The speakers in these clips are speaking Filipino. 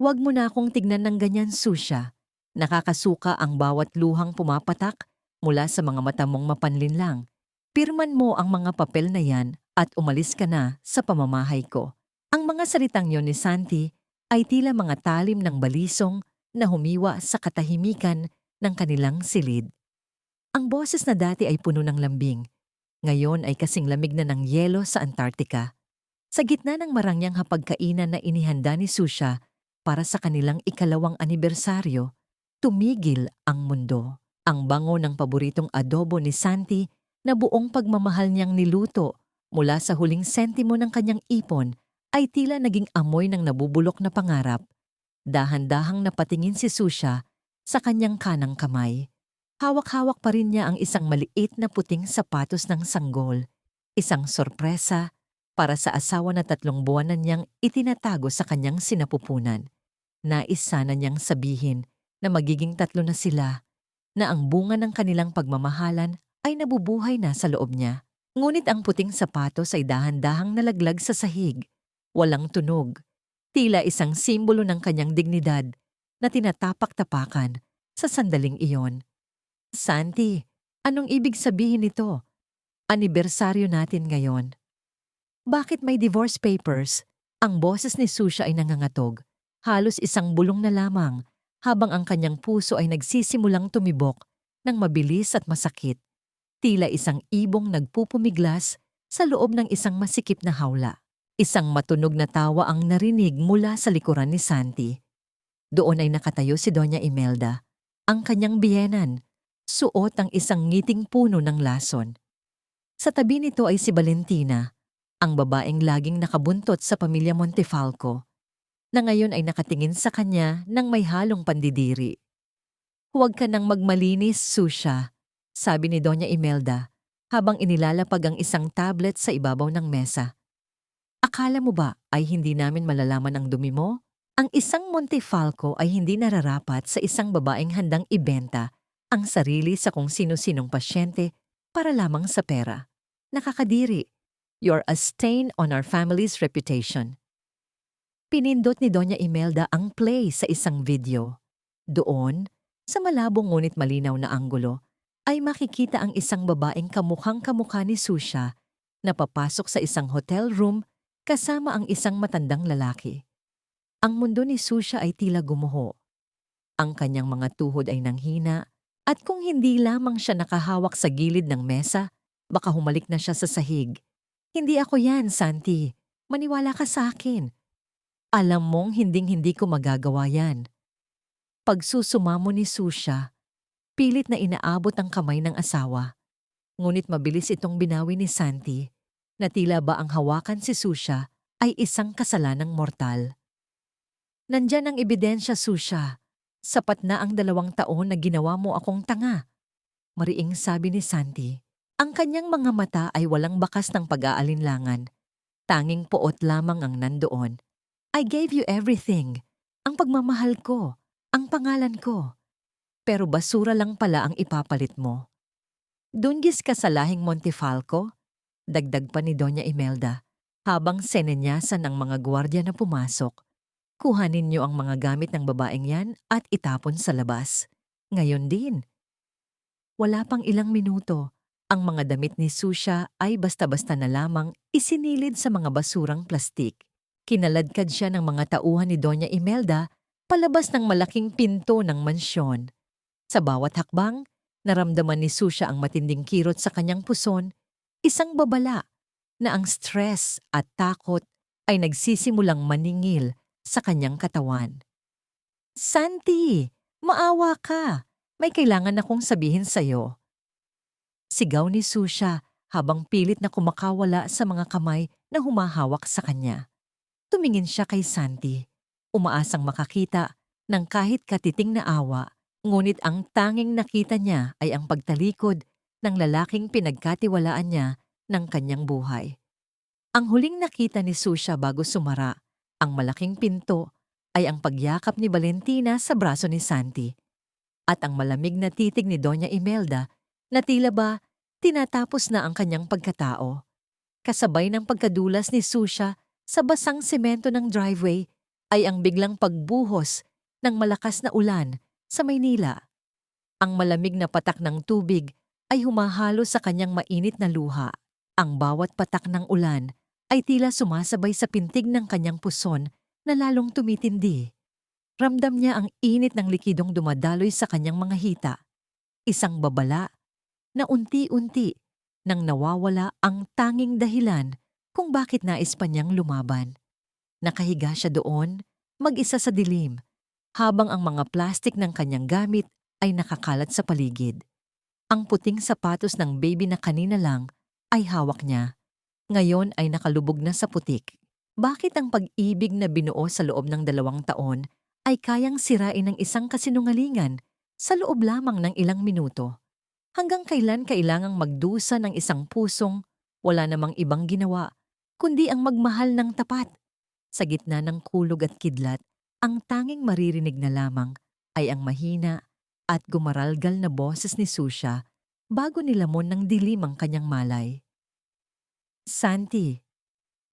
Huwag mo na akong tignan ng ganyan, Susya. Nakakasuka ang bawat luhang pumapatak mula sa mga mata mong mapanlinlang. Pirman mo ang mga papel na yan at umalis ka na sa pamamahay ko. Ang mga salitang yon ni Santi ay tila mga talim ng balisong na humiwa sa katahimikan ng kanilang silid. Ang boses na dati ay puno ng lambing, ngayon ay kasing lamig na ng yelo sa Antarctica. Sa gitna ng marangyang hapagkainan na inihanda ni Susya para sa kanilang ikalawang anibersaryo, tumigil ang mundo. Ang bango ng paboritong adobo ni Santi na buong pagmamahal niyang niluto mula sa huling sentimo ng kanyang ipon ay tila naging amoy ng nabubulok na pangarap. Dahan-dahang napatingin si Susya sa kanyang kanang kamay. Hawak-hawak pa rin niya ang isang maliit na puting sapatos ng sanggol, isang sorpresa para sa asawa na 3 buwan na niyang itinatago sa kanyang sinapupunan. Nais sana niyang sabihin na magiging 3 na sila, na ang bunga ng kanilang pagmamahalan ay nabubuhay na sa loob niya. Ngunit ang puting sapatos ay dahan-dahang nalaglag sa sahig. Walang tunog, tila isang simbolo ng kanyang dignidad na tinatapak-tapakan sa sandaling iyon. Santi, anong ibig sabihin nito? Anibersaryo natin ngayon. Bakit may divorce papers? Ang boses ni Susya ay nangangatog, halos isang bulong na lamang, habang ang kanyang puso ay nagsisimulang tumibok ng mabilis at masakit. Tila isang ibong nagpupumiglas sa loob ng isang masikip na hawla. Isang matunog na tawa ang narinig mula sa likuran ni Santi. Doon ay nakatayo si Doña Imelda, ang kanyang biyenan, suot ang isang ngiting puno ng lason. Sa tabi nito ay si Valentina, ang babaeng laging nakabuntot sa pamilya Montefalco, na ngayon ay nakatingin sa kanya ng may halong pandidiri. "Huwag ka nang magmalinis, Susya," sabi ni Doña Imelda, habang inilalapag ang isang tablet sa ibabaw ng mesa. "Akala mo ba ay hindi namin malalaman ang dumi mo? Ang isang Montefalco ay hindi nararapat sa isang babaeng handang ibenta ang sarili sa kung sino-sinong pasyente para lamang sa pera. Nakakadiri. You're a stain on our family's reputation." Pinindot ni Doña Imelda ang play sa isang video. Doon, sa malabong ngunit malinaw na anggulo, ay makikita ang isang babaeng kamukhang-kamukha ni Susya na papasok sa isang hotel room kasama ang isang matandang lalaki. Ang mundo ni Susya ay tila gumuho. Ang kanyang mga tuhod ay nanghina, at kung hindi lamang siya nakahawak sa gilid ng mesa, baka humalik na siya sa sahig. "Hindi ako yan, Santi. Maniwala ka sa akin. Alam mong hinding-hindi ko magagawa yan." Pagsusumamo ni Susya, pilit na inaabot ang kamay ng asawa. Ngunit mabilis itong binawi ni Santi, na tila ba ang hawakan si Susya ay isang kasalanang mortal. "Nandyan ang ebidensya, Susya. Sapat na ang 2 taon na ginawa mo akong tanga," mariing sabi ni Santi. Ang kanyang mga mata ay walang bakas ng pag-aalinlangan. Tanging poot lamang ang nandoon. "I gave you everything. Ang pagmamahal ko, ang pangalan ko. Pero basura lang pala ang ipapalit mo." "Dunggis ka sa lahing Montefalco?" dagdag pa ni Doña Imelda, habang senenyasan ng mga gwardiya na pumasok. "Kuhanin niyo ang mga gamit ng babaeng yan at itapon sa labas. Ngayon din." Wala pang ilang minuto, ang mga damit ni Susya ay basta-basta na lamang isinilid sa mga basurang plastik. Kinaladkad siya ng mga tauhan ni Doña Imelda palabas ng malaking pinto ng mansyon. Sa bawat hakbang, naramdaman ni Susya ang matinding kirot sa kanyang puson, isang babala na ang stress at takot ay nagsisimulang maningil sa kanyang katawan. "Santi, maawa ka. May kailangan akong sabihin sa'yo." Sigaw ni Susya habang pilit na kumakawala sa mga kamay na humahawak sa kanya. Tumingin siya kay Santi, umaasang makakita ng kahit katiting na awa, ngunit ang tanging nakita niya ay ang pagtalikod ng lalaking pinagkatiwalaan niya ng kanyang buhay. Ang huling nakita ni Susya bago sumara ang malaking pinto ay ang pagyakap ni Valentina sa braso ni Santi, at ang malamig na titig ni Doña Imelda na tila ba tinatapos na ang kanyang pagkatao. Kasabay ng pagkadulas ni Susya sa basang semento ng driveway ay ang biglang pagbuhos ng malakas na ulan sa Maynila. Ang malamig na patak ng tubig ay humahalo sa kanyang mainit na luha. Ang bawat patak ng ulan ay tila sumasabay sa pintig ng kanyang puson na lalong tumitindi. Ramdam niya ang init ng likidong dumadaloy sa kanyang mga hita. Isang babala na unti-unti nang nawawala ang tanging dahilan kung bakit nais pa niyang lumaban. Nakahiga siya doon, mag-isa sa dilim, habang ang mga plastik ng kanyang gamit ay nakakalat sa paligid. Ang puting sapatos ng baby na kanina lang ay hawak niya. Ngayon ay nakalubog na sa putik. Bakit ang pag-ibig na binuo sa loob ng 2 taon ay kayang sirain ng isang kasinungalingan sa loob lamang ng ilang minuto? Hanggang kailan kailangang magdusa ng isang pusong wala namang ibang ginawa, kundi ang magmahal ng tapat? Sa gitna ng kulog at kidlat, ang tanging maririnig na lamang ay ang mahina at gumaralgal na boses ni Susha bago nilamon ng dilim ang kanyang malay. Santi,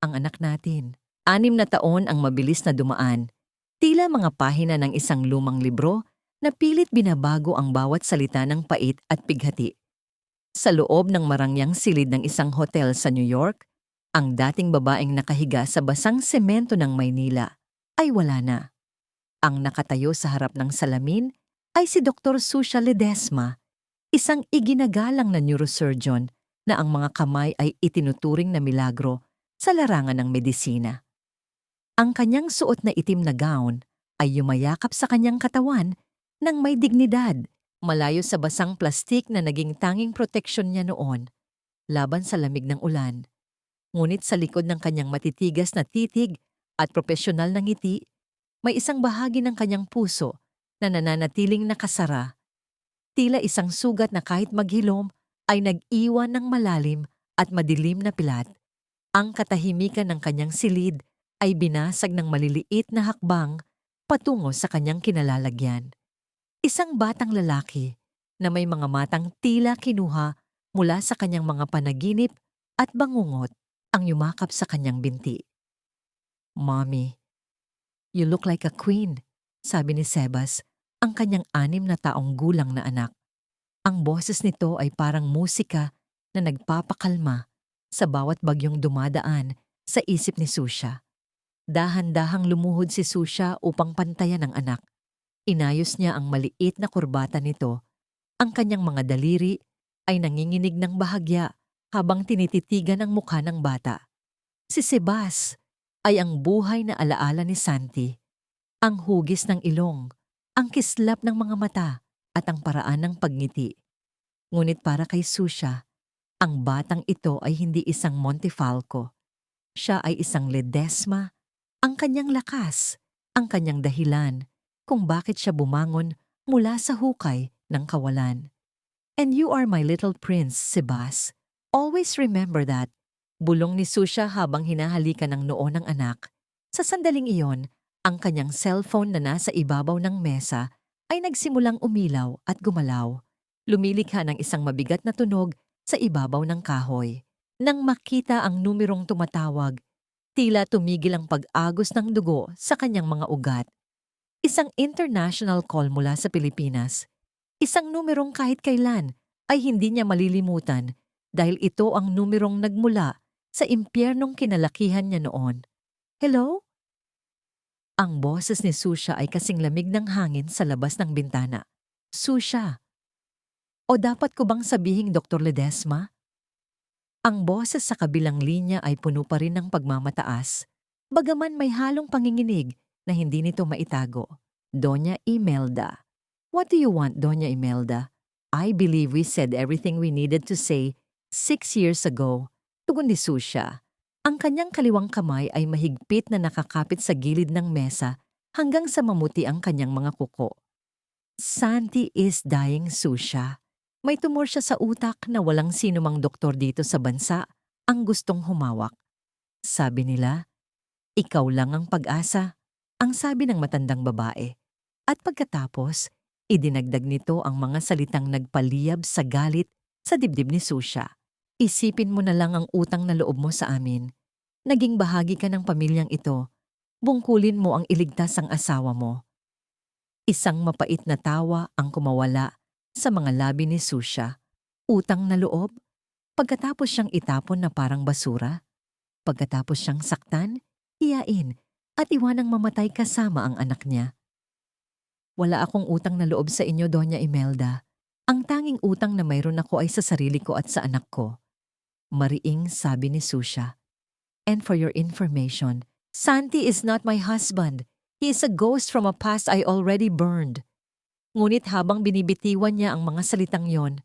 ang anak natin. 6 na taon ang mabilis na dumaan. Tila mga pahina ng isang lumang libro na pilit binabago ang bawat salita ng pait at pighati. Sa loob ng marangyang silid ng isang hotel sa New York, ang dating babaeng nakahiga sa basang semento ng Maynila ay wala na. Ang nakatayo sa harap ng salamin ay si Dr. Susha Ledesma, isang iginagalang na neurosurgeon na ang mga kamay ay itinuturing na milagro sa larangan ng medisina. Ang kanyang suot na itim na gown ay yumayakap sa kanyang katawan ng may dignidad, malayo sa basang plastik na naging tanging proteksyon niya noon laban sa lamig ng ulan. Ngunit sa likod ng kanyang matitigas na titig at propesyonal na ngiti, may isang bahagi ng kanyang puso na nananatiling nakasara. Tila isang sugat na kahit maghilom ay nag-iwan ng malalim at madilim na pilat. Ang katahimikan ng kanyang silid ay binasag ng maliliit na hakbang patungo sa kanyang kinalalagyan. Isang batang lalaki na may mga matang tila kinuha mula sa kanyang mga panaginip at bangungot ang yumakap sa kanyang binti. "Mommy, you look like a queen," sabi ni Sebas, ang kanyang 6 na taong gulang na anak. Ang boses nito ay parang musika na nagpapakalma sa bawat bagyong dumadaan sa isip ni Susha. Dahan-dahang lumuhod si Susha upang pantayan ang anak. Inayos niya ang maliit na kurbata nito. Ang kanyang mga daliri ay nanginginig ng bahagya habang tinititigan ang mukha ng bata. Si Sebas ay ang buhay na alaala ni Santi. Ang hugis ng ilong, ang kislap ng mga mata at ang paraan ng pagngiti. Ngunit para kay Susha, ang batang ito ay hindi isang Montefalco. Siya ay isang Ledesma, ang kanyang lakas, ang kanyang dahilan kung bakit siya bumangon mula sa hukay ng kawalan. "And you are my little prince, Sebas. Always remember that," bulong ni Susha habang hinahalikan ng noo ng anak. Sa sandaling iyon, ang kanyang cellphone na nasa ibabaw ng mesa ay nagsimulang umilaw at gumalaw. Lumilikha ng isang mabigat na tunog sa ibabaw ng kahoy. Nang makita ang numerong tumatawag, tila tumigil ang pag-agos ng dugo sa kanyang mga ugat. Isang international call mula sa Pilipinas. Isang numerong kahit kailan ay hindi niya malilimutan dahil ito ang numerong nagmula sa impyernong kinalakihan niya noon. "Hello?" Ang boses ni Susha ay kasing lamig ng hangin sa labas ng bintana. "Susha, o dapat ko bang sabihing Dr. Ledesma?" Ang boses sa kabilang linya ay puno pa rin ng pagmamataas, bagaman may halong panginginig na hindi nito maitago. "Doña Imelda." "What do you want, Doña Imelda? I believe we said everything we needed to say 6 years ago," tugon ni Susha. Ang kanyang kaliwang kamay ay mahigpit na nakakapit sa gilid ng mesa hanggang sa mamuti ang kanyang mga kuko. "Santi is dying, Susha. May tumor siya sa utak na walang sinumang doktor dito sa bansa ang gustong humawak. Sabi nila, ikaw lang ang pag-asa," ang sabi ng matandang babae. At pagkatapos, idinagdag nito ang mga salitang nagpaliyab sa galit sa dibdib ni Susha. "Isipin mo na lang ang utang na loob mo sa amin. Naging bahagi ka ng pamilyang ito Bungkulin mo ang iligtas ang asawa mo. Isang mapait na tawa ang kumawala sa mga labi ni Susha. Utang na loob? Pagkatapos siyang itapon na parang basura? Pagkatapos siyang saktan, hiyain, at iwanang mamatay kasama ang anak niya? Wala akong utang na loob sa inyo, Doña Imelda. Ang tanging utang na mayroon ako ay sa sarili ko at sa anak ko. Mariing sabi ni Susha. And for your information, Santi is not my husband. He is a ghost from a past I already burned. Ngunit habang binibitiwan niya ang mga salitang yon,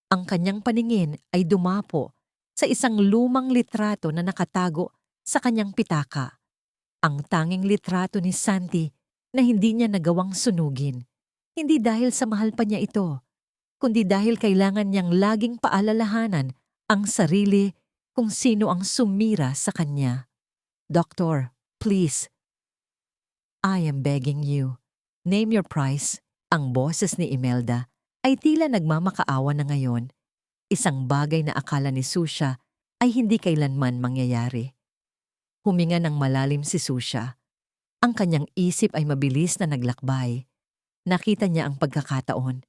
ang kanyang paningin ay dumapo sa isang lumang litrato na nakatago sa kanyang pitaka. Ang tanging litrato ni Santi na hindi niya nagawang sunugin. Hindi dahil sa mahal pa niya ito, kundi dahil kailangan niyang laging paalalahanan ang sarili kung sino ang sumira sa kanya. Doctor, please. I am begging you. Name your price. Ang boses ni Imelda ay tila nagmamakaawa na ngayon. Isang bagay na akala ni Susha ay hindi kailanman mangyayari. Huminga ng malalim si Susha. Ang kanyang isip ay mabilis na naglakbay. Nakita niya ang pagkakataon.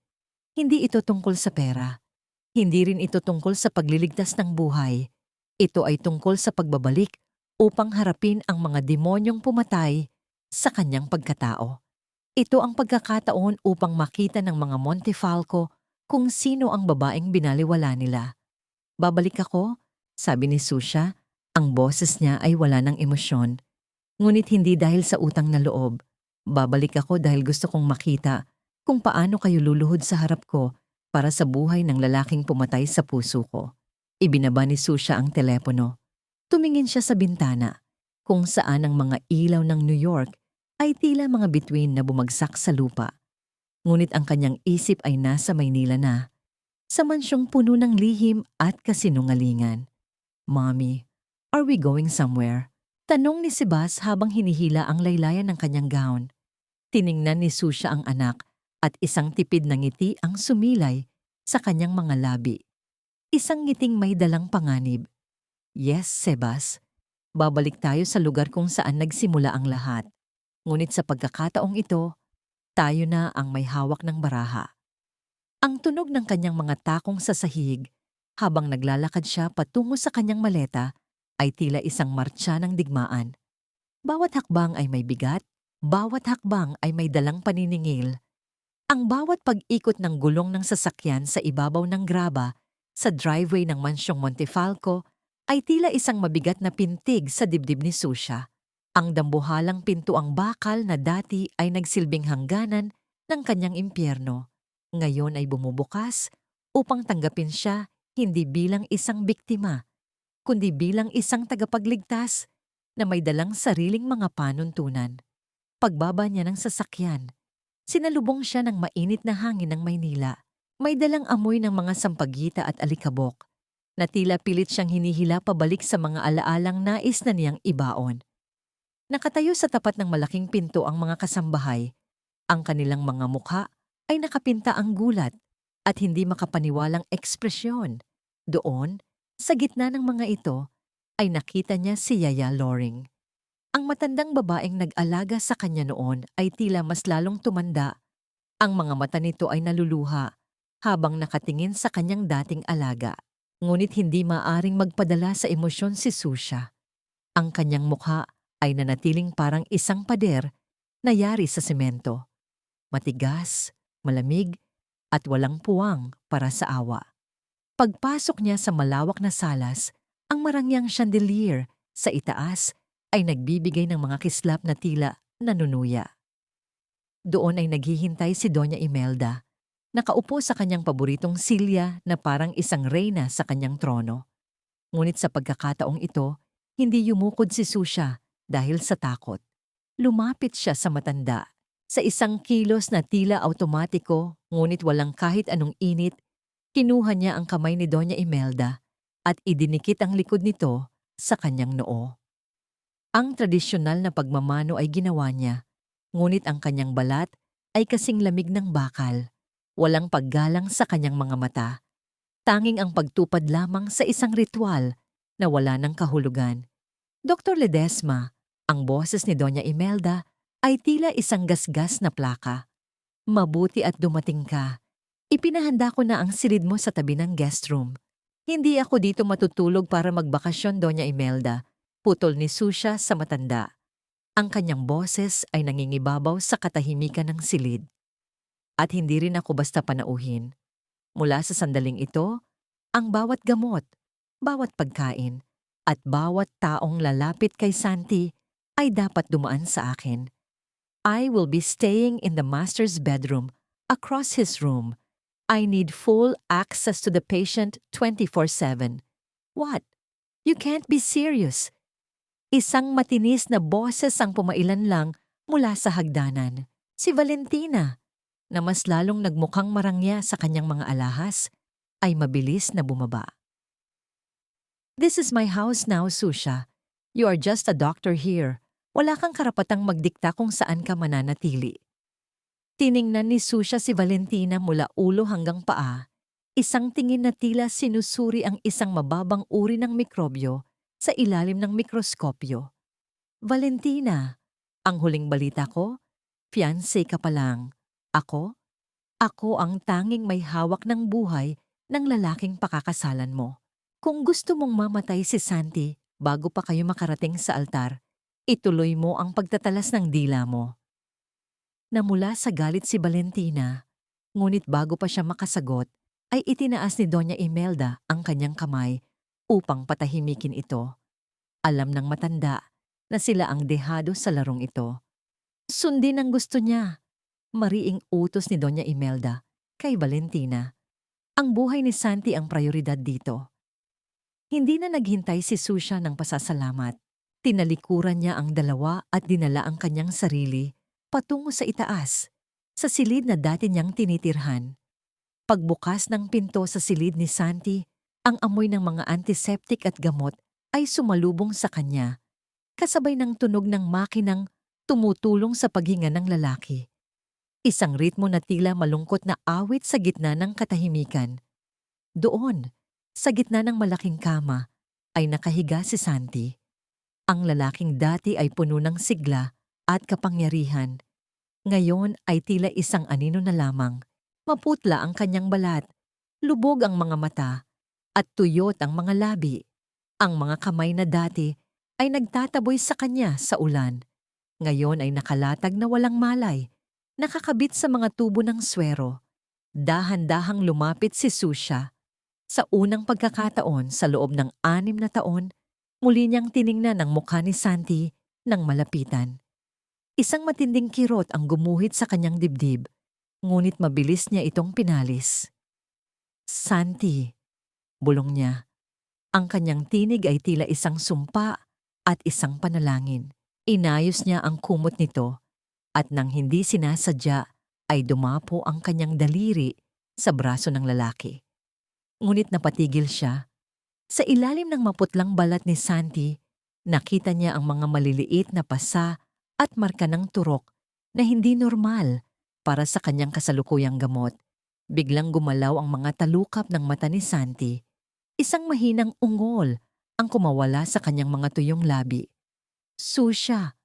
Hindi ito tungkol sa pera. Hindi rin ito tungkol sa pagliligtas ng buhay. Ito ay tungkol sa pagbabalik upang harapin ang mga demonyong pumatay sa kanyang pagkatao. Ito ang pagkakataon upang makita ng mga Montefalco kung sino ang babaeng binaliwala nila. Babalik ako, sabi ni Susha. Ang boses niya ay wala ng emosyon. Ngunit hindi dahil sa utang na loob. Babalik ako dahil gusto kong makita kung paano kayo luluhod sa harap ko para sa buhay ng lalaking pumatay sa puso ko. Ibinaba ni Susha ang telepono. Tumingin siya sa bintana, kung saan ang mga ilaw ng New York ay tila mga bituin na bumagsak sa lupa. Ngunit ang kanyang isip ay nasa Maynila na, sa mansyong puno ng lihim at kasinungalingan. Mommy, are we going somewhere? Tanong ni Sebas habang hinihila ang laylayan ng kanyang gown. Tiningnan ni Susha ang anak at isang tipid na ngiti ang sumilay sa kanyang mga labi. Isang ngiting may dalang panganib. Yes, Sebas. Babalik tayo sa lugar kung saan nagsimula ang lahat. Ngunit sa pagkakataong ito, tayo na ang may hawak ng baraha. Ang tunog ng kanyang mga takong sa sahig habang naglalakad siya patungo sa kanyang maleta ay tila isang martsa ng digmaan. Bawat hakbang ay may bigat, bawat hakbang ay may dalang paniningil. Ang bawat pag-ikot ng gulong ng sasakyan sa ibabaw ng graba sa driveway ng mansyong Montefalco ay tila isang mabigat na pintig sa dibdib ni Susha. Ang dambuhalang pintuang bakal na dati ay nagsilbing hangganan ng kanyang impyerno. Ngayon ay bumubukas upang tanggapin siya hindi bilang isang biktima, kundi bilang isang tagapagligtas na may dalang sariling mga panuntunan. Pagbaba niya ng sasakyan, sinalubong siya ng mainit na hangin ng Maynila. May dalang amoy ng mga sampagita at alikabok, na tila pilit siyang hinihila pabalik sa mga alaalang nais na niyang ibaon. Nakatayo sa tapat ng malaking pinto ang mga kasambahay. Ang kanilang mga mukha ay nakapinta ang gulat at hindi makapaniwalang ekspresyon. Doon, sa gitna ng mga ito, ay nakita niya si Yaya Loring. Ang matandang babaeng nag-alaga sa kanya noon ay tila mas lalong tumanda. Ang mga mata nito ay naluluha habang nakatingin sa kanyang dating alaga. Ngunit hindi maaring magpadala sa emosyon si Susha. Ang kanyang mukha ay nanatiling parang isang pader na yari sa semento. Matigas, malamig, at walang puwang para sa awa. Pagpasok niya sa malawak na salas, ang marangyang chandelier sa itaas ay nagbibigay ng mga kislap na tila nanunuya. Doon ay naghihintay si Doña Imelda, nakaupo sa kanyang paboritong silya na parang isang reyna sa kanyang trono. Ngunit sa pagkakataong ito, hindi yumukod si Susha dahil sa takot. Lumapit siya sa matanda. Sa isang kilos na tila automatiko, ngunit walang kahit anong init, kinuha niya ang kamay ni Doña Imelda at idinikit ang likod nito sa kanyang noo. Ang tradisyonal na pagmamano ay ginawa niya, ngunit ang kanyang balat ay kasing lamig ng bakal. Walang paggalang sa kanyang mga mata. Tanging ang pagtupad lamang sa isang ritual na wala ng kahulugan. Dr. Ledesma, Ang boses ni Doña Imelda ay tila isang gasgas na plaka. Mabuti at dumating ka. Ipinahanda ko na ang silid mo sa tabi ng guest room. Hindi ako dito matutulog para magbakasyon, Doña Imelda. Putol ni Susya sa matanda. Ang kanyang boses ay nangingibabaw sa katahimikan ng silid. At hindi rin ako basta panauhin. Mula sa sandaling ito, ang bawat gamot, bawat pagkain, at bawat taong lalapit kay Santi ay dapat dumaan sa akin. I will be staying in the master's bedroom, across his room. I need full access to the patient 24/7. What? You can't be serious. Isang matinis na boses ang pumailan lang mula sa hagdanan. Si Valentina, na mas lalong nagmukhang marangya sa kanyang mga alahas, ay mabilis na bumaba. This is my house now, Susya. You are just a doctor here. Wala kang karapatang magdikta kung saan ka mananatili. Tiningnan ni Susya si Valentina mula ulo hanggang paa, isang tingin na tila sinusuri ang isang mababang uri ng mikrobyo sa ilalim ng mikroskopyo. Valentina, ang huling balita ko, fiancé ka pa lang. Ako? Ako ang tanging may hawak ng buhay ng lalaking pakakasalan mo. Kung gusto mong mamatay si Santi bago pa kayo makarating sa altar, ituloy mo ang pagtatalas ng dila mo. Namula sa galit si Valentina, ngunit bago pa siya makasagot, ay itinaas ni Doña Imelda ang kanyang kamay upang patahimikin ito. Alam ng matanda na sila ang dehado sa larong ito. Sundin ang gusto niya. Mariing utos ni Doña Imelda kay Valentina. Ang buhay ni Santi ang prioridad dito. Hindi na naghintay si Susya ng pasasalamat. Tinalikuran niya ang dalawa at dinala ang kanyang sarili patungo sa itaas, sa silid na dati niyang tinitirhan. Pagbukas ng pinto sa silid ni Santi, ang amoy ng mga antiseptic at gamot ay sumalubong sa kanya, kasabay ng tunog ng makinang tumutulong sa paghinga ng lalaki. Isang ritmo na tila malungkot na awit sa gitna ng katahimikan. Doon, sa gitna ng malaking kama, ay nakahiga si Santi. Ang lalaking dati ay puno ng sigla at kapangyarihan. Ngayon ay tila isang anino na lamang. Maputla ang kanyang balat, lubog ang mga mata, at tuyot ang mga labi. Ang mga kamay na dati ay nagtataboy sa kanya sa ulan. Ngayon ay nakalatag na walang malay, nakakabit sa mga tubo ng swero. Dahan-dahang lumapit si Susya. Sa unang pagkakataon sa loob ng 6 na taon, muli niyang tiningnan ang mukha ni Santi ng malapitan. Isang matinding kirot ang gumuhit sa kanyang dibdib, ngunit mabilis niya itong pinalis. Santi, bulong niya. Ang kanyang tinig ay tila isang sumpa at isang panalangin. Inayos niya ang kumot nito at nang hindi sinasadya ay dumapo ang kanyang daliri sa braso ng lalaki. Ngunit napatigil siya. Sa ilalim ng maputlang balat ni Santi, nakita niya ang mga maliliit na pasa at marka ng turok na hindi normal para sa kanyang kasalukuyang gamot. Biglang gumalaw ang mga talukap ng mata ni Santi. Isang mahinang ungol ang kumawala sa kanyang mga tuyong labi. Susya.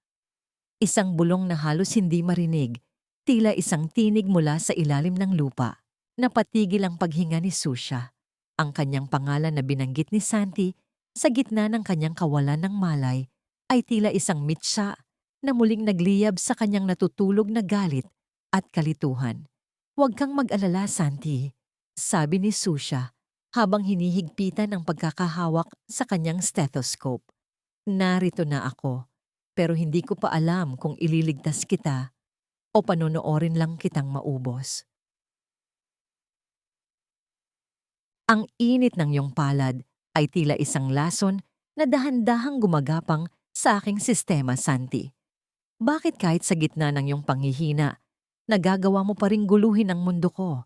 Isang bulong na halos hindi marinig, tila isang tinig mula sa ilalim ng lupa. Napatigil ang paghinga ni Susya. Ang kanyang pangalan na binanggit ni Santi sa gitna ng kanyang kawalan ng malay ay tila isang mitsa na muling nagliyab sa kanyang natutulog na galit at kalituhan. Huwag kang mag-alala, Santi, sabi ni Susya habang hinihigpitan ang pagkakahawak sa kanyang stethoscope. Narito na ako, pero hindi ko pa alam kung ililigtas kita o panonoorin lang kitang maubos. Ang init ng iyong palad ay tila isang lason na dahan-dahang gumagapang sa aking sistema, Santi. Bakit kahit sa gitna ng iyong panghihina, nagagawa mo pa ring guluhin ang mundo ko?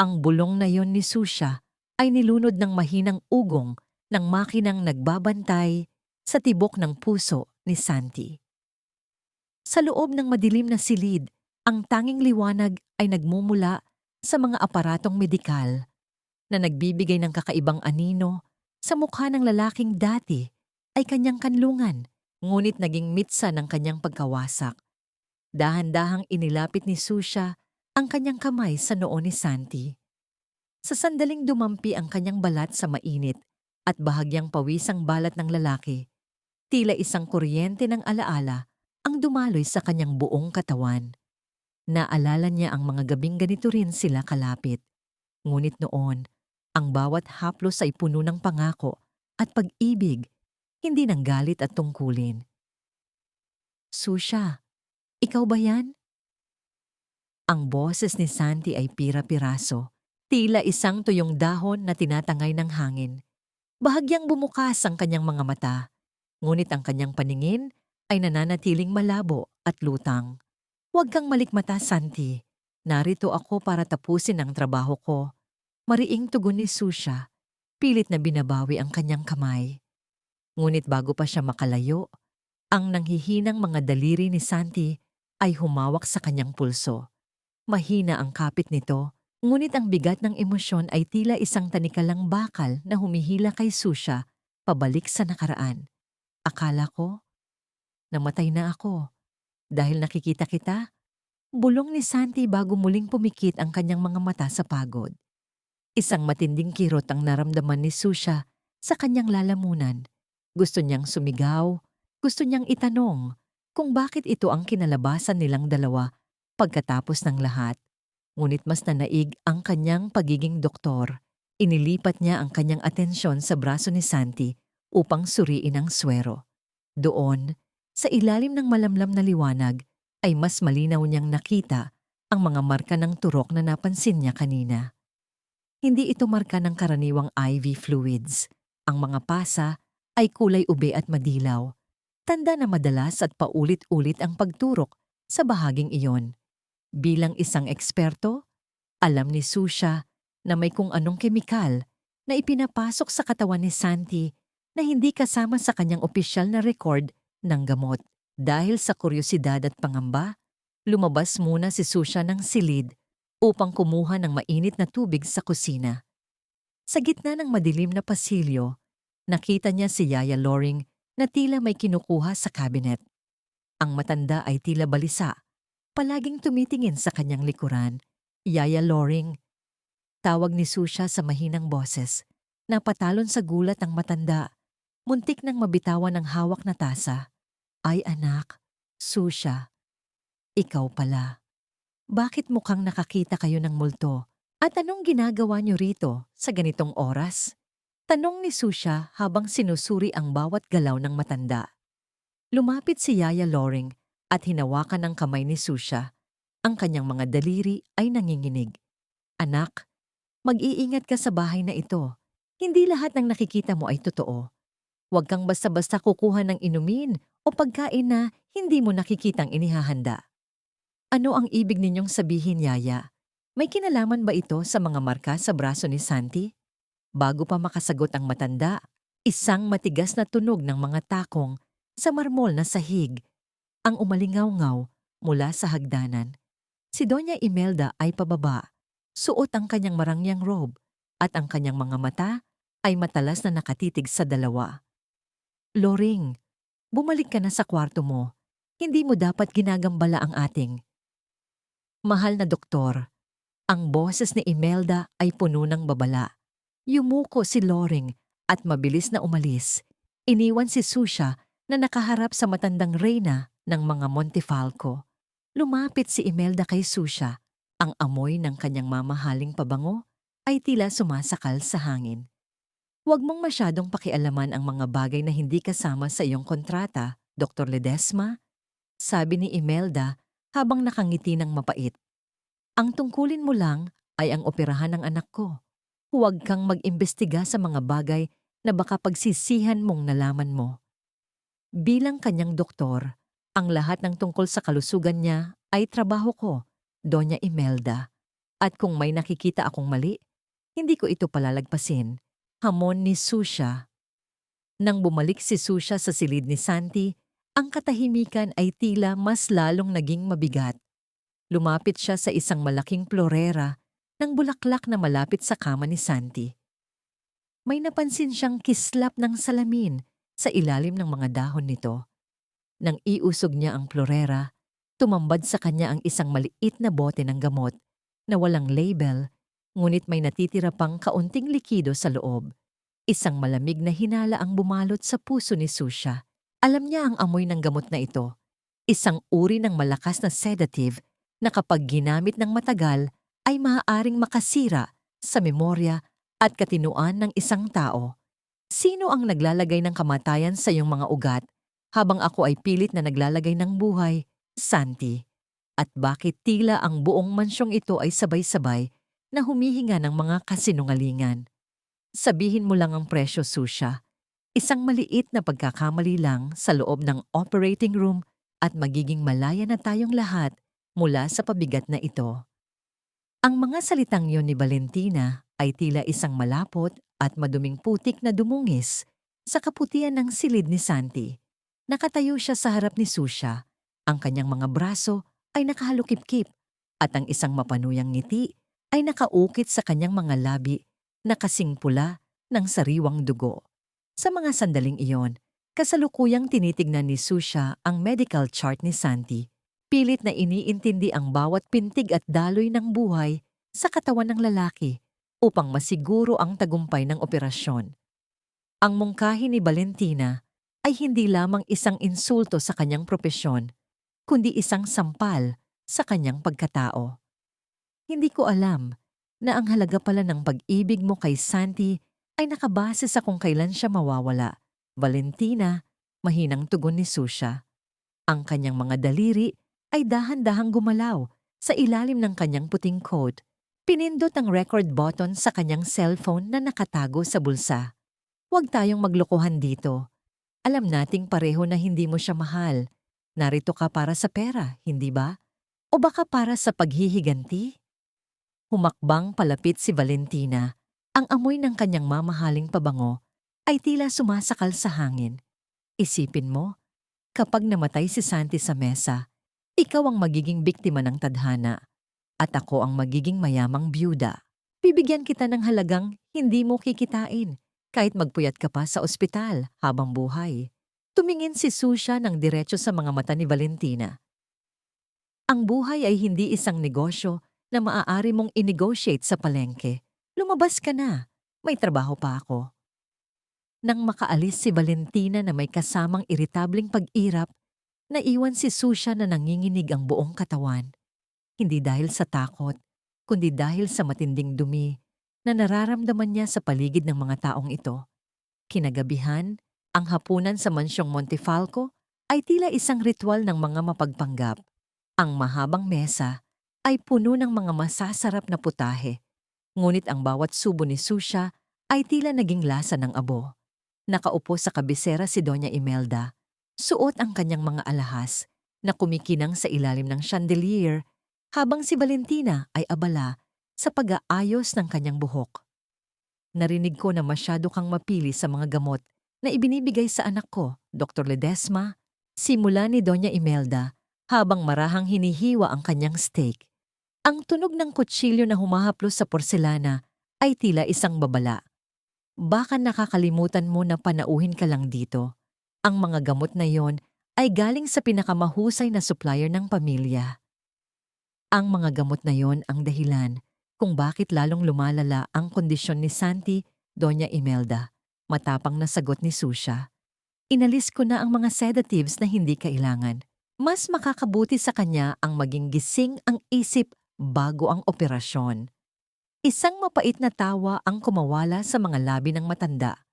Ang bulong na yon ni Susya ay nilunod ng mahinang ugong ng makinang nagbabantay sa tibok ng puso ni Santi. Sa loob ng madilim na silid, ang tanging liwanag ay nagmumula sa mga aparatong medikal na nagbibigay ng kakaibang anino sa mukha ng lalaking dati ay kanyang kanlungan ngunit naging mitsa ng kanyang pagkawasak. Dahan-dahang inilapit ni Susha ang kanyang kamay sa noo ni Santi. Sa sandaling dumampi ang kanyang balat sa mainit at bahagyang pawisang balat ng lalaki, tila isang kuryente ng alaala ang dumaloy sa kanyang buong katawan. Naalala niya ang mga gabing ganito rin sila kalapit. Ngunit noon, ang bawat haplos ay puno ng pangako at pag-ibig, hindi ng galit at tungkulin. Susha, ikaw ba yan? Ang boses ni Santi ay pira-piraso, tila isang tuyong dahon na tinatangay ng hangin. Bahagyang bumukas ang kanyang mga mata, ngunit ang kanyang paningin ay nananatiling malabo at lutang. Huwag kang malikmata, Santi. Narito ako para tapusin ang trabaho ko. Mariing tugon ni Susha, pilit na binabawi ang kanyang kamay. Ngunit bago pa siya makalayo, ang nanghihinang mga daliri ni Santi ay humawak sa kanyang pulso. Mahina ang kapit nito, ngunit ang bigat ng emosyon ay tila isang tanikalang bakal na humihila kay Susha pabalik sa nakaraan. Akala ko, namatay na ako. Dahil nakikita kita, bulong ni Santi bago muling pumikit ang kanyang mga mata sa pagod. Isang matinding kirot ang naramdaman ni Susha sa kanyang lalamunan. Gusto niyang sumigaw, gusto niyang itanong kung bakit ito ang kinalabasan nilang dalawa pagkatapos ng lahat. Ngunit mas nanaig ang kanyang pagiging doktor. Inilipat niya ang kanyang atensyon sa braso ni Santi upang suriin ang swero. Doon, sa ilalim ng malamlam na liwanag, ay mas malinaw niyang nakita ang mga marka ng turok na napansin niya kanina. Hindi ito marka ng karaniwang IV fluids. Ang mga pasa ay kulay ube at madilaw. Tanda na madalas at paulit-ulit ang pagturok sa bahaging iyon. Bilang isang eksperto, alam ni Susha na may kung anong kemikal na ipinapasok sa katawan ni Santi na hindi kasama sa kanyang opisyal na record ng gamot. Dahil sa kuryosidad at pangamba, lumabas muna si Susha ng silid upang kumuha ng mainit na tubig sa kusina. Sa gitna ng madilim na pasilyo, nakita niya si Yaya Loring na tila may kinukuha sa cabinet. Ang matanda ay tila balisa, palaging tumitingin sa kanyang likuran. Yaya Loring, tawag ni Susha sa mahinang boses. Napatalon sa gulat ang matanda. Muntik nang mabitawan ang hawak na tasa. Ay anak, Susha, ikaw pala. Bakit mukhang nakakita kayo ng multo? At anong ginagawa niyo rito sa ganitong oras? Tanong ni Susha habang sinusuri ang bawat galaw ng matanda. Lumapit si Yaya Loring at hinawakan ang kamay ni Susha. Ang kanyang mga daliri ay nanginginig. Anak, mag-iingat ka sa bahay na ito. Hindi lahat ng nakikita mo ay totoo. Huwag kang basta-basta kukuha ng inumin o pagkain na hindi mo nakikitang inihahanda. Ano ang ibig ninyong sabihin, Yaya? May kinalaman ba ito sa mga marka sa braso ni Santi? Bago pa makasagot ang matanda, isang matigas na tunog ng mga takong sa marmol na sahig ang umalingaw-ngaw mula sa hagdanan. Si Doña Imelda ay pababa, suot ang kanyang marangyang robe at ang kanyang mga mata ay matalas na nakatitig sa dalawa. Loring, bumalik ka na sa kwarto mo. Hindi mo dapat ginagambala ang ating. Mahal na doktor, ang boses ni Imelda ay puno ng babala. Yumuko si Loring at mabilis na umalis. Iniwan si Susha na nakaharap sa matandang reyna ng mga Montefalco. Lumapit si Imelda kay Susha. Ang amoy ng kanyang mamahaling pabango ay tila sumasakal sa hangin. Huwag mong masyadong pakialaman ang mga bagay na hindi kasama sa iyong kontrata, Dr. Ledesma, sabi ni Imelda habang nakangiti ng mapait. Ang tungkulin mo lang ay ang operahan ng anak ko. Huwag kang mag-imbestiga sa mga bagay na baka pagsisihan mong nalaman mo. Bilang kanyang doktor, ang lahat ng tungkol sa kalusugan niya ay trabaho ko, Doña Imelda. At kung may nakikita akong mali, hindi ko ito palalagpasin. Hamon ni Susha. Nang bumalik si Susha sa silid ni Santi, ang katahimikan ay tila mas lalong naging mabigat. Lumapit siya sa isang malaking florera ng bulaklak na malapit sa kama ni Santi. May napansin siyang kislap ng salamin sa ilalim ng mga dahon nito. Nang iusog niya ang plorera, tumambad sa kanya ang isang maliit na bote ng gamot na walang label, ngunit may natitira pang kaunting likido sa loob. Isang malamig na hinala ang bumalot sa puso ni Susha. Alam niya ang amoy ng gamot na ito. Isang uri ng malakas na sedative na kapag ginamit ng matagal ay maaaring makasira sa memorya at katinuan ng isang tao. Sino ang naglalagay ng kamatayan sa iyong mga ugat habang ako ay pilit na naglalagay ng buhay? Santi. At bakit tila ang buong mansyong ito ay sabay-sabay na humihinga ng mga kasinungalingan? Sabihin mo lang ang presyo, Susha. Isang maliit na pagkakamali lang sa loob ng operating room at magiging malaya na tayong lahat mula sa pabigat na ito. Ang mga salitang yon ni Valentina ay tila isang malapot at maduming putik na dumungis sa kaputian ng silid ni Santi. Nakatayo siya sa harap ni Susha. Ang kanyang mga braso ay nakahalukip-kip at ang isang mapanuyang ngiti ay nakaukit sa kanyang mga labi na kasing pula ng sariwang dugo. Sa mga sandaling iyon, kasalukuyang tinitignan ni Susha ang medical chart ni Santi. Pilit na iniintindi ang bawat pintig at daloy ng buhay sa katawan ng lalaki upang masiguro ang tagumpay ng operasyon. Ang mungkahi ni Valentina ay hindi lamang isang insulto sa kanyang propesyon, kundi isang sampal sa kanyang pagkatao. Hindi ko alam na ang halaga pala ng pag-ibig mo kay Santi ay nakabase sa kung kailan siya mawawala. Valentina, mahinang tugon ni Susha. Ang kanyang mga daliri ay dahan-dahang gumalaw sa ilalim ng kanyang puting coat. Pinindot ang record button sa kanyang cellphone na nakatago sa bulsa. Huwag tayong maglokohan dito. Alam nating pareho na hindi mo siya mahal. Narito ka para sa pera, hindi ba? O baka para sa paghihiganti? Humakbang palapit si Valentina. Ang amoy ng kanyang mamahaling pabango ay tila sumasakal sa hangin. Isipin mo, kapag namatay si Santi sa mesa, ikaw ang magiging biktima ng tadhana at ako ang magiging mayamang byuda. Bibigyan kita ng halagang hindi mo kikitain kahit magpuyat ka pa sa ospital habang buhay. Tumingin si Susha ng diretso sa mga mata ni Valentina. Ang buhay ay hindi isang negosyo na maaari mong i-negotiate sa palengke. Lumabas ka na. May trabaho pa ako. Nang makaalis si Valentina na may kasamang iritableng pag-irap, naiwan si Susha na nanginginig ang buong katawan. Hindi dahil sa takot, kundi dahil sa matinding dumi na nararamdaman niya sa paligid ng mga taong ito. Kinagabihan, ang hapunan sa mansyong Montefalco ay tila isang ritual ng mga mapagpanggap. Ang mahabang mesa ay puno ng mga masasarap na putahe. Ngunit ang bawat subo ni Susha ay tila naging lasa ng abo. Nakaupo sa kabisera si Doña Imelda. Suot ang kanyang mga alahas na kumikinang sa ilalim ng chandelier habang si Valentina ay abala sa pag-aayos ng kanyang buhok. Narinig ko na masyado kang mapili sa mga gamot na ibinibigay sa anak ko, Dr. Ledesma, simula ni Doña Imelda habang marahang hinihiwa ang kanyang steak. Ang tunog ng kutsilyo na humahaplos sa porselana ay tila isang babala. Baka nakakalimutan mo na panauhin ka lang dito. Ang mga gamot na yon ay galing sa pinakamahusay na supplier ng pamilya. Ang mga gamot na yon ang dahilan kung bakit lalong lumalala ang kondisyon ni Santi, Doña Imelda. Matapang na sagot ni Susha. Inalis ko na ang mga sedatives na hindi kailangan. Mas makakabuti sa kanya ang maging gising ang isip bago ang operasyon. Isang mapait na tawa ang kumawala sa mga labi ng matanda.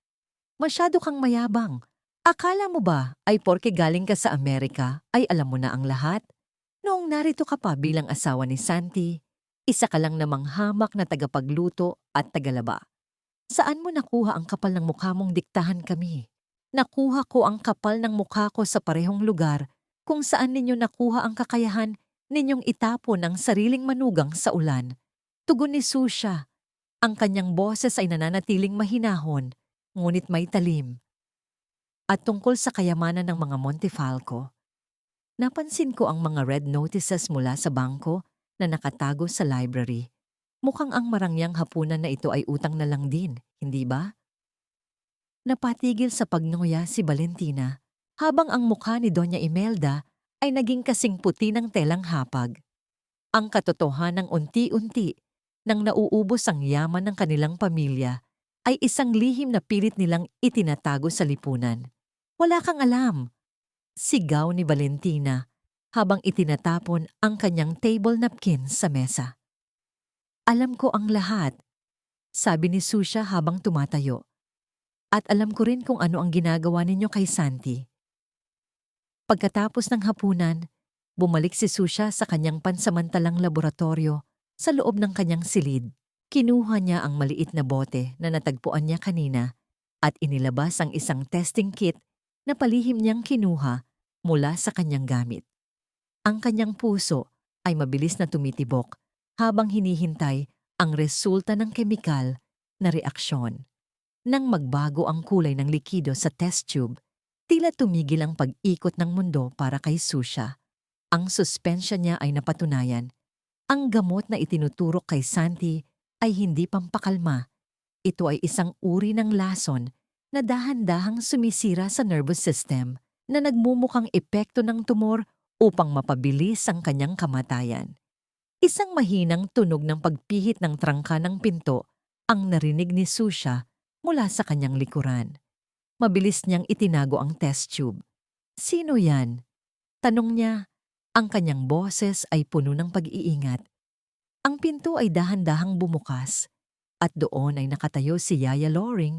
Masyado kang mayabang. Akala mo ba ay porke galing ka sa Amerika ay alam mo na ang lahat? Noong narito ka pa bilang asawa ni Santi, isa ka lang namang hamak na tagapagluto at tagalaba. Saan mo nakuha ang kapal ng mukha mong diktahan kami? Nakuha ko ang kapal ng mukha ko sa parehong lugar kung saan ninyo nakuha ang kakayahan ninyong itapon ang sariling manugang sa ulan. Tugon ni Susha. Ang kanyang boses ay nananatiling mahinahon, ngunit may talim. At tungkol sa kayamanan ng mga Montefalco, napansin ko ang mga red notices mula sa bangko na nakatago sa library. Mukhang ang marangyang hapunan na ito ay utang na lang din, hindi ba? Napatigil sa pagnguya si Valentina. habang ang mukha ni Doña Imelda ay naging kasing puti ng telang hapag. Ang katotohanang unti-unti nang nauubos ang yaman ng kanilang pamilya ay isang lihim na pilit nilang itinatago sa lipunan. Wala kang alam, sigaw ni Valentina habang itinatapon ang kanyang table napkin sa mesa. Alam ko ang lahat, sabi ni Susha habang tumatayo. At alam ko rin kung ano ang ginagawa ninyo kay Santi. Pagkatapos ng hapunan, bumalik si Susha sa kanyang pansamantalang laboratorio sa loob ng kanyang silid. Kinuha niya ang maliit na bote na natagpuan niya kanina at inilabas ang isang testing kit na palihim niyang kinuha mula sa kanyang gamit. Ang kanyang puso ay mabilis na tumitibok habang hinihintay ang resulta ng kemikal na reaksyon. Nang magbago ang kulay ng likido sa test tube, tila tumigil ang pag-ikot ng mundo para kay Susha. Ang suspensya niya ay napatunayan. Ang gamot na itinuturok kay Santi ay hindi pampakalma. Ito ay isang uri ng lason na dahan-dahang sumisira sa nervous system na nagmumukhang epekto ng tumor upang mapabilis ang kanyang kamatayan. Isang mahinang tunog ng pagpihit ng trangka ng pinto ang narinig ni Susha mula sa kanyang likuran. Mabilis niyang itinago ang test tube. Sino yan? Tanong niya. Ang kanyang boses ay puno ng pag-iingat. Ang pinto ay dahan-dahang bumukas at doon ay nakatayo si Yaya Loring.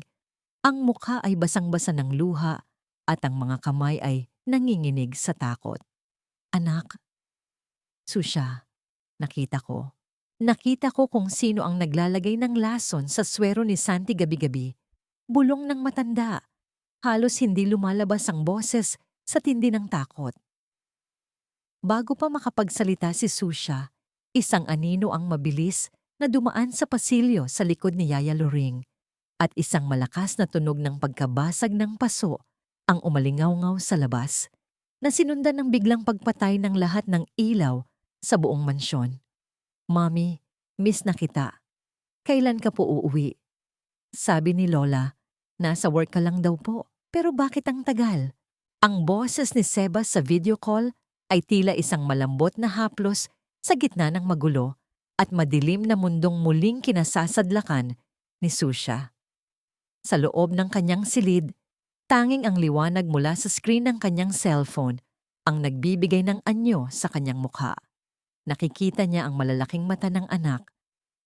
Ang mukha ay basang-basa ng luha at ang mga kamay ay nanginginig sa takot. Anak, Susha, nakita ko. Nakita ko kung sino ang naglalagay ng lason sa swero ni Santi gabi-gabi. Bulong ng matanda. Halos hindi lumalabas ang boses sa tindi ng takot. Bago pa makapagsalita si Susha, isang anino ang mabilis na dumaan sa pasilyo sa likod ni Yaya Loring at isang malakas na tunog ng pagkabasag ng paso ang umalingaw-ngaw sa labas na sinundan ng biglang pagpatay ng lahat ng ilaw sa buong mansyon. Mommy, miss na kita. Kailan ka po uuwi? Sabi ni Lola, nasa work ka lang daw po. Pero bakit ang tagal? Ang boses ni Sebas sa video call ay tila isang malambot na haplos sa gitna ng magulo at madilim na mundong muling kinasasadlakan ni Susha. Sa loob ng kanyang silid, tanging ang liwanag mula sa screen ng kanyang cellphone ang nagbibigay ng anyo sa kanyang mukha. Nakikita niya ang malalaking mata ng anak,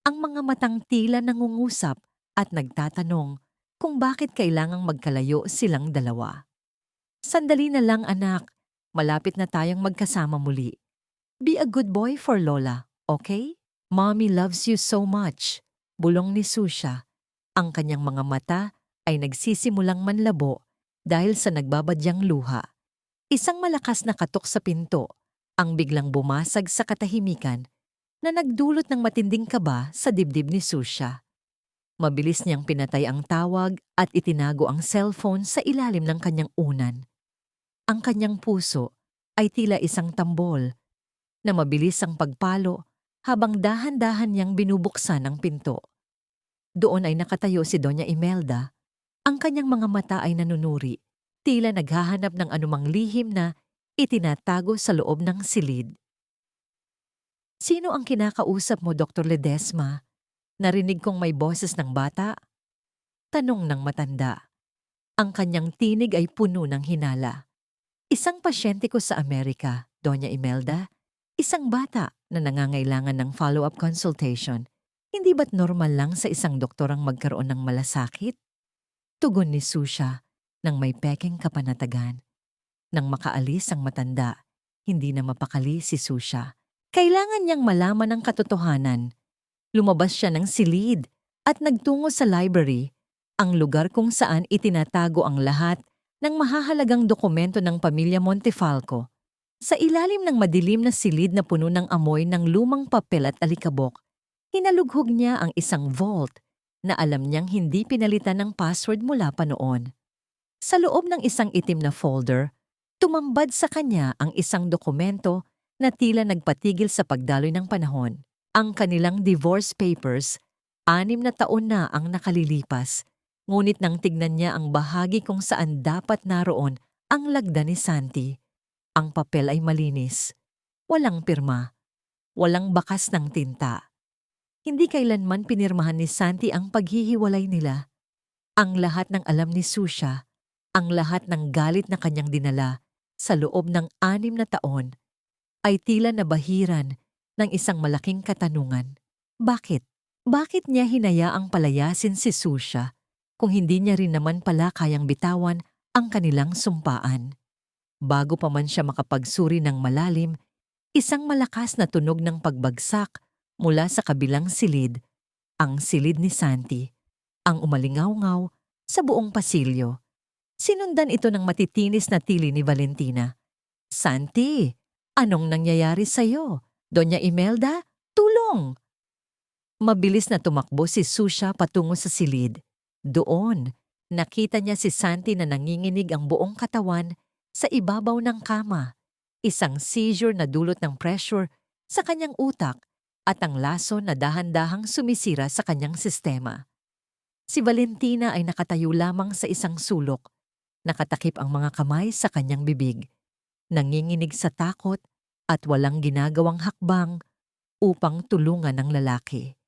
ang mga matang tila nangungusap at nagtatanong kung bakit kailangang magkalayo silang dalawa. Sandali na lang anak, malapit na tayong magkasama muli. Be a good boy for Lola, okay? Mommy loves you so much, bulong ni Susha. Ang kanyang mga mata ay nagsisimulang manlabo dahil sa nagbabadyang luha. Isang malakas na katok sa pinto ang biglang bumasag sa katahimikan na nagdulot ng matinding kaba sa dibdib ni Susha. Mabilis niyang pinatay ang tawag at itinago ang cellphone sa ilalim ng kanyang unan. Ang kanyang puso ay tila isang tambol na mabilis ang pagpalo habang dahan-dahan niyang binubuksan ang pinto. Doon ay nakatayo si Doña Imelda. Ang kanyang mga mata ay nanunuri, tila naghahanap ng anumang lihim na itinatago sa loob ng silid. Sino ang kinakausap mo, Dr. Ledesma? Narinig kong may boses ng bata? Tanong ng matanda. Ang kanyang tinig ay puno ng hinala. Isang pasyente ko sa Amerika, Doña Imelda. Isang bata na nangangailangan ng follow-up consultation. Hindi ba't normal lang sa isang doktor ang magkaroon ng malasakit? Tugon ni Susha nang may pekeng kapanatagan. Nang makaalis ang matanda, hindi na mapakali si Susha. Kailangan niyang malaman ang katotohanan. Lumabas siya ng silid at nagtungo sa library, ang lugar kung saan itinatago ang lahat ng mahahalagang dokumento ng pamilya Montefalco. Sa ilalim ng madilim na silid na puno ng amoy ng lumang papel at alikabok, hinalughog niya ang isang vault na alam niyang hindi pinalitan ng password mula pa noon. Sa loob ng isang itim na folder, tumambad sa kanya ang isang dokumento na tila nagpatigil sa pagdaloy ng panahon. Ang kanilang divorce papers, 6 na taon na ang nakalilipas, ngunit nang tignan niya ang bahagi kung saan dapat naroon ang lagda ni Santi. Ang papel ay malinis. Walang pirma. Walang bakas ng tinta. Hindi kailanman pinirmahan ni Santi ang paghihiwalay nila. Ang lahat ng alam ni Susha, ang lahat ng galit na kanyang dinala sa loob ng 6 na taon ay tila nabahiran ng isang malaking katanungan. Bakit? Bakit niya hinayaang palayasin si Susha kung hindi niya rin naman pala kayang bitawan ang kanilang sumpaan? Bago pa man siya makapagsuri ng malalim, isang malakas na tunog ng pagbagsak mula sa kabilang silid, ang silid ni Santi, ang umalingaw-ngaw sa buong pasilyo. Sinundan ito ng matitinis na tili ni Valentina. "Santi, anong nangyayari sa'yo? Doña Imelda, tulong!" Mabilis na tumakbo si Susha patungo sa silid. Doon, nakita niya si Santi na nanginginig ang buong katawan sa ibabaw ng kama. Isang seizure na dulot ng pressure sa kanyang utak at ang laso na dahan-dahang sumisira sa kanyang sistema. Si Valentina ay nakatayo lamang sa isang sulok. Nakatakip ang mga kamay sa kanyang bibig. Nanginginig sa takot at walang ginagawang hakbang upang tulungan ng lalaki.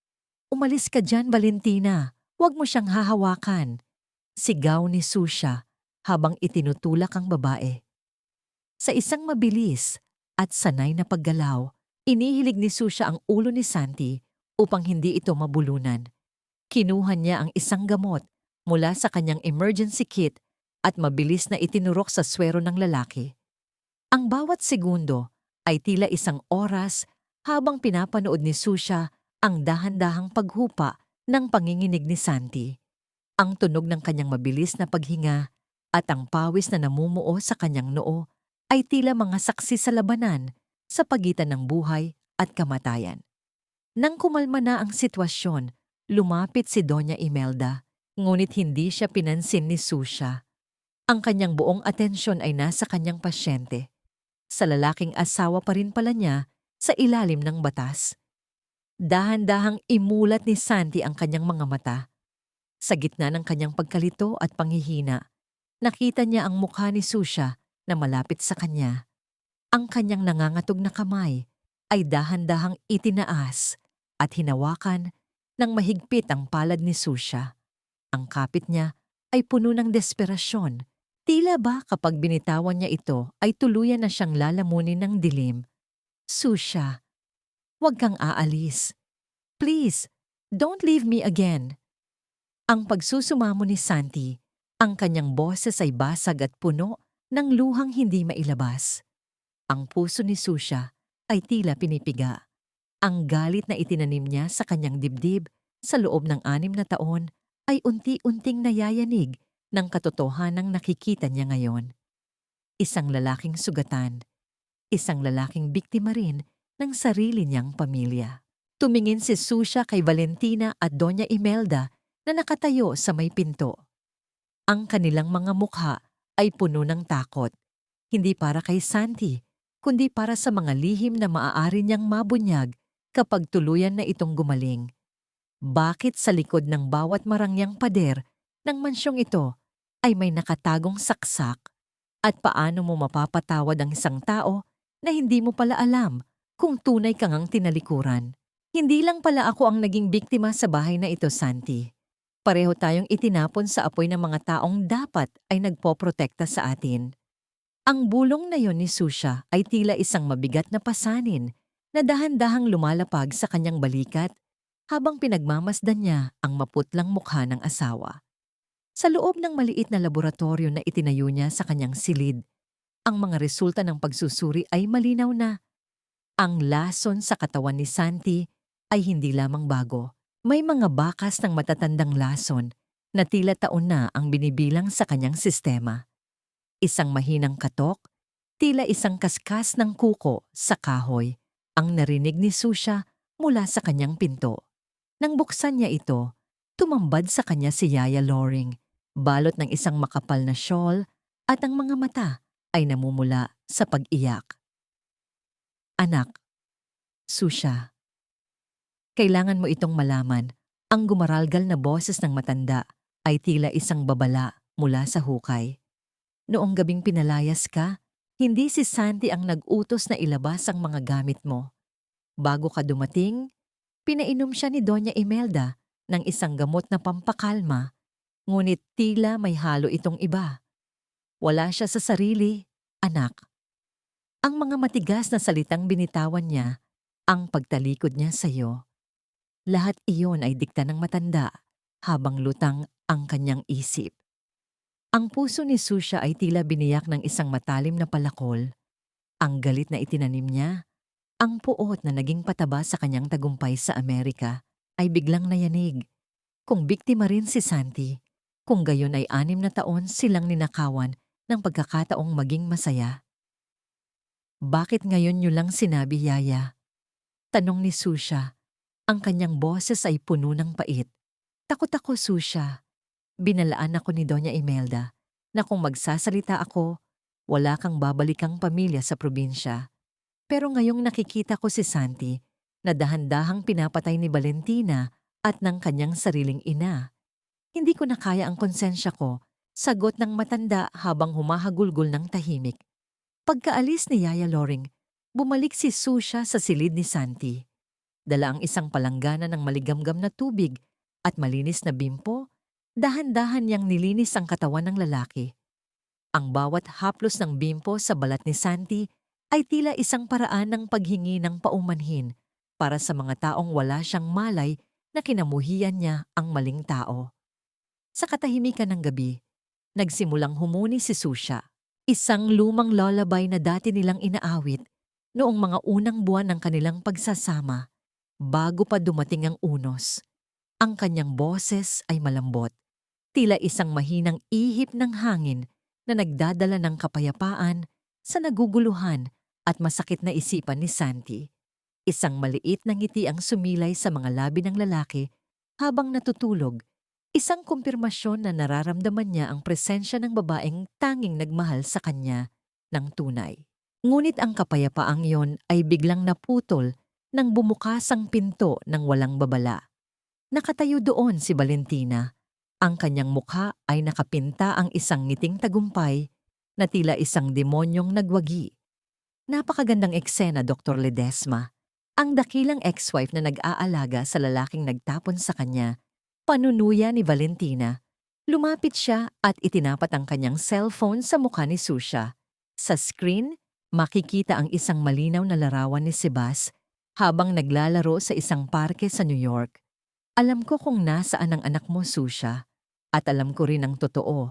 "Umalis ka dyan, Valentina. Huwag mo siyang hahawakan," sigaw ni Susha habang itinutulak ang babae. Sa isang mabilis at sanay na paggalaw, inihilig ni Susha ang ulo ni Santi upang hindi ito mabulunan. Kinuha niya ang isang gamot mula sa kanyang emergency kit at mabilis na itinurok sa swero ng lalaki. Ang bawat segundo ay tila isang oras habang pinapanood ni Susha ang dahan-dahang paghupa ng panginginig ni Santi. Ang tunog ng kanyang mabilis na paghinga at ang pawis na namumuo sa kanyang noo ay tila mga saksi sa labanan sa pagitan ng buhay at kamatayan. Nang kumalma na ang sitwasyon, lumapit si Doña Imelda, ngunit hindi siya pinansin ni Susha. Ang kanyang buong atensyon ay nasa kanyang pasyente. Sa lalaking asawa pa rin pala niya sa ilalim ng batas. Dahan-dahang imulat ni Santi ang kanyang mga mata. Sa gitna ng kanyang pagkalito at panghihina, nakita niya ang mukha ni Susha na malapit sa kanya. Ang kanyang nangangatog na kamay ay dahan-dahang itinaas at hinawakan ng mahigpit ang palad ni Susha. Ang kapit niya ay puno ng desperasyon. Tila ba kapag binitawan niya ito ay tuluyan na siyang lalamunin ng dilim. "Susha, huwag kang aalis. Please, don't leave me again." Ang pagsusumamo ni Santi, ang kanyang boses ay basag at puno ng luhang hindi mailabas. Ang puso ni Susha ay tila pinipiga. Ang galit na itinanim niya sa kanyang dibdib sa loob ng 6 na taon ay unti-unting nayayanig ng katotohanang nakikita niya ngayon. Isang lalaking sugatan, isang lalaking biktima rin ng sarili niyang pamilya. Tumingin si Susha kay Valentina at Doña Imelda na nakatayo sa may pinto. Ang kanilang mga mukha ay puno ng takot, hindi para kay Santi, kundi para sa mga lihim na maaari niyang mabunyag kapag tuluyan na itong gumaling. Bakit sa likod ng bawat marangyang pader ng mansyong ito ay may nakatagong saksak? At paano mo mapapatawad ang isang tao na hindi mo pala alam kung tunay kang ang tinalikuran? Hindi lang pala ako ang naging biktima sa bahay na ito, Santi. Pareho tayong itinapon sa apoy ng mga taong dapat ay nagpoprotekta sa atin. Ang bulong na yon ni Susha ay tila isang mabigat na pasanin na dahan-dahang lumalapag sa kanyang balikat habang pinagmamasdan niya ang maputlang mukha ng asawa. Sa loob ng maliit na laboratorio na itinayo niya sa kanyang silid, ang mga resulta ng pagsusuri ay malinaw na. Ang lason sa katawan ni Santi ay hindi lamang bago. May mga bakas ng matatandang lason na tila taon na ang binibilang sa kanyang sistema. Isang mahinang katok, tila isang kaskas ng kuko sa kahoy, ang narinig ni Susha mula sa kanyang pinto. Nang buksan niya ito, tumambad sa kanya si Yaya Loring, balot ng isang makapal na shawl at ang mga mata ay namumula sa pag-iyak. "Anak, Susha, kailangan mo itong malaman." Ang gumaralgal na boses ng matanda ay tila isang babala mula sa hukay. Noong gabing pinalayas ka, hindi si Santi ang nag-utos na ilabas ang mga gamit mo. Bago ka dumating, pinainom siya ni Doña Imelda ng isang gamot na pampakalma, ngunit tila may halo itong iba. Wala siya sa sarili, anak. Ang mga matigas na salitang binitawan niya, ang pagtalikod niya sa iyo. Lahat iyon ay dikta ng matanda habang lutang ang kanyang isip. Ang puso ni Susha ay tila biniyak ng isang matalim na palakol. Ang galit na itinanim niya, ang puot na naging pataba sa kanyang tagumpay sa Amerika, ay biglang nayanig. Kung biktima rin si Santi, kung gayon ay 6 na taon silang ninakawan ng pagkakataong maging masaya. Bakit ngayon niyo lang sinabi, Yaya? Tanong ni Susha. Ang kanyang boses ay puno ng pait. Takot ako, Susha. Binalaan ako ni Doña Imelda na kung magsasalita ako, wala kang babalikang pamilya sa probinsya. Pero ngayong nakikita ko si Santi na dahan-dahang pinapatay ni Valentina at ng kanyang sariling ina, hindi ko na kaya ang konsensya ko, sagot ng matanda habang humahagulgol ng tahimik. Pagkaalis ni Yaya Loring, bumalik si Susha sa silid ni Santi. Dala ang isang palanggana ng maligamgam na tubig at malinis na bimpo, dahan-dahan niyang nilinis ang katawan ng lalaki. Ang bawat haplos ng bimpo sa balat ni Santi ay tila isang paraan ng paghingi ng paumanhin para sa mga taong wala siyang malay na kinamuhian niya ang maling tao. Sa katahimikan ng gabi, nagsimulang humuni si Susha, isang lumang lullaby na dati nilang inaawit noong mga unang buwan ng kanilang pagsasama, bago pa dumating ang unos. Ang kanyang boses ay malambot, tila isang mahinang ihip ng hangin na nagdadala ng kapayapaan sa naguguluhan at masakit na isipan ni Santi. Isang maliit na ngiti ang sumilay sa mga labi ng lalaki habang natutulog, isang kumpirmasyon na nararamdaman niya ang presensya ng babaeng tanging nagmahal sa kanya ng tunay. Ngunit ang kapayapaang yon ay biglang naputol nang bumukas ang pinto ng walang babala. Nakatayo doon si Valentina. Ang kanyang mukha ay nakapinta ang isang ngiting tagumpay na tila isang demonyong nagwagi. Napakagandang eksena, Dr. Ledesma. Ang dakilang ex-wife na nag-aalaga sa lalaking nagtapon sa kanya, panunuya ni Valentina. Lumapit siya at itinapat ang kanyang cellphone sa mukha ni Susha. Sa screen, makikita ang isang malinaw na larawan ni Sebas habang naglalaro sa isang parke sa New York. Alam ko kung nasaan ang anak mo, Susha, at alam ko rin ang totoo,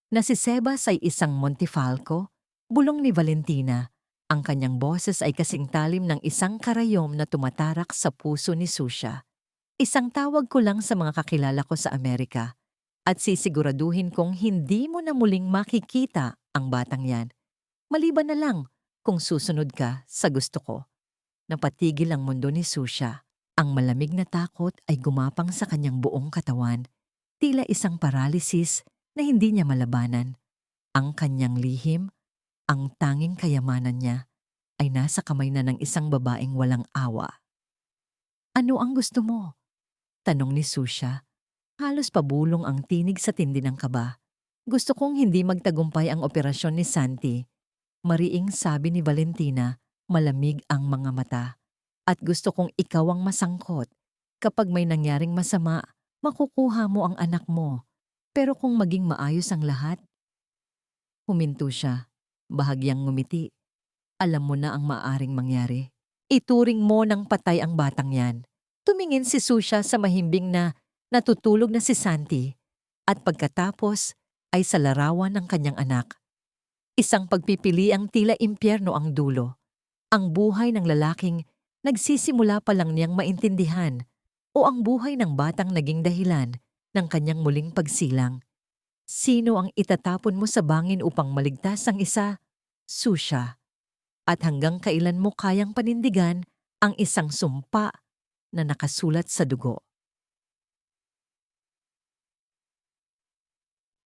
na si Sebas ay isang Montefalco, bulong ni Valentina. Ang kanyang boses ay kasing talim ng isang karayom na tumatarak sa puso ni Susha. Isang tawag ko lang sa mga kakilala ko sa Amerika at sisiguraduhin kong hindi mo na muling makikita ang batang yan. Maliban na lang kung susunod ka sa gusto ko. Napatigil ang mundo ni Susha. Ang malamig na takot ay gumapang sa kanyang buong katawan, tila isang paralysis na hindi niya malabanan. Ang kanyang lihim, ang tanging kayamanan niya, ay nasa kamay na ng isang babaeng walang awa. Ano ang gusto mo? Tanong ni Susha. Halos pabulong ang tinig sa tindi ng kaba. Gusto kong hindi magtagumpay ang operasyon ni Santi. Mariing sabi ni Valentina, malamig ang mga mata. At gusto kong ikaw ang masangkot. Kapag may nangyaring masama, makukuha mo ang anak mo. Pero kung maging maayos ang lahat, huminto siya. Bahagyang ngumiti. Alam mo na ang maaring mangyari. Ituring mo ng patay ang batang yan. Tumingin si Susha sa mahimbing na natutulog na si Santi at pagkatapos ay sa larawan ng kanyang anak. Isang pagpipili ang tila impyerno ang dulo. Ang buhay ng lalaking nagsisimula pa lang niyang maintindihan o ang buhay ng batang naging dahilan ng kanyang muling pagsilang. Sino ang itatapon mo sa bangin upang maligtas ang isa? Susha. At hanggang kailan mo kayang panindigan ang isang sumpa na nakasulat sa dugo?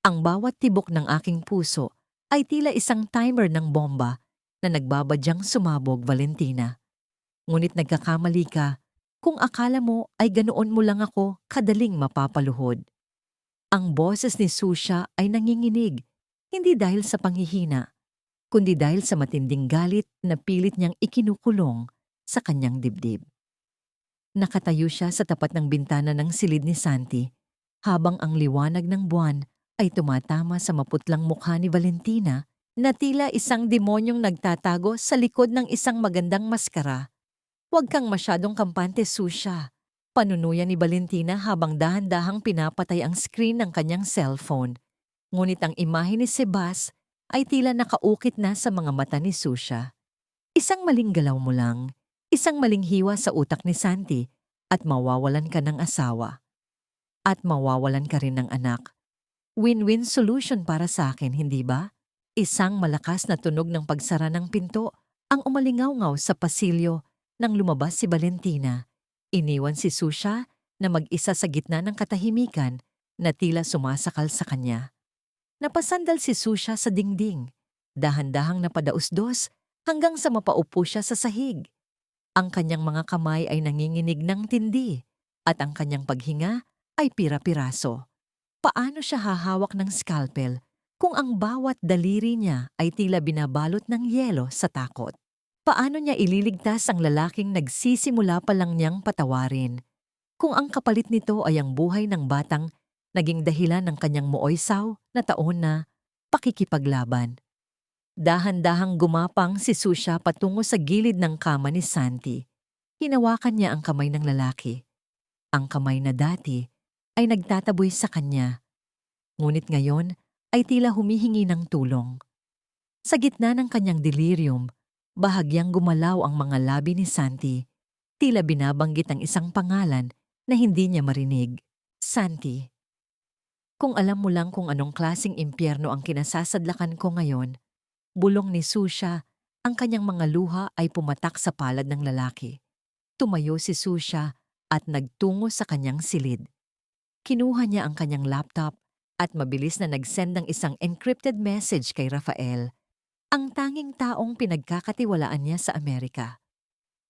Ang bawat tibok ng aking puso ay tila isang timer ng bomba na nagbabadyang sumabog, Valentina. Ngunit nagkakamali ka kung akala mo ay ganoon mo lang ako kadaling mapapaluhod. Ang boses ni Susha ay nanginginig, Hindi dahil sa panghihina, kundi dahil sa matinding galit na pilit niyang ikinukulong sa kanyang dibdib. Nakatayo siya sa tapat ng bintana ng silid ni Santi habang ang liwanag ng buwan ay tumatama sa maputlang mukha ni Valentina na tila isang demonyong nagtatago sa likod ng isang magandang maskara. "Huwag kang masyadong kampante, Susha," panunuyan ni Valentina habang dahan-dahang pinapatay ang screen ng kanyang cellphone. Ngunit ang imahe ni Sebas ay tila nakaukit na sa mga mata ni Susha. Isang maling galaw mo lang, isang maling hiwa sa utak ni Santi at mawawalan ka ng asawa. At mawawalan ka rin ng anak. Win-win solution para sa akin, hindi ba? Isang malakas na tunog ng pagsara ng pinto ang umalingaw-ngaw sa pasilyo nang lumabas si Valentina. Iniwan si Susha na mag-isa sa gitna ng katahimikan na tila sumasakal sa kanya. Napasandal si Susha sa dingding. Dahan-dahang napadausdos hanggang sa mapaupo siya sa sahig. Ang kanyang mga kamay ay nanginginig ng tindi at ang kanyang paghinga ay pira-piraso. Paano siya hahawak ng scalpel kung ang bawat daliri niya ay tila binabalot ng yelo sa takot? Paano niya ililigtas ang lalaking nagsisimula pa lang niyang patawarin kung ang kapalit nito ay ang buhay ng batang naging dahilan ng kanyang muoysaw na taon na pakikipaglaban? Dahan-dahang gumapang si Susha patungo sa gilid ng kama ni Santi. Hinawakan niya ang kamay ng lalaki. Ang kamay na dati ay nagtataboy sa kanya. Ngunit ngayon ay tila humihingi ng tulong. Sa gitna ng kanyang delirium, bahagyang gumalaw ang mga labi ni Santi. Tila binabanggit ang isang pangalan na hindi niya marinig. "Santi, kung alam mo lang kung anong klaseng impyerno ang kinasasadlakan ko ngayon," bulong ni Susha. Ang kanyang mga luha ay pumatak sa palad ng lalaki. Tumayo si Susha at nagtungo sa kanyang silid. Kinuha niya ang kanyang laptop at mabilis na nag-send ng isang encrypted message kay Rafael, ang tanging taong pinagkakatiwalaan niya sa Amerika.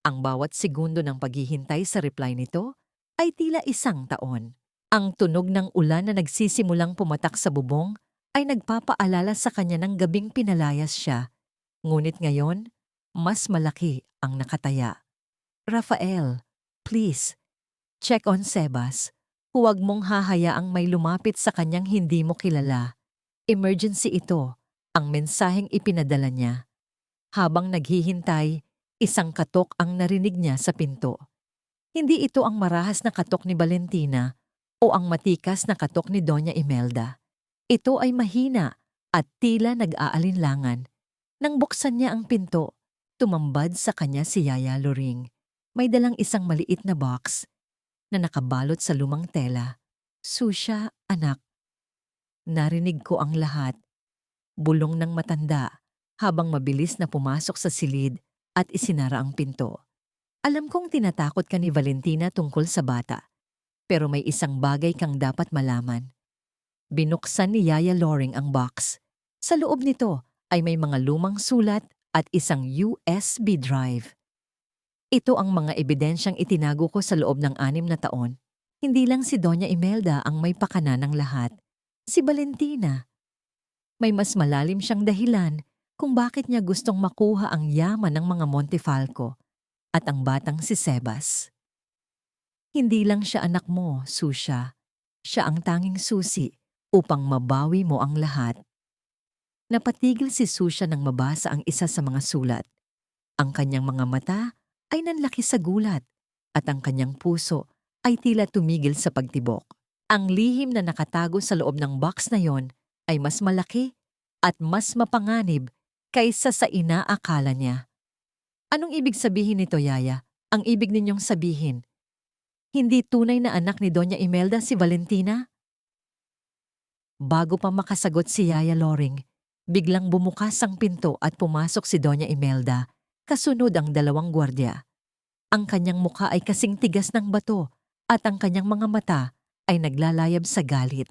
Ang bawat segundo ng paghihintay sa reply nito ay tila isang taon. Ang tunog ng ulan na nagsisimulang pumatak sa bubong ay nagpapaalala sa kanya ng gabing pinalayas siya. Ngunit ngayon, mas malaki ang nakataya. "Rafael, please, check on Sebas. Huwag mong hahayaang may lumapit sa kanyang hindi mo kilala. Emergency ito," ang mensaheng ipinadala niya. Habang naghihintay, isang katok ang narinig niya sa pinto. Hindi ito ang marahas na katok ni Valentina o ang matikas na katok ni Doña Imelda. Ito ay mahina at tila nag-aalinlangan. Nang buksan niya ang pinto, tumambad sa kanya si Yaya Loring. May dalang isang maliit na box na nakabalot sa lumang tela. "Susha, anak." "Narinig ko ang lahat," bulong ng matanda habang mabilis na pumasok sa silid at isinara ang pinto. "Alam kong tinatakot ka ni Valentina tungkol sa bata, pero may isang bagay kang dapat malaman." Binuksan ni Yaya Loring ang box. Sa loob nito ay may mga lumang sulat at isang USB drive. "Ito ang mga ebidensyang itinago ko sa loob ng 6 na taon. Hindi lang si Doña Imelda ang may pakana ng lahat. Si Valentina. May mas malalim siyang dahilan kung bakit niya gustong makuha ang yaman ng mga Montefalco at ang batang si Sebas. Hindi lang siya anak mo, Susha. Siya ang tanging susi upang mabawi mo ang lahat." Napatigil si Susha nang mabasa ang isa sa mga sulat. Ang kanyang mga mata ay nanlaki sa gulat at ang kanyang puso ay tila tumigil sa pagtibok. Ang lihim na nakatago sa loob ng box na yon ay mas malaki at mas mapanganib kaysa sa inaakala niya. "Anong ibig sabihin nito, Yaya? Ang ibig ninyong sabihin, hindi tunay na anak ni Doña Imelda si Valentina?" Bago pa makasagot si Yaya Loring, biglang bumukas ang pinto at pumasok si Doña Imelda, kasunod ang 2 gwardiya. Ang kanyang mukha ay kasing tigas ng bato at ang kanyang mga mata ay naglalayab sa galit.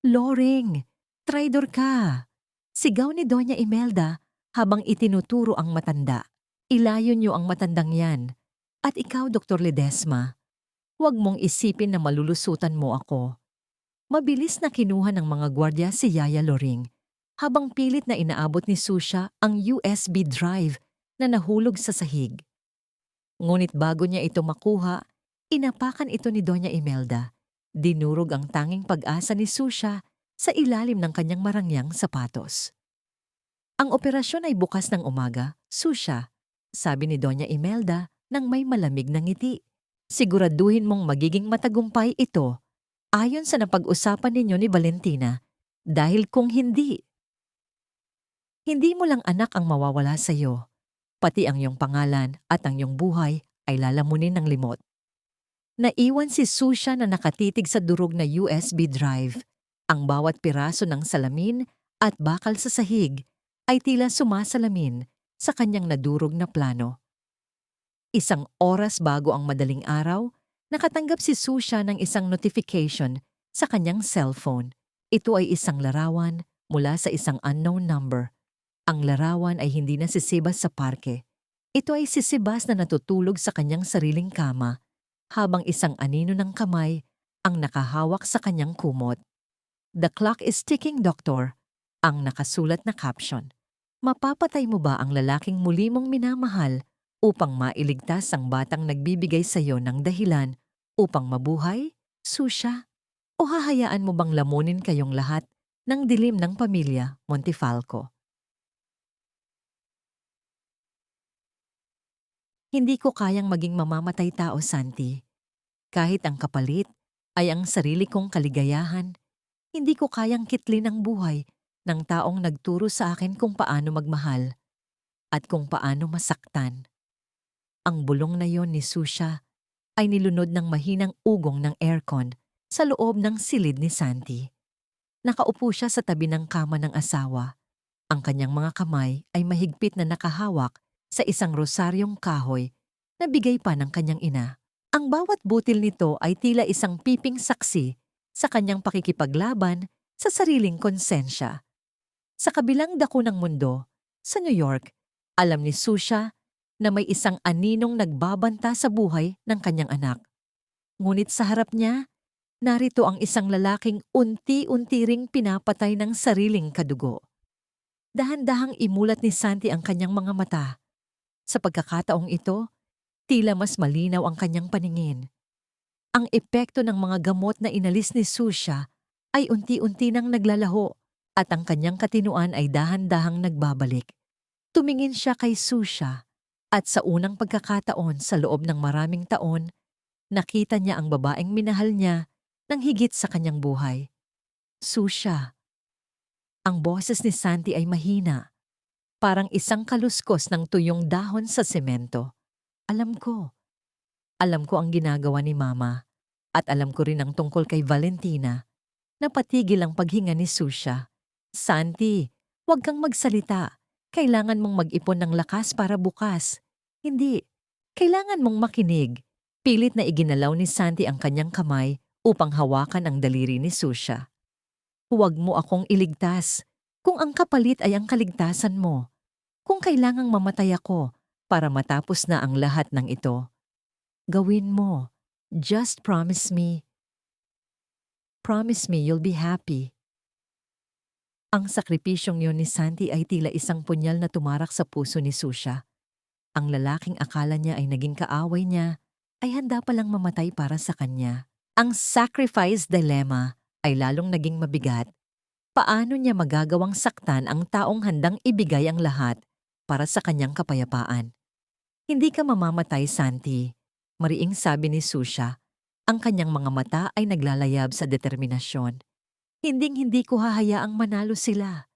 "Loring, traidor ka!" sigaw ni Doña Imelda habang itinuturo ang matanda. "Ilayo niyo ang matandang yan. At ikaw, Dr. Ledesma, huwag mong isipin na malulusutan mo ako." Mabilis na kinuha ng mga gwardya si Yaya Loring habang pilit na inaabot ni Susha ang USB drive na nahulog sa sahig. Ngunit bago niya ito makuha, inapakan ito ni Doña Imelda. Dinurog ang tanging pag-asa ni Susha sa ilalim ng kanyang marangyang sapatos. Ang operasyon ay bukas ng umaga, Susha, sabi ni Doña Imelda nang may malamig na ngiti. Siguraduhin mong magiging matagumpay ito ayon sa napag-usapan ninyo ni Valentina. Dahil kung hindi mo lang anak ang mawawala sa iyo, pati ang iyong pangalan at ang iyong buhay ay lalamunin ng limot. Naiwan si Susha na nakatitig sa durog na USB drive. Ang bawat piraso ng salamin at bakal sa sahig ay tila sumasalamin sa kanyang nadurog na plano. Isang oras bago ang madaling araw, nakatanggap si Susha ng isang notification sa kanyang cellphone. Ito ay isang larawan mula sa isang unknown number. Ang larawan ay hindi na si Sebas sa parke. Ito ay si Sebas na natutulog sa kanyang sariling kama habang isang anino ng kamay ang nakahawak sa kanyang kumot. "The clock is ticking, Doctor," ang nakasulat na caption. Mapapatay mo ba ang lalaking muli mong minamahal upang mailigtas ang batang nagbibigay sa iyo ng dahilan upang mabuhay, Susha? O hahayaan mo bang lamunin kayong lahat ng dilim ng pamilya Montefalco? Hindi ko kayang maging mamamatay tao, Santi. Kahit ang kapalit ay ang sarili kong kaligayahan, hindi ko kayang kitlin ang buhay ng taong nagturo sa akin kung paano magmahal at kung paano masaktan. Ang bulong na yon ni Susha ay nilunod ng mahinang ugong ng aircon sa loob ng silid ni Santi. Nakaupo siya sa tabi ng kama ng asawa. Ang kanyang mga kamay ay mahigpit na nakahawak sa isang rosaryong kahoy na bigay pa ng kanyang ina. Ang bawat butil nito ay tila isang piping saksi sa kanyang pakikipaglaban sa sariling konsensya. Sa kabilang dako ng mundo, sa New York, alam ni Susha na may isang aninong nagbabanta sa buhay ng kanyang anak. Ngunit sa harap niya, narito ang isang lalaking unti-unti ring pinapatay ng sariling kadugo. Dahan-dahang imulat ni Santi ang kanyang mga mata. Sa pagkakataong ito, tila mas malinaw ang kanyang paningin. Ang epekto ng mga gamot na inalis ni Susha ay unti-unti nang naglalaho at ang kanyang katinuan ay dahan-dahang nagbabalik. Tumingin siya kay Susha at sa unang pagkakataon sa loob ng maraming taon, nakita niya ang babaeng minahal niya ng higit sa kanyang buhay. Susha. Ang boses ni Santi ay mahina, parang isang kaluskos ng tuyong dahon sa semento. Alam ko ang ginagawa ni Mama at alam ko rin ang tungkol kay Valentina. Napatigil ang paghinga ni Susha. Santi, huwag kang magsalita. Kailangan mong mag-ipon ng lakas para bukas. Hindi, kailangan mong makinig. Pilit na iginalaw ni Santi ang kanyang kamay upang hawakan ang daliri ni Susha. Huwag mo akong iligtas kung ang kapalit ay ang kaligtasan mo. Kung kailangang mamatay ako para matapos na ang lahat ng ito, gawin mo. Just promise me. Promise me you'll be happy. Ang sakripisyong yun ni Santi ay tila isang punyal na tumarak sa puso ni Susha. Ang lalaking akala niya ay naging kaaway niya ay handa palang mamatay para sa kanya. Ang sacrifice dilemma ay lalong naging mabigat. Paano niya magagawang saktan ang taong handang ibigay ang lahat para sa kanyang kapayapaan? Hindi ka mamamatay, Santi, mariing sabi ni Susha. Ang kanyang mga mata ay naglalayab sa determinasyon. Hinding-hindi ko hahayaang manalo sila.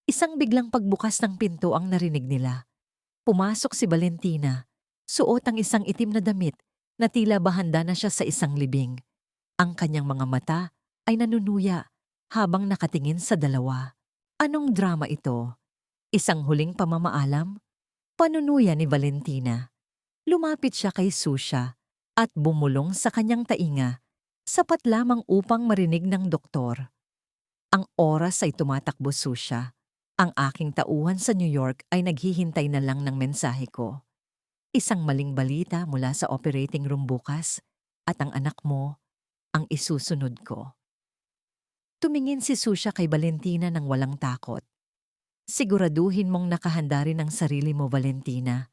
Isang biglang pagbukas ng pinto ang narinig nila. Pumasok si Valentina. Suot ang isang itim na damit na tila bahanda na siya sa isang libing. Ang kanyang mga mata ay nanunuya habang nakatingin sa dalawa. Anong drama ito? Isang huling pamamaalam? Panunuya ni Valentina. Lumapit siya kay Susha at bumulong sa kanyang tainga, sapat lamang upang marinig ng doktor. Ang oras ay tumatakbo, Susha. Ang aking tauhan sa New York ay naghihintay na lang ng mensahe ko. Isang maling balita mula sa operating room bukas at ang anak mo ang isusunod ko. Tumingin si Susha kay Valentina ng walang takot. Siguraduhin mong nakahanda rin ang sarili mo, Valentina.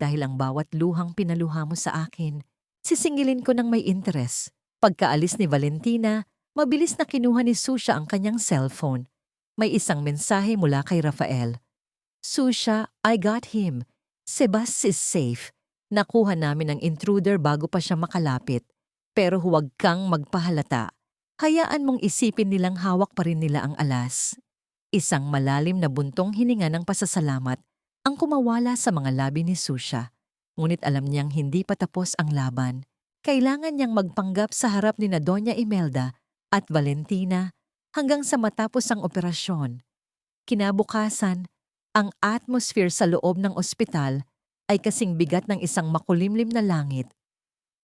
Dahil ang bawat luhang pinaluha mo sa akin, sisingilin ko ng may interes. Pagkaalis ni Valentina, mabilis na kinuha ni Susha ang kanyang cellphone. May isang mensahe mula kay Rafael. Susha, I got him. Sebas is safe. Nakuha namin ang intruder bago pa siya makalapit. Pero huwag kang magpahalata. Hayaan mong isipin nilang hawak pa rin nila ang alas. Isang malalim na buntong hininga ng pasasalamat ang kumawala sa mga labi ni Susha. Ngunit alam niyang hindi pa tapos ang laban. Kailangan niyang magpanggap sa harap ni na Doña Imelda at Valentina hanggang sa matapos ang operasyon. Kinabukasan, ang atmosphere sa loob ng ospital ay kasing bigat ng isang makulimlim na langit.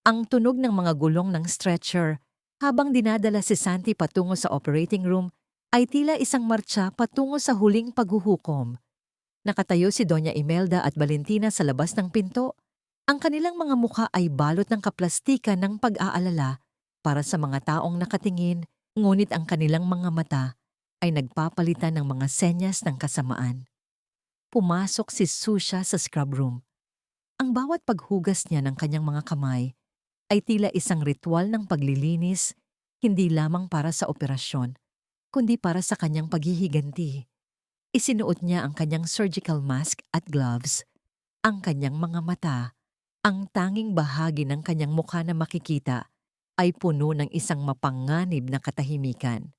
Ang tunog ng mga gulong ng stretcher habang dinadala si Santi patungo sa operating room ay tila isang martsa patungo sa huling paghuhukom. Nakatayo si Doña Imelda at Valentina sa labas ng pinto. Ang kanilang mga mukha ay balot ng kaplastikan ng pag-aalala para sa mga taong nakatingin, ngunit ang kanilang mga mata ay nagpapalitan ng mga senyas ng kasamaan. Pumasok si Susha sa scrub room. Ang bawat paghugas niya ng kanyang mga kamay ay tila isang ritual ng paglilinis, hindi lamang para sa operasyon, kundi para sa kanyang paghihiganti. Isinuot niya ang kanyang surgical mask at gloves. Ang kanyang mga mata, ang tanging bahagi ng kanyang mukha na makikita, ay puno ng isang mapanganib na katahimikan.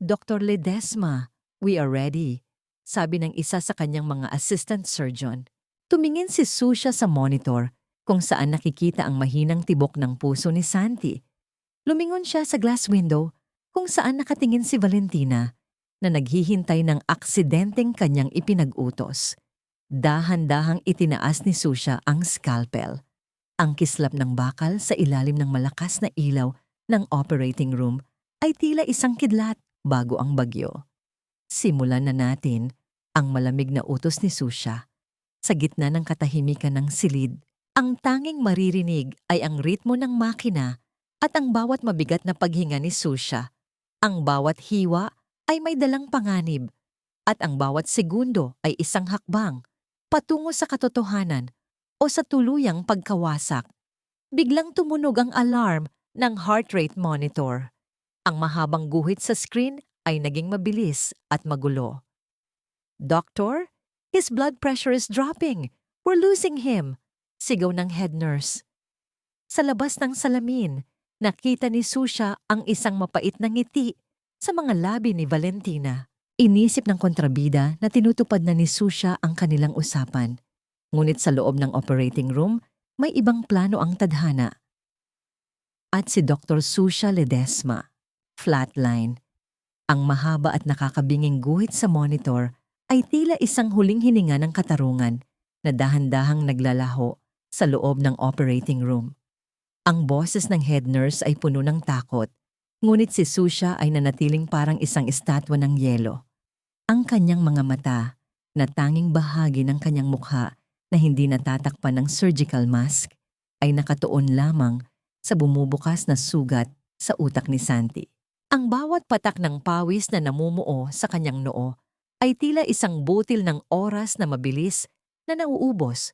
Dr. Ledesma, we are ready, sabi ng isa sa kanyang mga assistant surgeon. Tumingin si Susha sa monitor kung saan nakikita ang mahinang tibok ng puso ni Santi. Lumingon siya sa glass window kung saan nakatingin si Valentina na naghihintay ng aksidenteng kanyang ipinag-utos. Dahan-dahang itinaas ni Susha ang scalpel. Ang kislap ng bakal sa ilalim ng malakas na ilaw ng operating room ay tila isang kidlat bago ang bagyo. Simulan na natin ang malamig na utos ni Susha. Sa gitna ng katahimikan ng silid, ang tanging maririnig ay ang ritmo ng makina at ang bawat mabigat na paghinga ni Susha. Ang bawat hiwa ay may dalang panganib at ang bawat segundo ay isang hakbang patungo sa katotohanan o sa tuluyang pagkawasak. Biglang tumunog ang alarm ng heart rate monitor. Ang mahabang guhit sa screen ay naging mabilis at magulo. Doctor, his blood pressure is dropping. We're losing him, sigaw ng head nurse. Sa labas ng salamin, nakita ni Susha ang isang mapait na ngiti sa mga labi ni Valentina. Inisip ng kontrabida na tinutupad na ni Susha ang kanilang usapan. Ngunit sa loob ng operating room, may ibang plano ang tadhana. At si Dr. Susha Ledesma, flatline. Ang mahaba at nakakabinging guhit sa monitor ay tila isang huling hininga ng katarungan na dahan-dahang naglalaho sa loob ng operating room. Ang boses ng head nurse ay puno ng takot. Ngunit si Susha ay nanatiling parang isang estatwa ng yelo. Ang kanyang mga mata, na tanging bahagi ng kanyang mukha na hindi natatakpan ng surgical mask, ay nakatuon lamang sa bumubukas na sugat sa utak ni Santi. Ang bawat patak ng pawis na namumuo sa kanyang noo ay tila isang butil ng oras na mabilis na nauubos.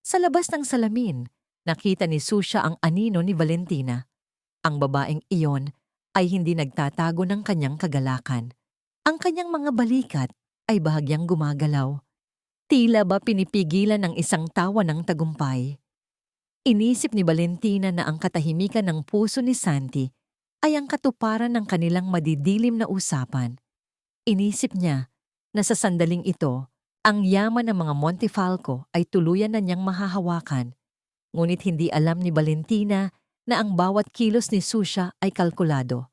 Sa labas ng salamin, nakita ni Susha ang anino ni Valentina. Ang babaeng iyon ay hindi nagtatago ng kanyang kagalakan. Ang kanyang mga balikat ay bahagyang gumagalaw. Tila ba pinipigilan ng isang tawa ng tagumpay. Inisip ni Valentina na ang katahimikan ng puso ni Santi ay ang katuparan ng kanilang madidilim na usapan. Inisip niya na sa sandaling ito, ang yaman ng mga Montefalco ay tuluyan na niyang mahahawakan. Ngunit hindi alam ni Valentina na ang bawat kilos ni Susha ay kalkulado.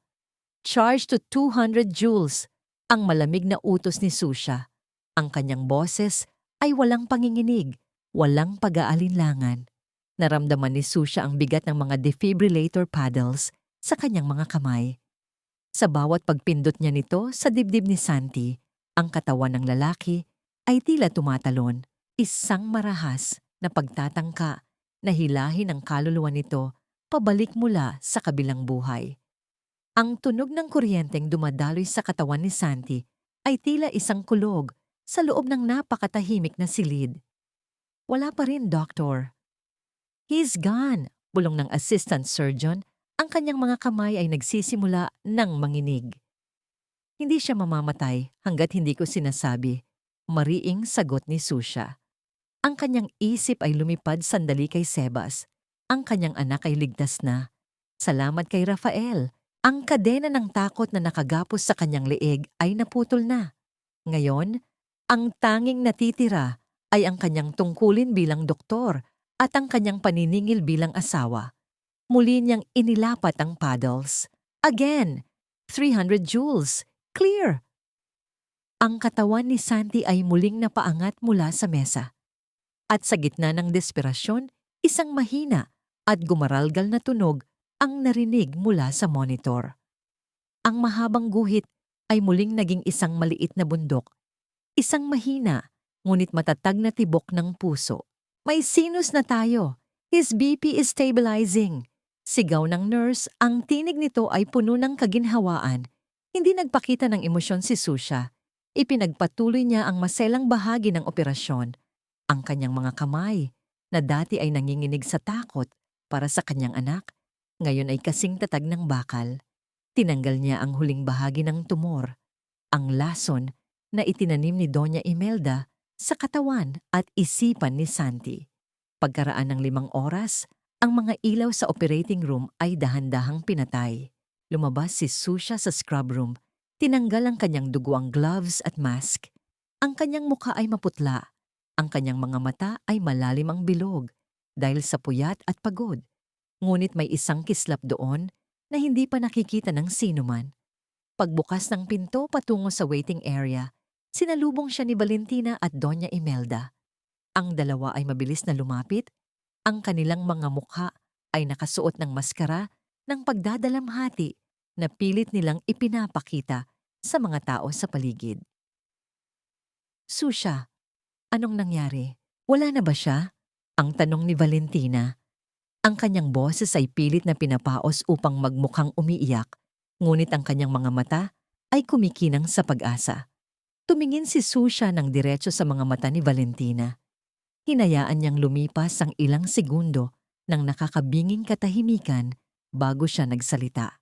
Charge to 200 joules, ang malamig na utos ni Susha. Ang kanyang boses ay walang panginginig, walang pag-aalinlangan. Naramdaman ni Susha ang bigat ng mga defibrillator paddles sa kanyang mga kamay. Sa bawat pagpindot niya nito sa dibdib ni Santi, ang katawan ng lalaki ay tila tumatalon. Isang marahas na pagtatangka na hilahin ang kaluluwa nito pabalik mula sa kabilang buhay. Ang tunog ng kuryenteng dumadaloy sa katawan ni Santi ay tila isang kulog sa loob ng napakatahimik na silid. Wala pa rin, Doctor. He's gone, bulong ng assistant surgeon. Ang kanyang mga kamay ay nagsisimula ng manginig. Hindi siya mamamatay hanggat hindi ko sinasabi. Mariing sagot ni Susha. Ang kanyang isip ay lumipad sandali kay Sebas. Ang kanyang anak ay ligtas na. Salamat kay Rafael. Ang kadena ng takot na nakagapos sa kanyang leeg ay naputol na. Ngayon, ang tanging natitira ay ang kanyang tungkulin bilang doktor at ang kanyang paniningil bilang asawa. Muli niyang inilapat ang paddles. Again, 300 joules. Clear! Ang katawan ni Santi ay muling napaangat mula sa mesa. At sa gitna ng desperasyon, isang mahina at gumaralgal na tunog ang narinig mula sa monitor. Ang mahabang guhit ay muling naging isang maliit na bundok. Isang mahina, ngunit matatag na tibok ng puso. May sinus na tayo. His BP is stabilizing. Sigaw ng nurse, ang tinig nito ay puno ng kaginhawaan. Hindi nagpakita ng emosyon si Susha. Ipinagpatuloy niya ang maselang bahagi ng operasyon. Ang kanyang mga kamay, na dati ay nanginginig sa takot para sa kanyang anak, ngayon ay kasing tatag ng bakal. Tinanggal niya ang huling bahagi ng tumor, ang lason na itinanim ni Doña Imelda sa katawan at isipan ni Santi. Pagkaraan ng 5 oras, ang mga ilaw sa operating room ay dahan-dahang pinatay. Lumabas si Susha sa scrub room. Tinanggal ang kanyang duguang gloves at mask. Ang kanyang mukha ay maputla. Ang kanyang mga mata ay malalim ang bilog dahil sa puyat at pagod. Ngunit may isang kislap doon na hindi pa nakikita ng sinuman. Pagbukas ng pinto patungo sa waiting area, sinalubong siya ni Valentina at Doña Imelda. Ang dalawa ay mabilis na lumapit. Ang kanilang mga mukha ay nakasuot ng maskara ng pagdadalamhati na pilit nilang ipinapakita sa mga tao sa paligid. Susha, anong nangyari? Wala na ba siya? Ang tanong ni Valentina. Ang kanyang boses ay pilit na pinapaos upang magmukhang umiiyak, ngunit ang kanyang mga mata ay kumikinang sa pag-asa. Tumingin si Susha ng diretso sa mga mata ni Valentina. Hinayaan niyang lumipas ang ilang segundo ng nakakabinging katahimikan bago siya nagsalita.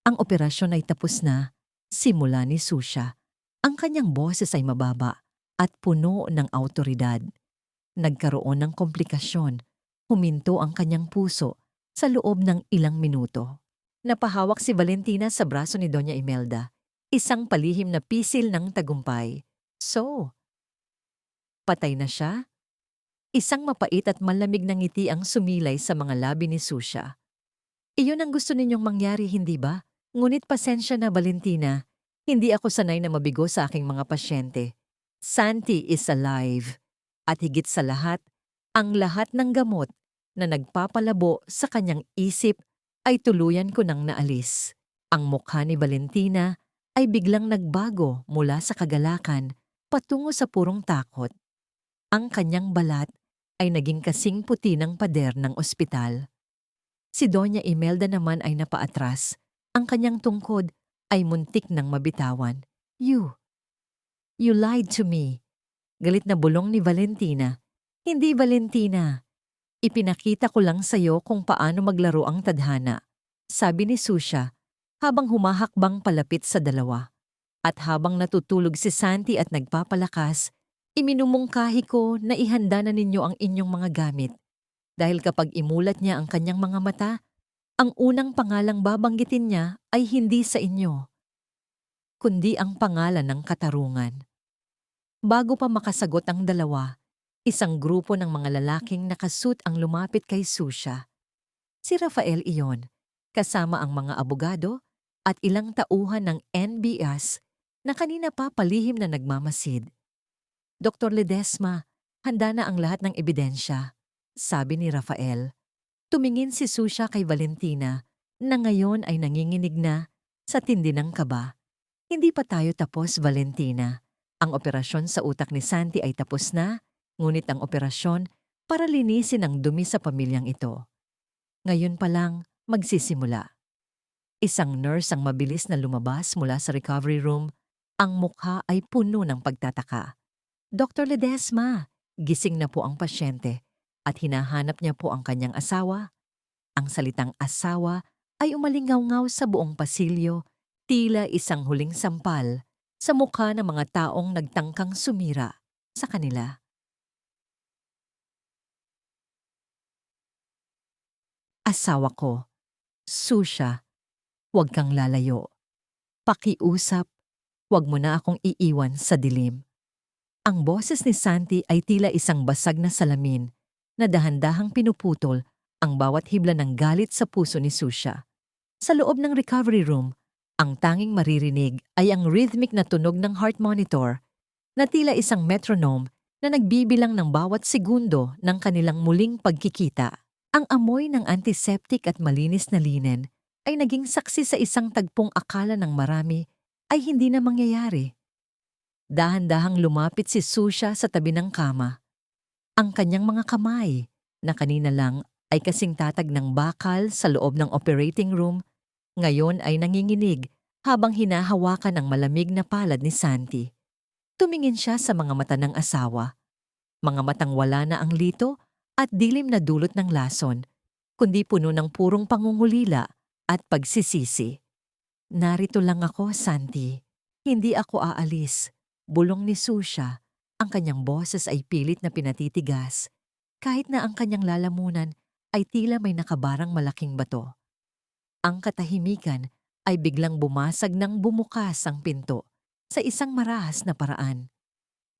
Ang operasyon ay tapos na, simula ni Susha. Ang kanyang boses ay mababa at puno ng awtoridad. Nagkaroon ng komplikasyon. Huminto ang kanyang puso sa loob ng ilang minuto. Napahawak si Valentina sa braso ni Doña Imelda, isang palihim na pisil ng tagumpay. So, patay na siya? Isang mapait at malamig na ngiti ang sumilay sa mga labi ni Susha. Iyon ang gusto ninyong mangyari, hindi ba? Ngunit pasensya na, Valentina. Hindi ako sanay na mabigo sa aking mga pasyente. Santi is alive. At higit sa lahat, ang lahat ng gamot na nagpapalabo sa kanyang isip ay tuluyan ko nang naalis. Ang mukha ni Valentina ay biglang nagbago mula sa kagalakan patungo sa purong takot. Ang kanyang balat ay naging kasing puti ng pader ng ospital. Si Doña Imelda naman ay napaatras. Ang kanyang tungkod ay muntik ng mabitawan. You lied to me. Galit na bulong ni Valentina. Hindi, Valentina. Ipinakita ko lang sa'yo kung paano maglaro ang tadhana, sabi ni Susha habang humahakbang palapit sa dalawa. At habang natutulog si Santi at nagpapalakas, iminumungkahi ko na ihanda na ninyo ang inyong mga gamit. Dahil kapag imulat niya ang kanyang mga mata, ang unang pangalang babanggitin niya ay hindi sa inyo, kundi ang pangalan ng katarungan. Bago pa makasagot ang dalawa, isang grupo ng mga lalaking nakasuit ang lumapit kay Susha. Si Rafael iyon, kasama ang mga abogado at ilang tauhan ng NBS na kanina pa palihim na nagmamasid. Dr. Ledesma, handa na ang lahat ng ebidensya, sabi ni Rafael. Tumingin si Susha kay Valentina na ngayon ay nanginginig na sa tindi ng kaba. Hindi pa tayo tapos, Valentina. Ang operasyon sa utak ni Santi ay tapos na, ngunit ang operasyon para linisin ang dumi sa pamilyang ito. Ngayon pa lang magsisimula. Isang nurse ang mabilis na lumabas mula sa recovery room. Ang mukha ay puno ng pagtataka. Dr. Ledesma, gising na po ang pasyente at hinahanap niya po ang kanyang asawa. Ang salitang asawa ay umalingaw-ngaw sa buong pasilyo, tila isang huling sampal sa mukha ng mga taong nagtangkang sumira sa kanila. Asawa ko, Susha, huwag kang lalayo. Pakiusap, huwag mo na akong iiwan sa dilim. Ang boses ni Santi ay tila isang basag na salamin na dahan-dahang pinuputol ang bawat hibla ng galit sa puso ni Susha. Sa loob ng recovery room, ang tanging maririnig ay ang rhythmic na tunog ng heart monitor na tila isang metronome na nagbibilang ng bawat segundo ng kanilang muling pagkikita. Ang amoy ng antiseptic at malinis na linen ay naging saksi sa isang tagpong akala ng marami ay hindi na mangyayari. Dahan-dahang lumapit si Susha sa tabi ng kama. Ang kanyang mga kamay, na kanina lang ay kasing tatag ng bakal sa loob ng operating room, ngayon ay nanginginig habang hinahawakan ang malamig na palad ni Santi. Tumingin siya sa mga mata ng asawa. Mga matang wala na ang lito at dilim na dulot ng lason, kundi puno ng purong pangungulila at pagsisisi. Narito lang ako, Santi. Hindi ako aalis. Bulong ni Susha. Ang kanyang boses ay pilit na pinatitigas, kahit na ang kanyang lalamunan ay tila may nakabarang malaking bato. Ang katahimikan ay biglang bumasag nang bumukas ang pinto sa isang marahas na paraan.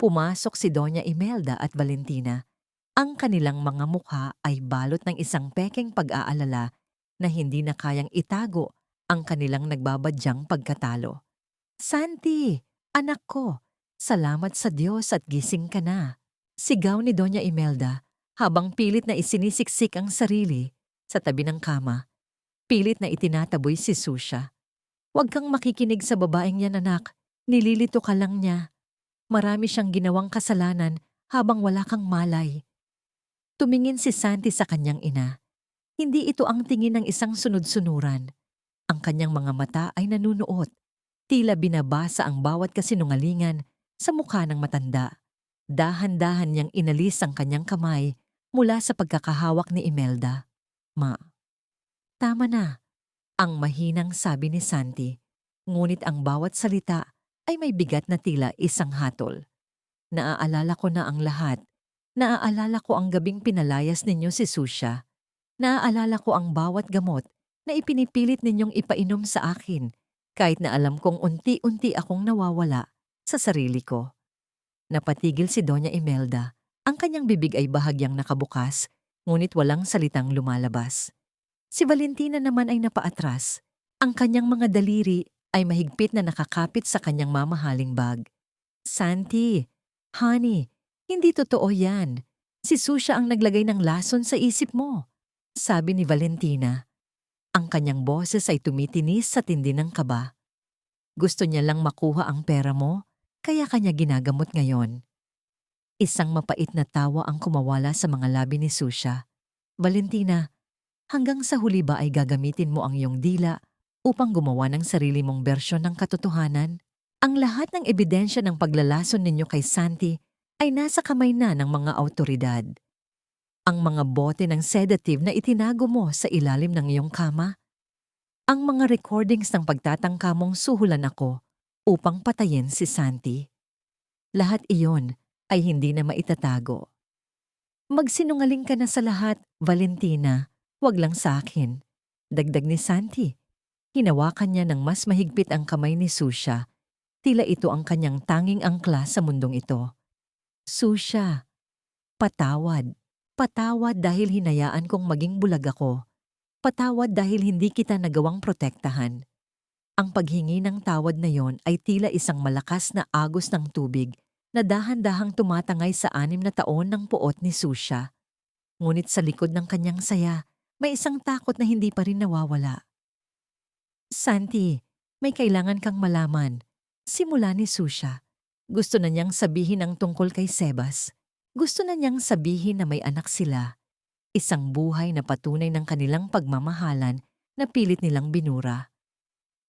Pumasok si Doña Imelda at Valentina. Ang kanilang mga mukha ay balot ng isang pekeng pag-aalala na hindi na kayang itago ang kanilang nagbabadyang pagkatalo. Santi, anak ko, salamat sa Diyos at gising ka na. Sigaw ni Doña Imelda habang pilit na isinisiksik ang sarili sa tabi ng kama. Pilit na itinataboy si Susha. Huwag kang makikinig sa babaeng yan, anak. Nililito ka lang niya. Marami siyang ginawang kasalanan habang wala kang malay. Tumingin si Santi sa kanyang ina. Hindi ito ang tingin ng isang sunod-sunuran. Ang kanyang mga mata ay nanunuot. Tila binabasa ang bawat kasinungalingan sa mukha ng matanda. Dahan-dahan niyang inalis ang kanyang kamay mula sa pagkakahawak ni Imelda. Ma, tama na, ang mahinang sabi ni Santi. Ngunit ang bawat salita ay may bigat na tila isang hatol. Naaalala ko na ang lahat. Naaalala ko ang gabing pinalayas ninyo si Susha. Naaalala ko ang bawat gamot na ipinipilit ninyong ipainom sa akin, kahit na alam kong unti-unti akong nawawala sa sarili ko. Napatigil si Doña Imelda. Ang kanyang bibig ay bahagyang nakabukas, ngunit walang salitang lumalabas. Si Valentina naman ay napaatras. Ang kanyang mga daliri ay mahigpit na nakakapit sa kanyang mamahaling bag. Santi, honey, hindi totoo yan. Si Susha ang naglagay ng lason sa isip mo, sabi ni Valentina. Ang kanyang boses ay tumitinis sa tindi ng kaba. Gusto niya lang makuha ang pera mo, kaya kanya ginagamot ngayon. Isang mapait na tawa ang kumawala sa mga labi ni Susha. Valentina, hanggang sa huli ba ay gagamitin mo ang iyong dila upang gumawa ng sarili mong bersyon ng katotohanan? Ang lahat ng ebidensya ng paglalason ninyo kay Santi ay nasa kamay na ng mga awtoridad. Ang mga bote ng sedative na itinago mo sa ilalim ng iyong kama. Ang mga recordings ng pagtatangka mong suhulan ako upang patayin si Santi. Lahat iyon ay hindi na maitatago. Magsinungaling ka na sa lahat, Valentina, wag lang sa akin. Dagdag ni Santi. Hinawakan niya ng mas mahigpit ang kamay ni Susha. Tila ito ang kanyang tanging angkla sa mundong ito. Susha, patawad. Patawad dahil hinayaan kong maging bulag ako. Patawad dahil hindi kita nagawang protektahan. Ang paghingi ng tawad na yon ay tila isang malakas na agos ng tubig na dahan-dahang tumatangay sa 6 na taon ng puot ni Susha. Ngunit sa likod ng kanyang saya, may isang takot na hindi pa rin nawawala. Santi, may kailangan kang malaman. Simula ni Susha. Gusto na niyang sabihin ang tungkol kay Sebas. Gusto na niyang sabihin na may anak sila. Isang buhay na patunay ng kanilang pagmamahalan na pilit nilang binura.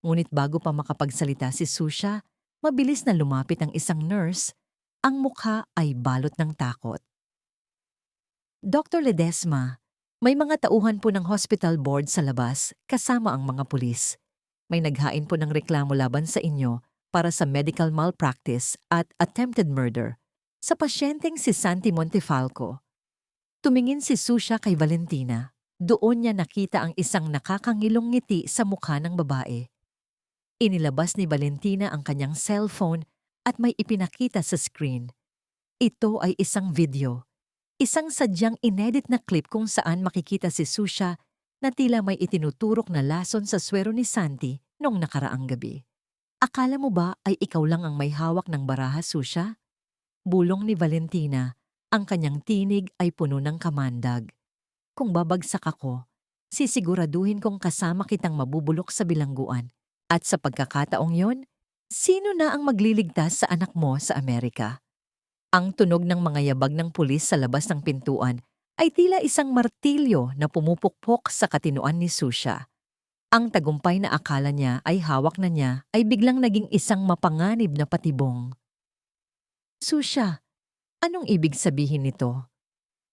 Ngunit bago pa makapagsalita si Susha, mabilis na lumapit ang isang nurse. Ang mukha ay balot ng takot. Dr. Ledesma, may mga tauhan po ng hospital board sa labas kasama ang mga pulis. May naghain po ng reklamo laban sa inyo para sa medical malpractice at attempted murder sa pasyenteng si Santi Montefalco. Tumingin si Susha kay Valentina. Doon niya nakita ang isang nakakangilong ngiti sa mukha ng babae. Inilabas ni Valentina ang kanyang cellphone at may ipinakita sa screen. Ito ay isang video. Isang sadyang inedit na clip kung saan makikita si Susha na tila may itinuturok na lason sa swero ni Santi noong nakaraang gabi. Akala mo ba ay ikaw lang ang may hawak ng baraha, Susha? Bulong ni Valentina, ang kanyang tinig ay puno ng kamandag. Kung babagsak ako, sisiguraduhin kong kasama kitang mabubulok sa bilangguan. At sa pagkakataong yon, sino na ang magliligtas sa anak mo sa Amerika? Ang tunog ng mga yabag ng pulis sa labas ng pintuan ay tila isang martilyo na pumupukpok sa katinoan ni Susha. Ang tagumpay na akala niya ay hawak na niya ay biglang naging isang mapanganib na patibong. Susha, anong ibig sabihin nito?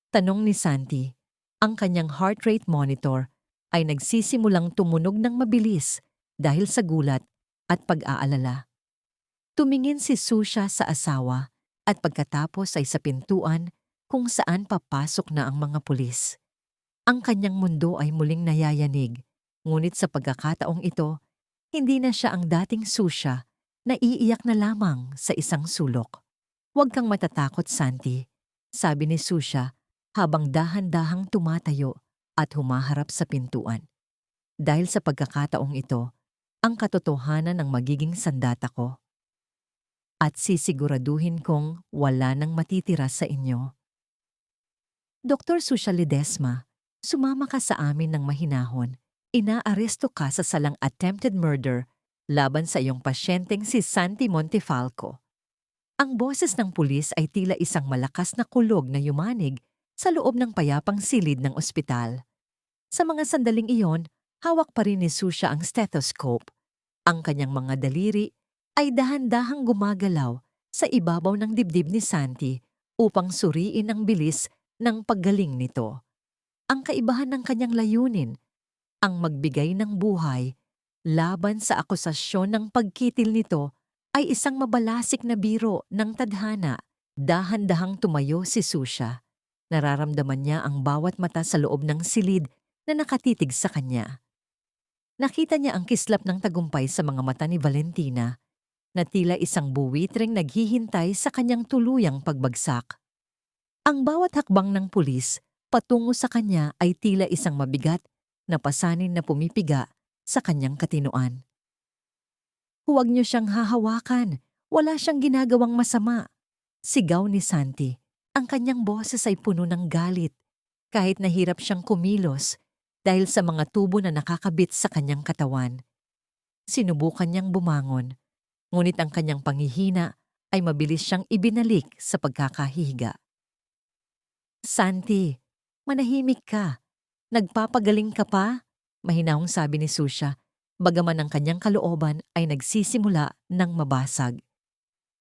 Tanong ni Santi. Ang kanyang heart rate monitor ay nagsisimulang tumunog ng mabilis dahil sa gulat at pag-aalala. Tumingin si Susha sa asawa at pagkatapos ay sa pintuan kung saan papasok na ang mga pulis. Ang kanyang mundo ay muling nayayanig, ngunit sa pagkakataong ito, hindi na siya ang dating Susha na iiyak na lamang sa isang sulok. Huwag kang matatakot, Santi, sabi ni Susha habang dahan-dahang tumatayo at humaharap sa pintuan. Dahil sa pagkakataong ito, ang katotohanan ng magiging sandata ko. At sisiguraduhin kong wala nang matitira sa inyo. Dr. Susha Ledesma, sumama ka sa amin ng mahinahon. Inaaresto ka sa salang attempted murder laban sa iyong pasyenteng si Santi Montefalco. Ang boses ng pulis ay tila isang malakas na kulog na yumanig sa loob ng payapang silid ng ospital. Sa mga sandaling iyon, hawak pa rin ni Susha ang stethoscope. Ang kanyang mga daliri ay dahan-dahang gumagalaw sa ibabaw ng dibdib ni Santi upang suriin ang bilis ng paggaling nito. Ang kaibahan ng kanyang layunin, ang magbigay ng buhay laban sa akusasyon ng pagkitil nito ay isang mabalasik na biro ng tadhana. Dahan-dahang tumayo si Susha. Nararamdaman niya ang bawat mata sa loob ng silid na nakatitig sa kanya. Nakita niya ang kislap ng tagumpay sa mga mata ni Valentina na tila isang buwitreng naghihintay sa kanyang tuluyang pagbagsak. Ang bawat hakbang ng pulis patungo sa kanya ay tila isang mabigat na pasanin na pumipiga sa kanyang katinoan. Huwag niyo siyang hahawakan, wala siyang ginagawang masama. Sigaw ni Santi. Ang kanyang boses ay puno ng galit, kahit nahirap siyang kumilos dahil sa mga tubo na nakakabit sa kanyang katawan. Sinubukan niyang bumangon, ngunit ang kanyang panghihina ay mabilis siyang ibinalik sa pagkakahiga. Santi, manahimik ka. Nagpapagaling ka pa? Mahinahong sabi ni Susha, bagaman ang kanyang kalooban ay nagsisimula ng mabasag.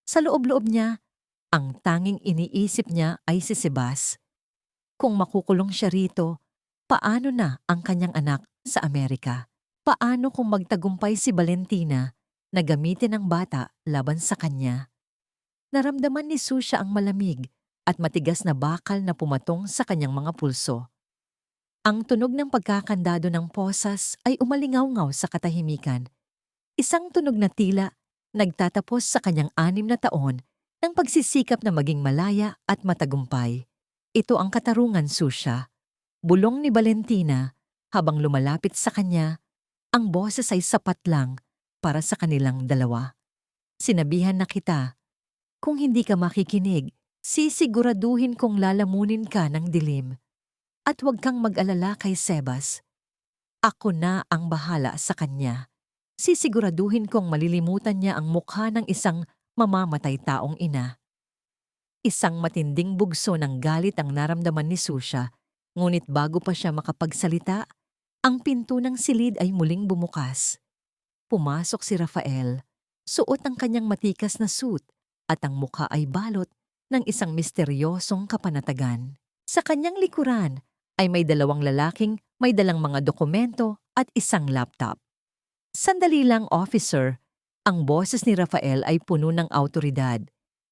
Sa loob-loob niya, ang tanging iniisip niya ay si Sebas. Kung makukulong siya rito, paano na ang kanyang anak sa Amerika? Paano kung magtagumpay si Valentina na gamitin ang bata laban sa kanya? Naramdaman ni Susha ang malamig at matigas na bakal na pumatong sa kanyang mga pulso. Ang tunog ng pagkakandado ng posas ay umalingaw-ngaw sa katahimikan. Isang tunog na tila nagtatapos sa kanyang 6 na taon ng pagsisikap na maging malaya at matagumpay. Ito ang katarungan, Susha. Bulong ni Valentina habang lumalapit sa kanya, ang boses ay sapat lang para sa kanilang dalawa. Sinabihan na kita, kung hindi ka makikinig, sisiguraduhin kong lalamunin ka ng dilim. At huwag kang mag-alala kay Sebas. Ako na ang bahala sa kanya. Sisiguraduhin kong malilimutan niya ang mukha ng isang mamamatay taong ina. Isang matinding bugso ng galit ang naramdaman ni Susha, ngunit bago pa siya makapagsalita, ang pinto ng silid ay muling bumukas. Pumasok si Rafael, suot ang kanyang matikas na suit at ang mukha ay balot ng isang misteryosong kapanatagan. Sa kanyang likuran ay may dalawang lalaking may dalang mga dokumento at isang laptop. Sandali lang, officer. Ang boses ni Rafael ay puno ng awtoridad,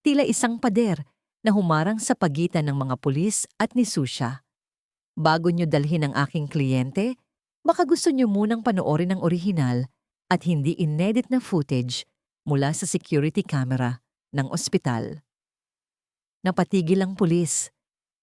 tila isang pader na humarang sa pagitan ng mga pulis at ni Susha. Bago nyo dalhin ang aking kliyente, baka gusto nyo munang panoorin ang orihinal at hindi inedit na footage mula sa security camera ng ospital. Napatigil ang pulis.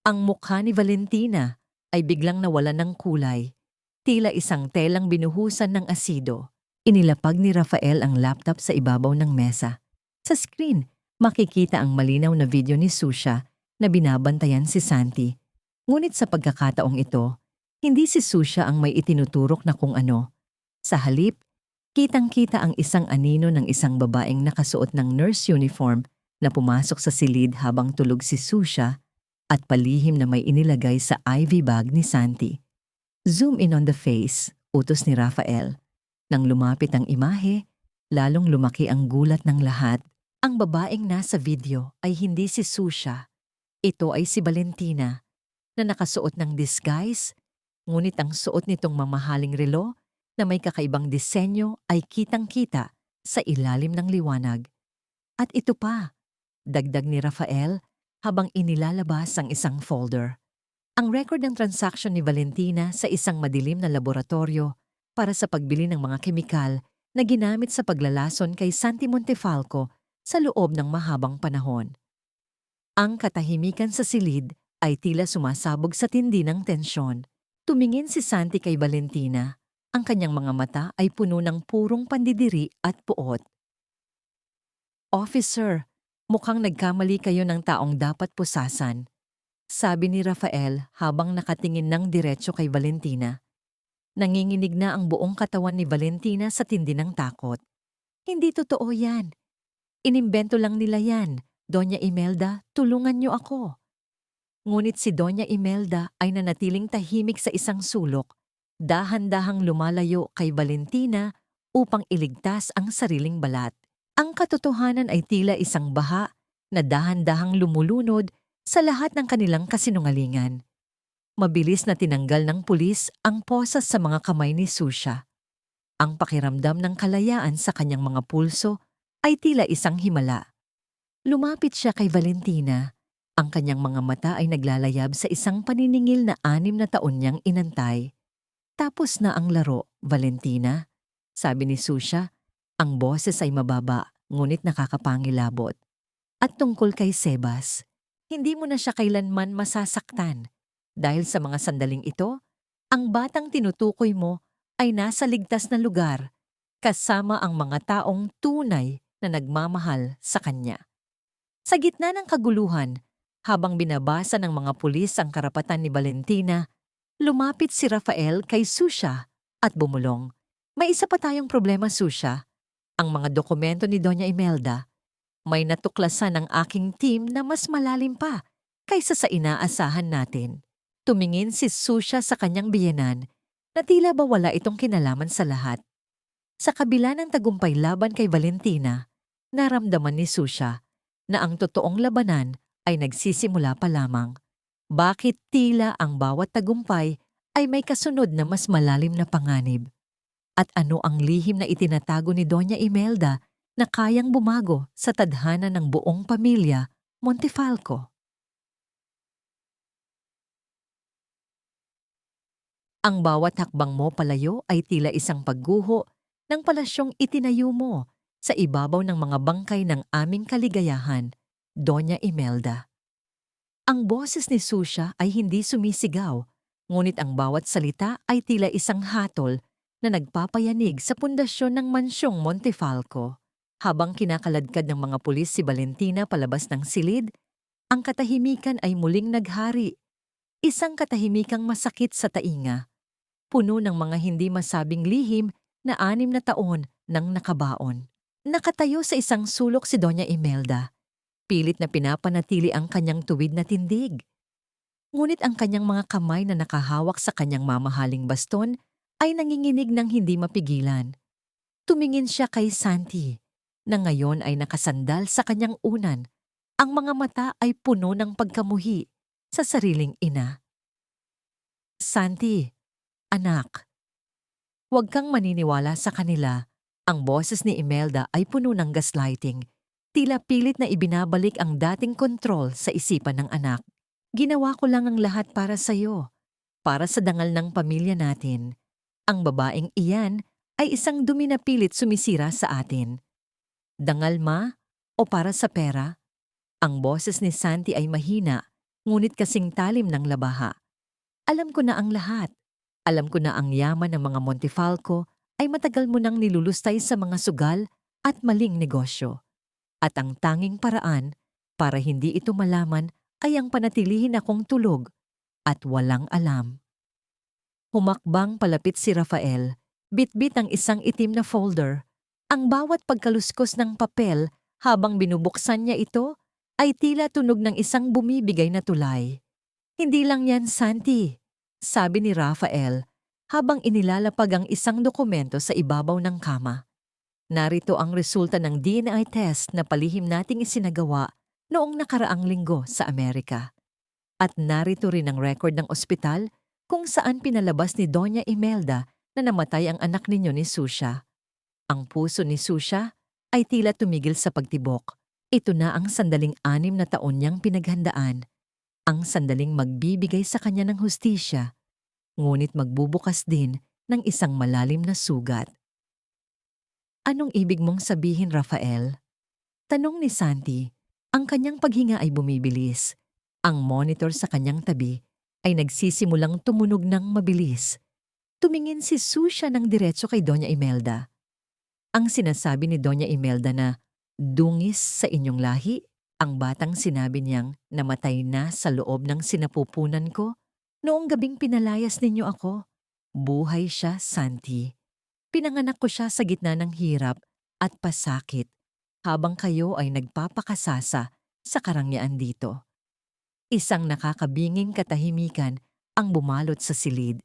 Ang mukha ni Valentina ay biglang nawalan ng kulay, tila isang telang binuhusan ng asido. Inilapag ni Rafael ang laptop sa ibabaw ng mesa. Sa screen, makikita ang malinaw na video ni Susha na binabantayan si Santi. Ngunit sa pagkakataong ito, hindi si Susha ang may itinuturok na kung ano. Sa halip, kitang-kita ang isang anino ng isang babaeng nakasuot ng nurse uniform na pumasok sa silid habang tulog si Susha at palihim na may inilagay sa IV bag ni Santi. Zoom in on the face, utos ni Rafael. Nang lumapit ang imahe, lalong lumaki ang gulat ng lahat. Ang babaeng nasa video ay hindi si Susha. Ito ay si Valentina, na nakasuot ng disguise, ngunit ang suot nitong mamahaling relo na may kakaibang disenyo ay kitang-kita sa ilalim ng liwanag. At ito pa, dagdag ni Rafael habang inilalabas ang isang folder. Ang record ng transaction ni Valentina sa isang madilim na laboratorio para sa pagbili ng mga kemikal na ginamit sa paglalason kay Santi Montefalco sa loob ng mahabang panahon. Ang katahimikan sa silid ay tila sumasabog sa tindi ng tensyon. Tumingin si Santi kay Valentina. Ang kanyang mga mata ay puno ng purong pandidiri at puot. "Officer, mukhang nagkamali kayo ng taong dapat pusasan," sabi ni Rafael habang nakatingin ng diretso kay Valentina. Nanginginig na ang buong katawan ni Valentina sa tindi ng takot. "Hindi totoo yan. Inimbento lang nila yan. Doña Imelda, tulungan niyo ako." Ngunit si Doña Imelda ay nanatiling tahimik sa isang sulok, dahan-dahang lumalayo kay Valentina upang iligtas ang sariling balat. Ang katotohanan ay tila isang baha na dahan-dahang lumulunod sa lahat ng kanilang kasinungalingan. Mabilis na tinanggal ng pulis ang posas sa mga kamay ni Susha. Ang pakiramdam ng kalayaan sa kanyang mga pulso ay tila isang himala. Lumapit siya kay Valentina. Ang kanyang mga mata ay naglalayab sa isang paniningil na 6 na taon niyang inantay. "Tapos na ang laro, Valentina," sabi ni Susha. Ang boses ay mababa, ngunit nakakapangilabot. "At tungkol kay Sebas, hindi mo na siya kailanman masasaktan. Dahil sa mga sandaling ito, ang batang tinutukoy mo ay nasa ligtas na lugar, kasama ang mga taong tunay na nagmamahal sa kanya." Sa gitna ng kaguluhan, habang binabasa ng mga pulis ang karapatan ni Valentina, lumapit si Rafael kay Susha at bumulong. "May isa pa tayong problema, Susha. Ang mga dokumento ni Doña Imelda, may natuklasan ng aking team na mas malalim pa kaysa sa inaasahan natin." Tumingin si Susha sa kanyang biyenan na tila ba wala itong kinalaman sa lahat. Sa kabila ng tagumpay laban kay Valentina, naramdaman ni Susha na ang totoong labanan ay nagsisimula pa lamang. Bakit tila ang bawat tagumpay ay may kasunod na mas malalim na panganib? At ano ang lihim na itinatago ni Doña Imelda na kayang bumago sa tadhana ng buong pamilya Montefalco? Ang bawat hakbang mo palayo ay tila isang pagguho ng palasyong itinayo mo sa ibabaw ng mga bangkay ng aming kaligayahan, Doña Imelda. Ang boses ni Susha ay hindi sumisigaw, ngunit ang bawat salita ay tila isang hatol na nagpapayanig sa pundasyon ng mansyong Montefalco. Habang kinakaladkad ng mga pulis si Valentina palabas ng silid, ang katahimikan ay muling naghari. Isang katahimikang masakit sa tainga, puno ng mga hindi masabing lihim na 6 na taon nang nakabaon. Nakatayo sa isang sulok si Doña Imelda. Pilit na pinapanatili ang kanyang tuwid na tindig. Ngunit ang kanyang mga kamay na nakahawak sa kanyang mamahaling baston ay nanginginig ng hindi mapigilan. Tumingin siya kay Santi, na ngayon ay nakasandal sa kanyang unan Ang mga mata ay puno ng pagkamuhi sa sariling ina. Santi, anak, huwag kang maniniwala sa kanila. Ang boses ni Imelda ay puno ng gaslighting. Tila pilit na ibinabalik ang dating kontrol sa isipan ng anak. Ginawa ko lang ang lahat para sa'yo, para sa dangal ng pamilya natin. Ang babaeng iyan ay isang dumi na pilit sumisira sa atin. Dangal ma o para sa pera? Ang boses ni Santi ay mahina, ngunit kasing talim ng labaha. Alam ko na ang lahat. Alam ko na ang yaman ng mga Montefalco ay matagal mo nang nilulustay sa mga sugal at maling negosyo. At ang tanging paraan para hindi ito malaman ay ang panatilihin akong tulog at walang alam. Humakbang palapit si Rafael, bitbit ang isang itim na folder. Ang bawat pagkaluskos ng papel habang binubuksan niya ito ay tila tunog ng isang bumibigay na tulay. Hindi lang yan, Santi, sabi ni Rafael habang inilalapag ang isang dokumento sa ibabaw ng kama. Narito ang resulta ng DNA test na palihim nating isinagawa noong nakaraang linggo sa Amerika. At narito rin ang record ng ospital kung saan pinalabas ni Doña Imelda na namatay ang anak ninyo ni Susha. Ang puso ni Susha ay tila tumigil sa pagtibok. Ito na ang sandaling 6 na taon niyang pinaghandaan. Ang sandaling magbibigay sa kanya ng hustisya, ngunit magbubukas din ng isang malalim na sugat. Anong ibig mong sabihin, Rafael? Tanong ni Santi. Ang kanyang paghinga ay bumibilis. Ang monitor sa kanyang tabi ay nagsisimulang tumunog ng mabilis. Tumingin si Susha ng diretso kay Doña Imelda. Ang sinasabi ni Doña Imelda na, "Dungis sa inyong lahi," ang batang sinabi niyang namatay na sa loob ng sinapupunan ko noong gabing pinalayas ninyo ako. Buhay siya, Santi. Pinanganak ko siya sa gitna ng hirap at pasakit habang kayo ay nagpapakasasa sa karangyaan dito. Isang nakakabinging katahimikan ang bumalot sa silid.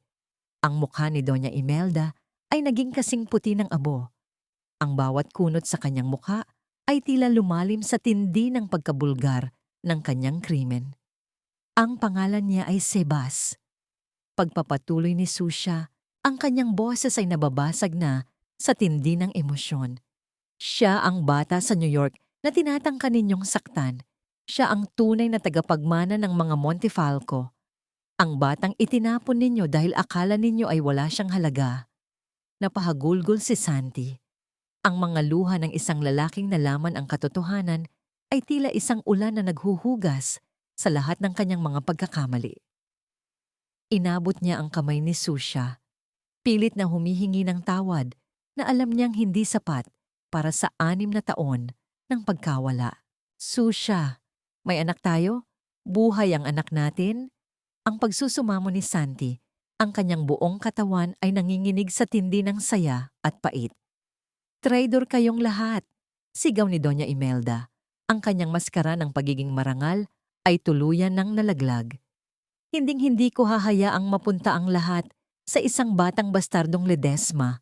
Ang mukha ni Doña Imelda ay naging kasing puti ng abo. Ang bawat kunot sa kanyang mukha ay tila lumalim sa tindi ng pagkabulgar ng kanyang krimen. Ang pangalan niya ay Sebas. Pagpapatuloy ni Susha, ang kanyang boses ay nababasag na sa tindi ng emosyon. Siya ang bata sa New York na tinatangka ninyong saktan. Siya ang tunay na tagapagmana ng mga Montefalco. Ang batang itinapon ninyo dahil akala ninyo ay wala siyang halaga. Napahagulgol si Santi. Ang mga luha ng isang lalaking nalaman ang katotohanan ay tila isang ulan na naghuhugas sa lahat ng kanyang mga pagkakamali. Inabot niya ang kamay ni Susha, pilit na humihingi ng tawad na alam niyang hindi sapat para sa 6 na taon ng pagkawala. Susha, may anak tayo? Buhay ang anak natin? Ang pagsusumamo ni Santi, ang kanyang buong katawan ay nanginginig sa tindi ng saya at pait. Traidor kayong lahat, sigaw ni Doña Imelda. Ang kanyang maskara ng pagiging marangal ay tuluyan ng nalaglag. Hinding-hindi ko hahayaang mapunta ang lahat sa isang batang bastardong Ledesma.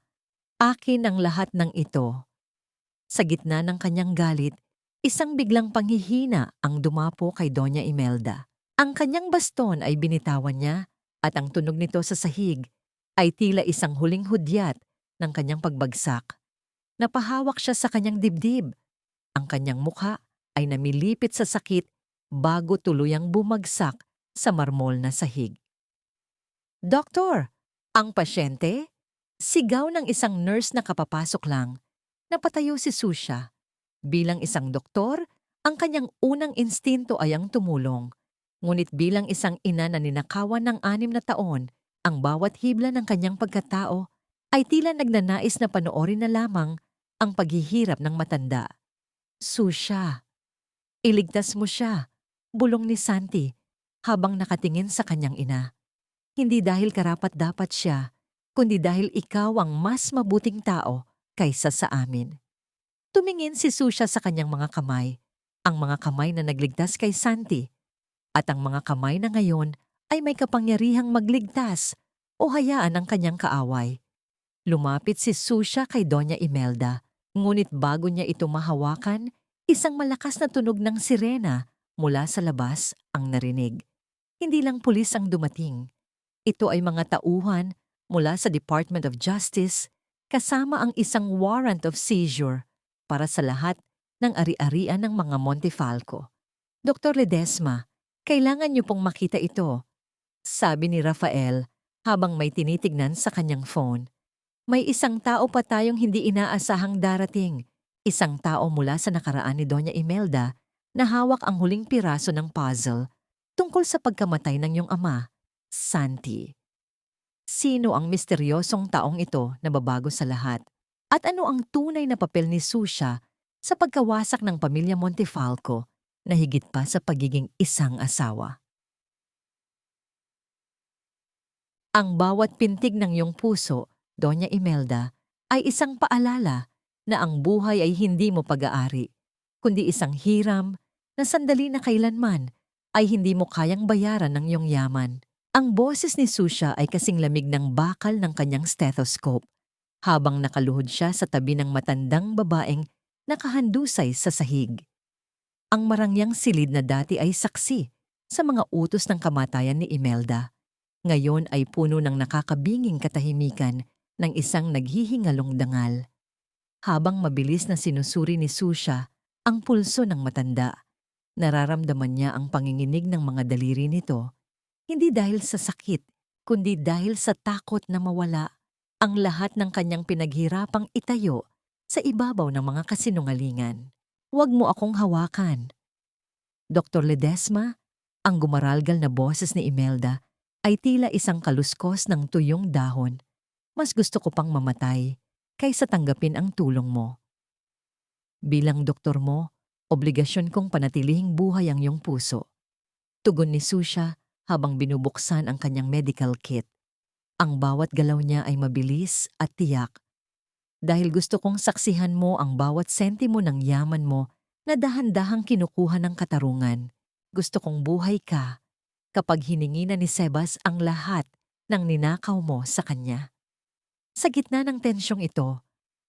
Akin ang lahat ng ito. Sa gitna ng kanyang galit, isang biglang panghihina ang dumapo kay Doña Imelda. Ang kanyang baston ay binitawan niya at ang tunog nito sa sahig ay tila isang huling hudyat ng kanyang pagbagsak. Napahawak siya sa kanyang dibdib. Ang kanyang mukha ay namilipit sa sakit bago tuluyang bumagsak sa marmol na sahig. "Doktor, ang pasyente?" Sigaw ng isang nurse na kapapasok lang. Napatayo si Susha. Bilang isang doktor, ang kanyang unang instinto ay ang tumulong. Ngunit bilang isang ina na ninakawan ng 6 na taon, ang bawat hibla ng kanyang pagkatao ay tila nagnanais na panoorin na lamang ang paghihirap ng matanda. "Susha, iligtas mo siya," bulong ni Santi habang nakatingin sa kanyang ina. "Hindi dahil karapat-dapat siya, kundi dahil ikaw ang mas mabuting tao kaysa sa amin." Tumingin si Susha sa kanyang mga kamay, ang mga kamay na nagligtas kay Santi, at ang mga kamay na ngayon ay may kapangyarihang magligtas o hayaan ang kanyang kaaway. Lumapit si Susha kay Doña Imelda, ngunit bago niya ito mahawakan, Isang malakas na tunog ng sirena mula sa labas ang narinig. Hindi lang pulis ang dumating. Ito ay mga tauhan mula sa Department of Justice kasama ang isang warrant of seizure para sa lahat ng ari-arian ng mga Montefalco. Dr. Ledesma, kailangan niyo pong makita ito, sabi ni Rafael habang may tinitignan sa kanyang phone. May isang tao pa tayong hindi inaasahang darating. Isang tao mula sa nakaraan ni Doña Imelda na hawak ang huling piraso ng puzzle tungkol sa pagkamatay ng iyong ama, Santi. Sino ang misteryosong taong ito na babago sa lahat? At ano ang tunay na papel ni Susha sa pagkawasak ng pamilya Montefalco na higit pa sa pagiging isang asawa? Ang bawat pintig ng iyong puso, Doña Imelda, ay isang paalala na ang buhay ay hindi mo pag-aari, kundi isang hiram na sandali na kailanman ay hindi mo kayang bayaran ng iyong yaman. Ang boses ni Susha ay kasing lamig ng bakal ng kanyang stethoscope habang nakaluhod siya sa tabi ng matandang babaeng nakahandusay sa sahig. Ang marangyang silid na dati ay saksi sa mga utos ng kamatayan ni Imelda. Ngayon ay puno ng nakakabinging katahimikan ng isang naghihingalong dangal. Habang mabilis na sinusuri ni Susha ang pulso ng matanda, nararamdaman niya ang panginginig ng mga daliri nito. Hindi dahil sa sakit, kundi dahil sa takot na mawala ang lahat ng kanyang pinaghirapang itayo sa ibabaw ng mga kasinungalingan. Huwag mo akong hawakan. Dr. Ledesma, ang gumaralgal na boses ni Imelda, ay tila isang kaluskos ng tuyong dahon. Mas gusto ko pang mamatay kaysa tanggapin ang tulong mo. Bilang doktor mo, obligasyon kong panatilihing buhay ang iyong puso. Tugon ni Susha habang binubuksan ang kanyang medical kit. Ang bawat galaw niya ay mabilis at tiyak. Dahil gusto kong saksihan mo ang bawat sentimo ng yaman mo na dahan-dahang kinukuha ng katarungan. Gusto kong buhay ka kapag hiningi na ni Sebas ang lahat ng ninakaw mo sa kanya. Sa gitna ng tensyong ito,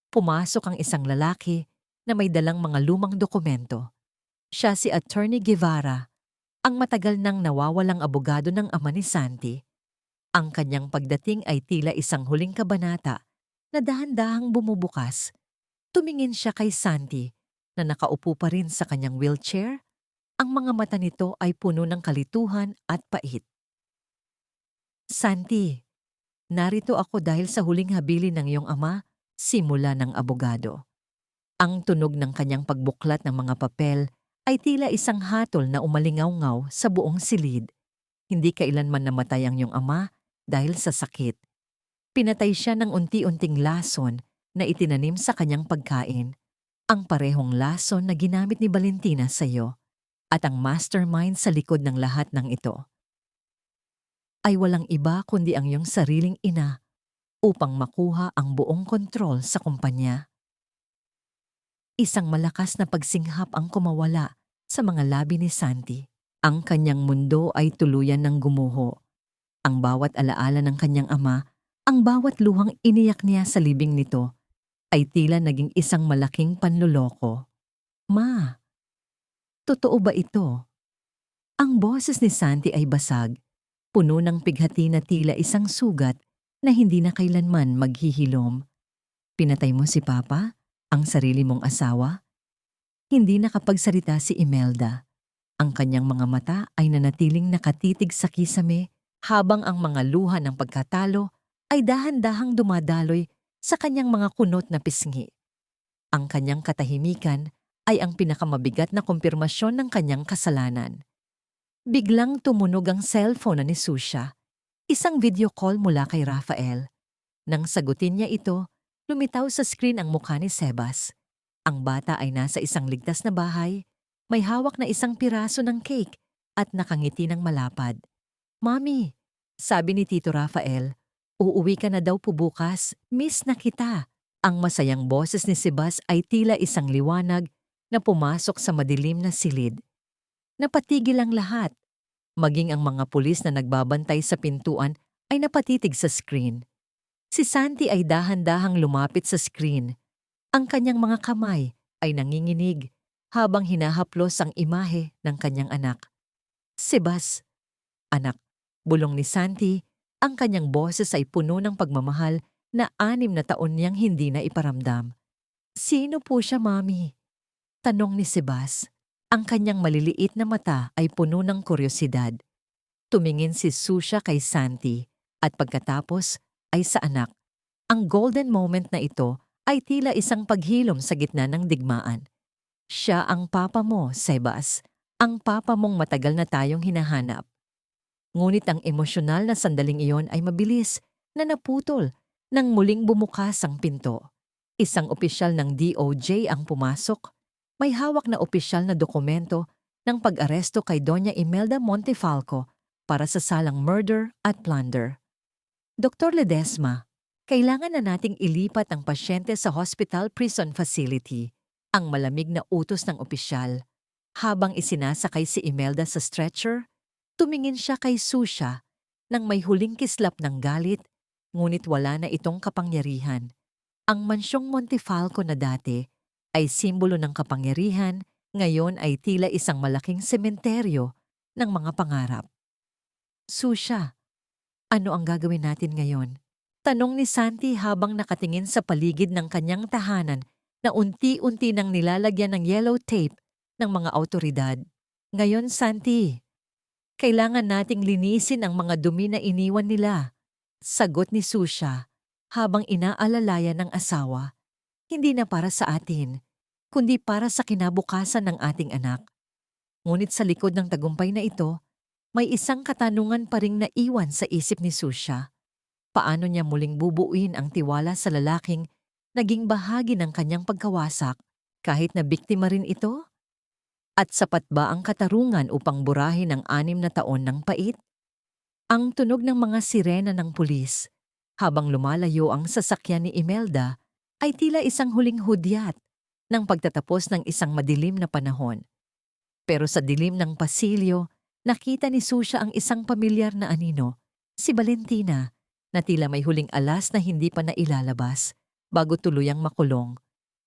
pumasok ang isang lalaki na may dalang mga lumang dokumento. Siya si Attorney Guevara, ang matagal nang nawawalang abogado ng ama ni Santi. Ang kanyang pagdating ay tila isang huling kabanata na dahan-dahang bumubukas. Tumingin siya kay Santi na nakaupo pa rin sa kanyang wheelchair. Ang mga mata nito ay puno ng kalituhan at pait. Santi, narito ako dahil sa huling habilin ng iyong ama, simula ng abogado. Ang tunog ng kanyang pagbuklat ng mga papel ay tila isang hatol na umalingaw-ngaw sa buong silid. Hindi kailanman namatay ang iyong ama dahil sa sakit. Pinatay siya ng unti-unting lason na itinanim sa kanyang pagkain. Ang parehong lason na ginamit ni Valentina sa iyo. At ang mastermind sa likod ng lahat ng ito ay walang iba kundi ang iyong sariling ina upang makuha ang buong kontrol sa kumpanya. Isang malakas na pagsinghap ang kumawala sa mga labi ni Santi. Ang kanyang mundo ay tuluyan ng gumuho. Ang bawat alaala ng kanyang ama, ang bawat luhang iniyak niya sa libing nito, ay tila naging isang malaking panloloko. Ma, totoo ba ito? Ang boses ni Santi ay basag, puno ng pighati na tila isang sugat na hindi na kailanman maghihilom. Pinatay mo si Papa? Ang sarili mong asawa? Hindi nakapagsalita si Imelda. Ang kanyang mga mata ay nanatiling nakatitig sa kisame habang ang mga luha ng pagkatalo ay dahan-dahang dumadaloy sa kanyang mga kunot na pisngi. Ang kanyang katahimikan ay ang pinakamabigat na kumpirmasyon ng kanyang kasalanan. Biglang tumunog ang cellphone ni Susha. Isang video call mula kay Rafael. Nang sagutin niya ito, lumitaw sa screen ang mukha ni Sebas. Ang bata ay nasa isang ligtas na bahay, may hawak na isang piraso ng cake at nakangiti ng malapad. Mami, sabi ni Tito Rafael, uuwi ka na daw po bukas, miss na kita. Ang masayang boses ni Sebas ay tila isang liwanag na pumasok sa madilim na silid. Napatigil ang lahat. Maging ang mga pulis na nagbabantay sa pintuan ay napatitig sa screen. Si Santi ay dahan-dahang lumapit sa screen. Ang kanyang mga kamay ay nanginginig habang hinahaplos ang imahe ng kanyang anak. Sebas, anak, bulong ni Santi, ang kanyang boses ay puno ng pagmamahal na 6 na taon niyang hindi na iparamdam. Sino po siya, Mami? Tanong ni Sebas. Ang kanyang maliliit na mata ay puno ng kuryosidad. Tumingin si Susha kay Santi at pagkatapos ay sa anak. Ang golden moment na ito ay tila isang paghilom sa gitna ng digmaan. Siya ang papa mo, Sebas. Ang papa mong matagal na tayong hinahanap. Ngunit ang emosyonal na sandaling iyon ay mabilis na naputol nang muling bumukas ang pinto. Isang opisyal ng DOJ ang pumasok. May hawak na opisyal na dokumento ng pag-aresto kay Doña Imelda Montefalco para sa salang murder at plunder. Dr. Ledesma, kailangan na nating ilipat ang pasyente sa hospital prison facility. Ang malamig na utos ng opisyal. Habang isinasakay si Imelda sa stretcher, tumingin siya kay Susha nang may huling kislap ng galit, ngunit wala na itong kapangyarihan. Ang mansyong Montefalco na dati ay simbolo ng kapangyarihan, ngayon ay tila isang malaking sementeryo ng mga pangarap. Susha, ano ang gagawin natin ngayon? Tanong ni Santi habang nakatingin sa paligid ng kanyang tahanan na unti-unti nang nilalagyan ng yellow tape ng mga awtoridad. Ngayon, Santi, kailangan nating linisin ang mga dumi na iniwan nila. Sagot ni Susha habang inaalalayan ng asawa. Hindi na para sa atin, kundi para sa kinabukasan ng ating anak. Ngunit sa likod ng tagumpay na ito, may isang katanungan pa ring naiwan sa isip ni Susha. Paano niya muling bubuuin ang tiwala sa lalaking naging bahagi ng kanyang pagkawasak kahit na biktima rin ito? At sapat ba ang katarungan upang burahin ang 6 na taon ng pait? Ang tunog ng mga sirena ng pulis habang lumalayo ang sasakyan ni Imelda ay tila isang huling hudyat ng pagtatapos ng isang madilim na panahon. Pero sa dilim ng pasilyo, nakita ni Susha ang isang pamilyar na anino, si Valentina, na tila may huling alas na hindi pa nailalabas bago tuluyang makulong.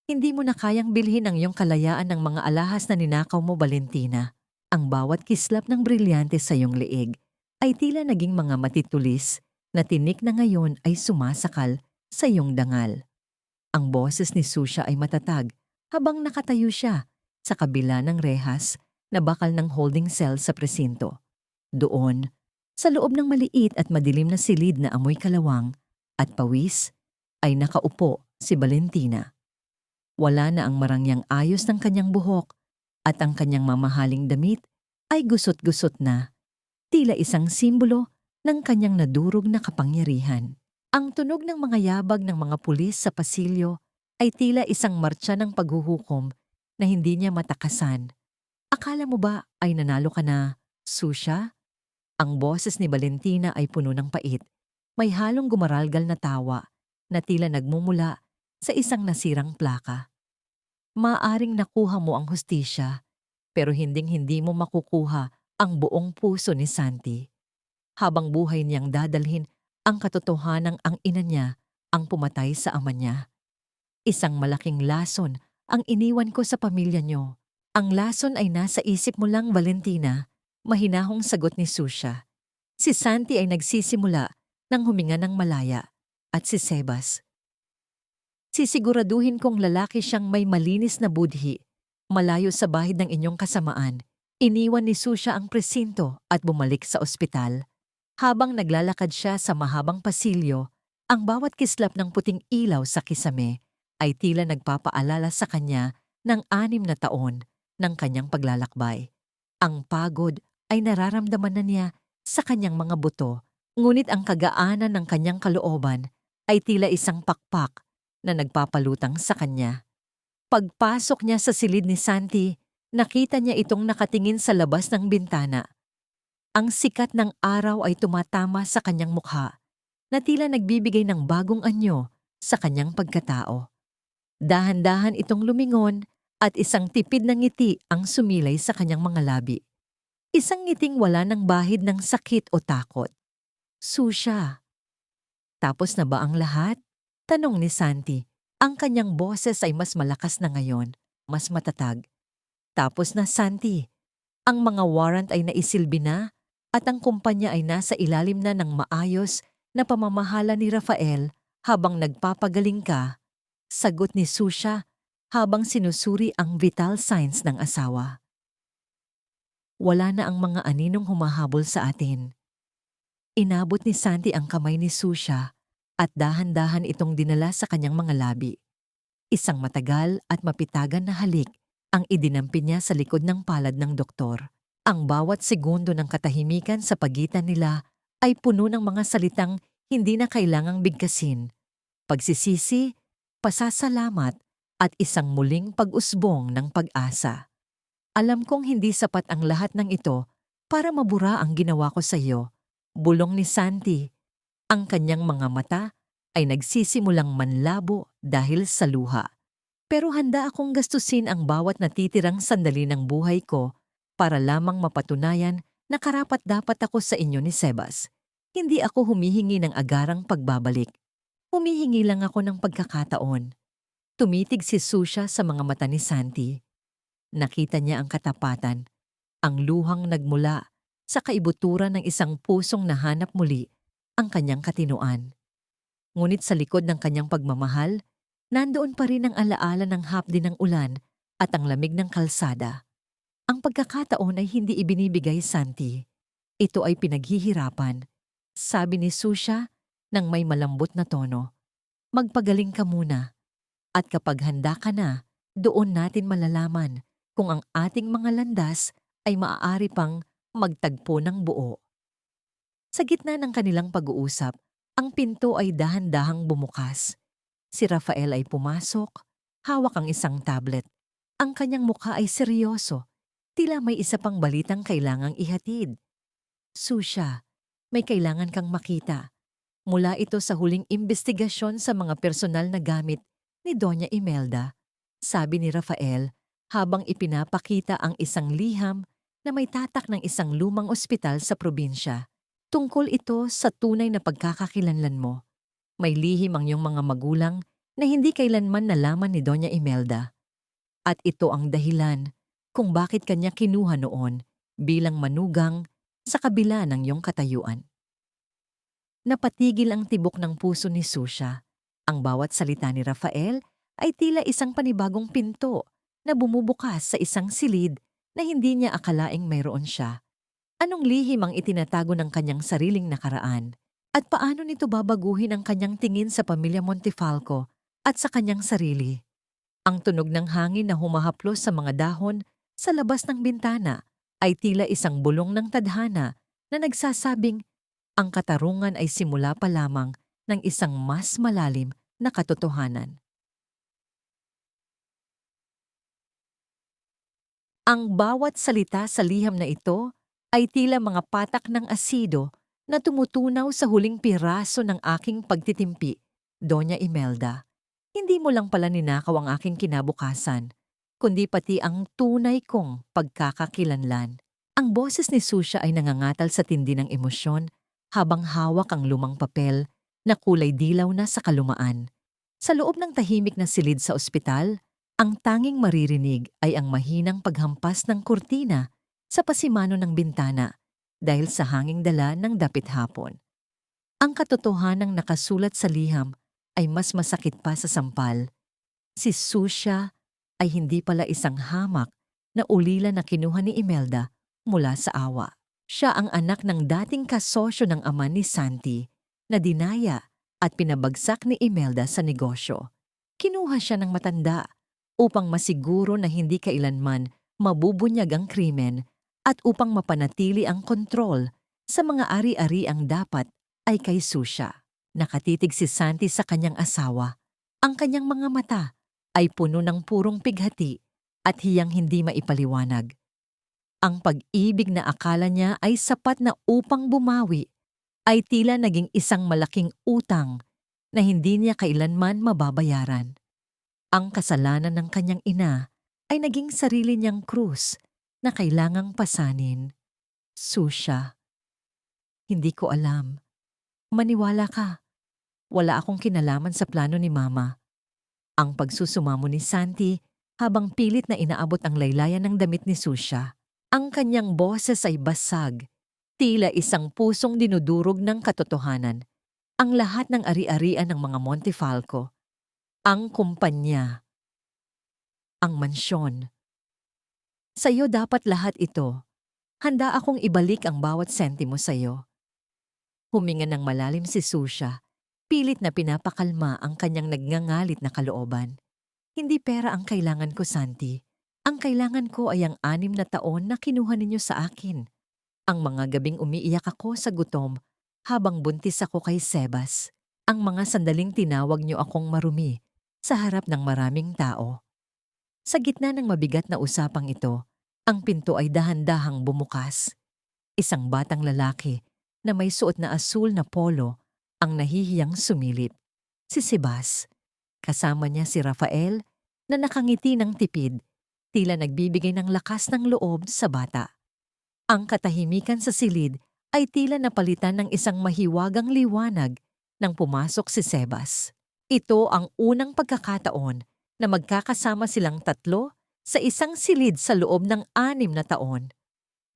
Hindi mo na kayang bilhin ang iyong kalayaan ng mga alahas na ninakaw mo, Valentina. Ang bawat kislap ng brilyante sa iyong leeg ay tila naging mga matitulis na tinik na ngayon ay sumasakal sa iyong dangal. Ang boses ni Susha ay matatag habang nakatayo siya sa kabila ng rehas na bakal ng holding cell sa presinto. Doon, sa loob ng maliit at madilim na silid na amoy kalawang at pawis, ay nakaupo si Valentina. Wala na ang marangyang ayos ng kanyang buhok at ang kanyang mamahaling damit ay gusot-gusot na, tila isang simbolo ng kanyang nadurog na kapangyarihan. Ang tunog ng mga yabag ng mga pulis sa pasilyo ay tila isang martsa ng paghuhukom na hindi niya matakasan. Akala mo ba ay nanalo ka na, Susha? Ang boses ni Valentina ay puno ng pait. May halong gumaralgal na tawa na tila nagmumula sa isang nasirang plaka. Maaring nakuha mo ang hustisya, pero hinding-hindi mo makukuha ang buong puso ni Santi. Habang buhay niyang dadalhin ang katotohanang ang ina niya ang pumatay sa ama niya. Isang malaking lason ang iniwan ko sa pamilya niyo. Ang lason ay nasa isip mo lang, Valentina, mahinahong sagot ni Susha. Si Santi ay nagsisimula nang huminga ng malaya at si Sebas. Sisiguraduhin kong lalaki siyang may malinis na budhi, malayo sa bahid ng inyong kasamaan. Iniwan ni Susha ang presinto at bumalik sa ospital. Habang naglalakad siya sa mahabang pasilyo, ang bawat kislap ng puting ilaw sa kisame ay tila nagpapaalala sa kanya ng 6 na taon ng kanyang paglalakbay. Ang pagod ay nararamdaman na niya sa kanyang mga buto, ngunit ang kagaanan ng kanyang kalooban ay tila isang pakpak na nagpapalutang sa kanya. Pagpasok niya sa silid ni Santi, nakita niya itong nakatingin sa labas ng bintana. Ang sikat ng araw ay tumatama sa kanyang mukha, na tila nagbibigay ng bagong anyo sa kanyang pagkatao. Dahan-dahan itong lumingon at isang tipid na ngiti ang sumilay sa kanyang mga labi. Isang ngiting wala ng bahid ng sakit o takot. Susha. Tapos na ba ang lahat? Tanong ni Santi. Ang kanyang boses ay mas malakas na ngayon, mas matatag. Tapos na, Santi, ang mga warrant ay naisilbi na at ang kumpanya ay nasa ilalim na ng maayos na pamamahala ni Rafael habang nagpapagaling ka, sagot ni Susha habang sinusuri ang vital signs ng asawa. Wala na ang mga aninong humahabol sa atin. Inabot ni Santi ang kamay ni Susha at dahan-dahan itong dinala sa kanyang mga labi. Isang matagal at mapitagan na halik ang idinampi niya sa likod ng palad ng doktor. Ang bawat segundo ng katahimikan sa pagitan nila ay puno ng mga salitang hindi na kailangang bigkasin. Pagsisisi, pasasalamat at isang muling pag-usbong ng pag-asa. Alam kong hindi sapat ang lahat ng ito para mabura ang ginawa ko sa iyo, bulong ni Santi. Ang kanyang mga mata ay nagsisimulang manlabo dahil sa luha. Pero handa akong gastusin ang bawat natitirang sandali ng buhay ko para lamang mapatunayan na karapat-dapat ako sa inyo ni Sebas. Hindi ako humihingi ng agarang pagbabalik. Humihingi lang ako ng pagkakataon. Tumitig si Susha sa mga mata ni Santi. Nakita niya ang katapatan, ang luhang nagmula sa kaibuturan ng isang pusong nahanap muli ang kanyang katinuan. Ngunit sa likod ng kanyang pagmamahal, nandoon pa rin ang alaala ng hapdi ng ulan at ang lamig ng kalsada. Ang pagkakataon ay hindi ibinibigay, Santi. Ito ay pinaghihirapan, sabi ni Susha nang may malambot na tono. Magpagaling ka muna. At kapag handa ka na, doon natin malalaman kung ang ating mga landas ay maaari pang magtagpo ng buo. Sa gitna ng kanilang pag-uusap, ang pinto ay dahan-dahang bumukas. Si Rafael ay pumasok, hawak ang isang tablet. Ang kanyang mukha ay seryoso, tila may isa pang balitang kailangang ihatid. Susha, may kailangan kang makita. Mula ito sa huling imbestigasyon sa mga personal na gamit ni Doña Imelda, sabi ni Rafael habang ipinapakita ang isang liham na may tatak ng isang lumang ospital sa probinsya. Tungkol ito sa tunay na pagkakakilanlan mo. May lihim ang iyong mga magulang na hindi kailanman nalaman ni Doña Imelda. At ito ang dahilan kung bakit kanya kinuha noon bilang manugang sa kabila ng iyong katayuan. Napatigil ang tibok ng puso ni Susha. Ang bawat salita ni Rafael ay tila isang panibagong pinto na bumubukas sa isang silid na hindi niya akalaing mayroon siya. Anong lihim ang itinatago ng kanyang sariling nakaraan? At paano nito babaguhin ang kanyang tingin sa pamilya Montefalco at sa kanyang sarili? Ang tunog ng hangin na humahaplos sa mga dahon sa labas ng bintana ay tila isang bulong ng tadhana na nagsasabing ang katarungan ay simula pa lamang ng isang mas malalim na katotohanan. Ang bawat salita sa liham na ito ay tila mga patak ng asido na tumutunaw sa huling piraso ng aking pagtitimpi, Doña Imelda. Hindi mo lang pala ninakaw ang aking kinabukasan, kundi pati ang tunay kong pagkakakilanlan. Ang boses ni Susha ay nangangatal sa tindi ng emosyon habang hawak ang lumang papel na kulay dilaw na sa kalumaan. Sa loob ng tahimik na silid sa ospital, ang tanging maririnig ay ang mahinang paghampas ng kurtina sa pasimano ng bintana dahil sa hanging dala ng dapit hapon. Ang katotohanang nakasulat sa liham ay mas masakit pa sa sampal. Si Susha ay hindi pala isang hamak na ulila na kinuha ni Imelda mula sa awa. Siya ang anak ng dating kasosyo ng ama ni Santi na dinaya at pinabagsak ni Imelda sa negosyo. Kinuha siya ng matanda upang masiguro na hindi kailanman mabubunyag ang krimen at upang mapanatili ang kontrol sa mga ari-ari ang dapat ay kay Susha. Nakatitig si Santi sa kanyang asawa. Ang kanyang mga mata ay puno ng purong pighati at hiyang hindi maipaliwanag. Ang pag-ibig na akala niya ay sapat na upang bumawi ay tila naging isang malaking utang na hindi niya kailanman mababayaran. Ang kasalanan ng kanyang ina ay naging sarili niyang krus na kailangang pasanin. Susha, hindi ko alam. Maniwala ka. Wala akong kinalaman sa plano ni Mama. Ang pagsusumamo ni Santi habang pilit na inaabot ang laylayan ng damit ni Susha. Ang kanyang boses ay basag, tila isang pusong dinudurog ng katotohanan. Ang lahat ng ari-arian ng mga Montefalco, ang kumpanya, ang mansyon. Sa iyo dapat lahat ito. Handa akong ibalik ang bawat sentimo sa iyo. Huminga ng malalim si Susha, pilit na pinapakalma ang kanyang nagngangalit na kalooban. Hindi pera ang kailangan ko, Santi. Ang kailangan ko ay ang 6 na taon na kinuha ninyo sa akin. Ang mga gabing umiiyak ako sa gutom habang buntis ako kay Sebas. Ang mga sandaling tinawag niyo akong marumi sa harap ng maraming tao. Sa gitna ng mabigat na usapang ito, ang pinto ay dahan-dahang bumukas. Isang batang lalaki na may suot na asul na polo ang nahihiyang sumilip. Si Sebas. Kasama niya si Rafael na nakangiti ng tipid, tila nagbibigay ng lakas ng loob sa bata. Ang katahimikan sa silid ay tila napalitan ng isang mahiwagang liwanag nang pumasok si Sebas. Ito ang unang pagkakataon na magkakasama silang tatlo sa isang silid sa loob ng 6 na taon.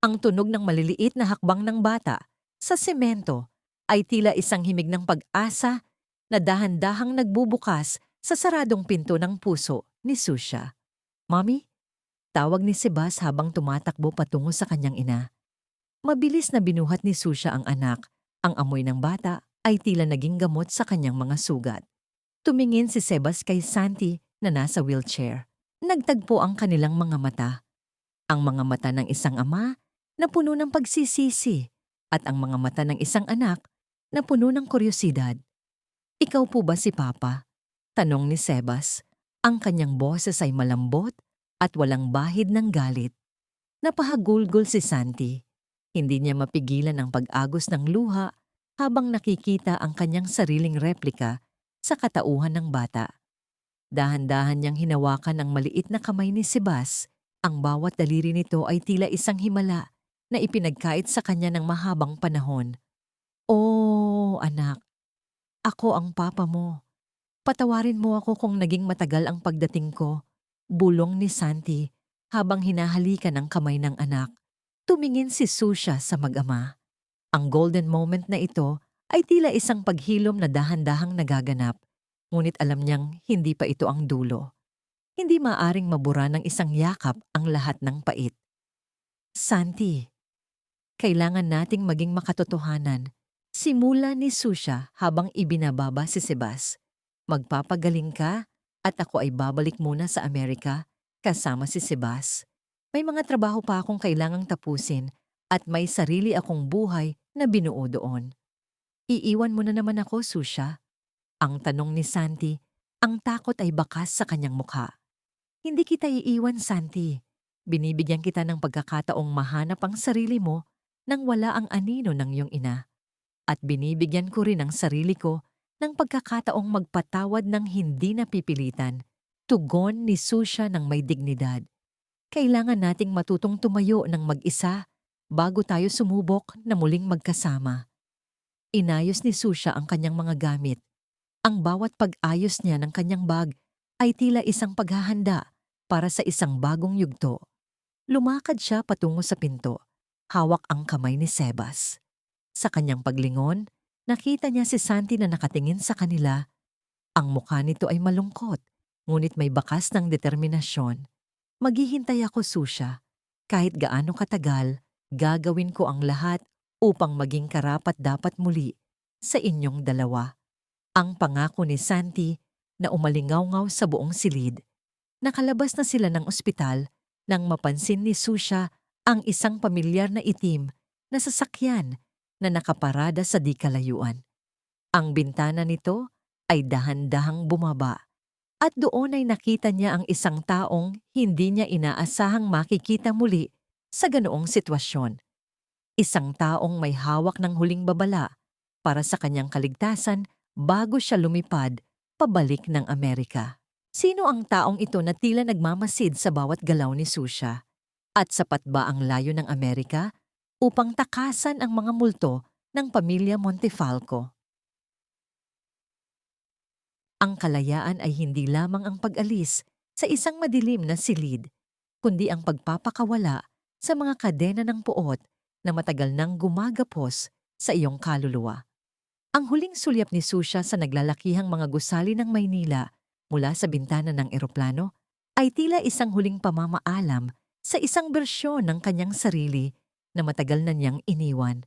Ang tunog ng maliliit na hakbang ng bata sa semento ay tila isang himig ng pag-asa na dahan-dahang nagbubukas sa saradong pinto ng puso ni Susha. "Mommy?" Tawag ni Sebas habang tumatakbo patungo sa kanyang ina. Mabilis na binuhat ni Susha ang anak. Ang amoy ng bata ay tila naging gamot sa kanyang mga sugat. Tumingin si Sebas kay Santi na nasa wheelchair. Nagtagpo ang kanilang mga mata. Ang mga mata ng isang ama na puno ng pagsisisi at ang mga mata ng isang anak na puno ng kuryosidad. "Ikaw po ba si Papa?" Tanong ni Sebas. Ang kanyang boses ay malambot at walang bahid ng galit. Napahagulgol si Santi. Hindi niya mapigilan ang pag-agos ng luha habang nakikita ang kanyang sariling replika sa katauhan ng bata. Dahan-dahan niyang hinawakan ang maliit na kamay ni Sebas. Ang bawat daliri nito ay tila isang himala na ipinagkait sa kanya ng mahabang panahon. "Oh, anak, ako ang papa mo. Patawarin mo ako kung naging matagal ang pagdating ko," bulong ni Santi habang hinahalikan ang kamay ng anak. Tumingin si Susha sa mag-ama. Ang golden moment na ito ay tila isang paghilom na dahan-dahang nagaganap, ngunit alam niyang hindi pa ito ang dulo. Hindi maaring mabura ng isang yakap ang lahat ng pait. "Santi, kailangan nating maging makatotohanan," simula ni Susha habang ibinababa si Sebas. "Magpapagaling ka at ako ay babalik muna sa Amerika kasama si Sebas. May mga trabaho pa akong kailangang tapusin at may sarili akong buhay na binuo doon." "Iiwan mo na naman ako, Susha?" Ang tanong ni Santi. Ang takot ay bakas sa kanyang mukha. "Hindi kita iiwan, Santi. Binibigyan kita ng pagkakataong mahanap ang sarili mo nang wala ang anino ng iyong ina. At binibigyan ko rin ang sarili ko ng pagkakataong magpatawad ng hindi napipilitan." Tugon ni Susha ng may dignidad. "Kailangan nating matutong tumayo ng mag-isa bago tayo sumubok na muling magkasama." Inayos ni Susha ang kanyang mga gamit. Ang bawat pag-ayos niya ng kanyang bag ay tila isang paghahanda para sa isang bagong yugto. Lumakad siya patungo sa pinto. Hawak ang kamay ni Sebas. Sa kanyang paglingon, nakita niya si Santi na nakatingin sa kanila. Ang mukha nito ay malungkot, ngunit may bakas ng determinasyon. "Maghihintay ako, Susha. Kahit gaano katagal, gagawin ko ang lahat upang maging karapat-dapat muli sa inyong dalawa." Ang pangako ni Santi na umalingaw-ngaw sa buong silid. Nakalabas na sila ng ospital nang mapansin ni Susha ang isang pamilyar na itim na sasakyan na nakaparada sa di kalayuan. Ang bintana nito ay dahan-dahang bumaba at doon ay nakita niya ang isang taong hindi niya inaasahang makikita muli sa ganoong sitwasyon. Isang taong may hawak ng huling babala para sa kanyang kaligtasan bago siya lumipad pabalik ng Amerika. Sino ang taong ito na tila nagmamasid sa bawat galaw ni Susha? At sapat ba ang layo ng Amerika upang takasan ang mga multo ng pamilya Montefalco? Ang kalayaan ay hindi lamang ang pag-alis sa isang madilim na silid, kundi ang pagpapakawala sa mga kadena ng puot na matagal nang gumagapos sa iyong kaluluwa. Ang huling sulyap ni Susha sa naglalakihang mga gusali ng Maynila mula sa bintana ng eroplano ay tila isang huling pamamaalam sa isang bersyon ng kanyang sarili na matagal na niyang iniwan.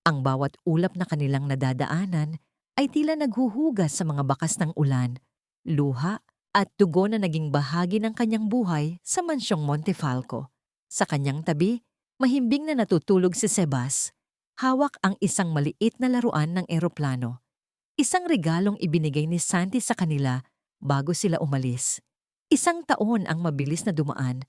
Ang bawat ulap na kanilang nadadaanan ay tila naghuhugas sa mga bakas ng ulan, luha at dugo na naging bahagi ng kanyang buhay sa mansyong Montefalco. Sa kanyang tabi, mahimbing na natutulog si Sebas. Hawak ang isang maliit na laruan ng eroplano. Isang regalong ibinigay ni Santi sa kanila bago sila umalis. Isang taon ang mabilis na dumaan,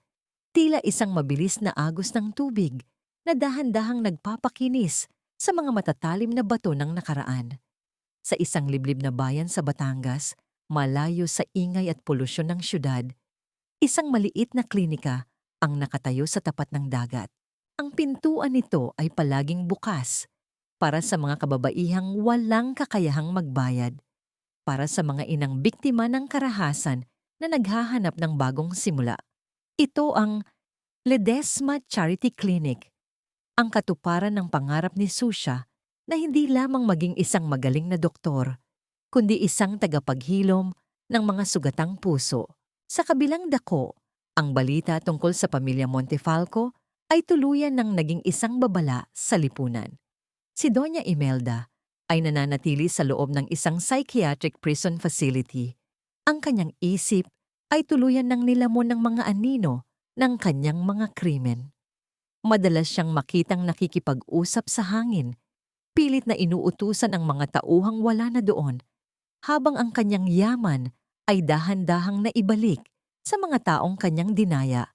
tila isang mabilis na agos ng tubig na dahan-dahang nagpapakinis sa mga matatalim na bato ng nakaraan. Sa isang liblib na bayan sa Batangas, malayo sa ingay at polusyon ng syudad, isang maliit na klinika ang nakatayo sa tapat ng dagat. Ang pintuan nito ay palaging bukas para sa mga kababaihang walang kakayahang magbayad, para sa mga inang biktima ng karahasan na naghahanap ng bagong simula. Ito ang Ledesma Charity Clinic, ang katuparan ng pangarap ni Susha na hindi lamang maging isang magaling na doktor, kundi isang tagapaghilom ng mga sugatang puso. Sa kabilang dako, ang balita tungkol sa pamilya Montefalco ay tuluyan ng naging isang babala sa lipunan. Si Doña Imelda ay nananatili sa loob ng isang psychiatric prison facility. Ang kanyang isip ay tuluyan ng nilamon ng mga anino ng kanyang mga krimen. Madalas siyang makitang nakikipag-usap sa hangin, pilit na inuutusan ang mga tauhang wala na doon, habang ang kanyang yaman ay dahan-dahang naibalik sa mga taong kanyang dinaya.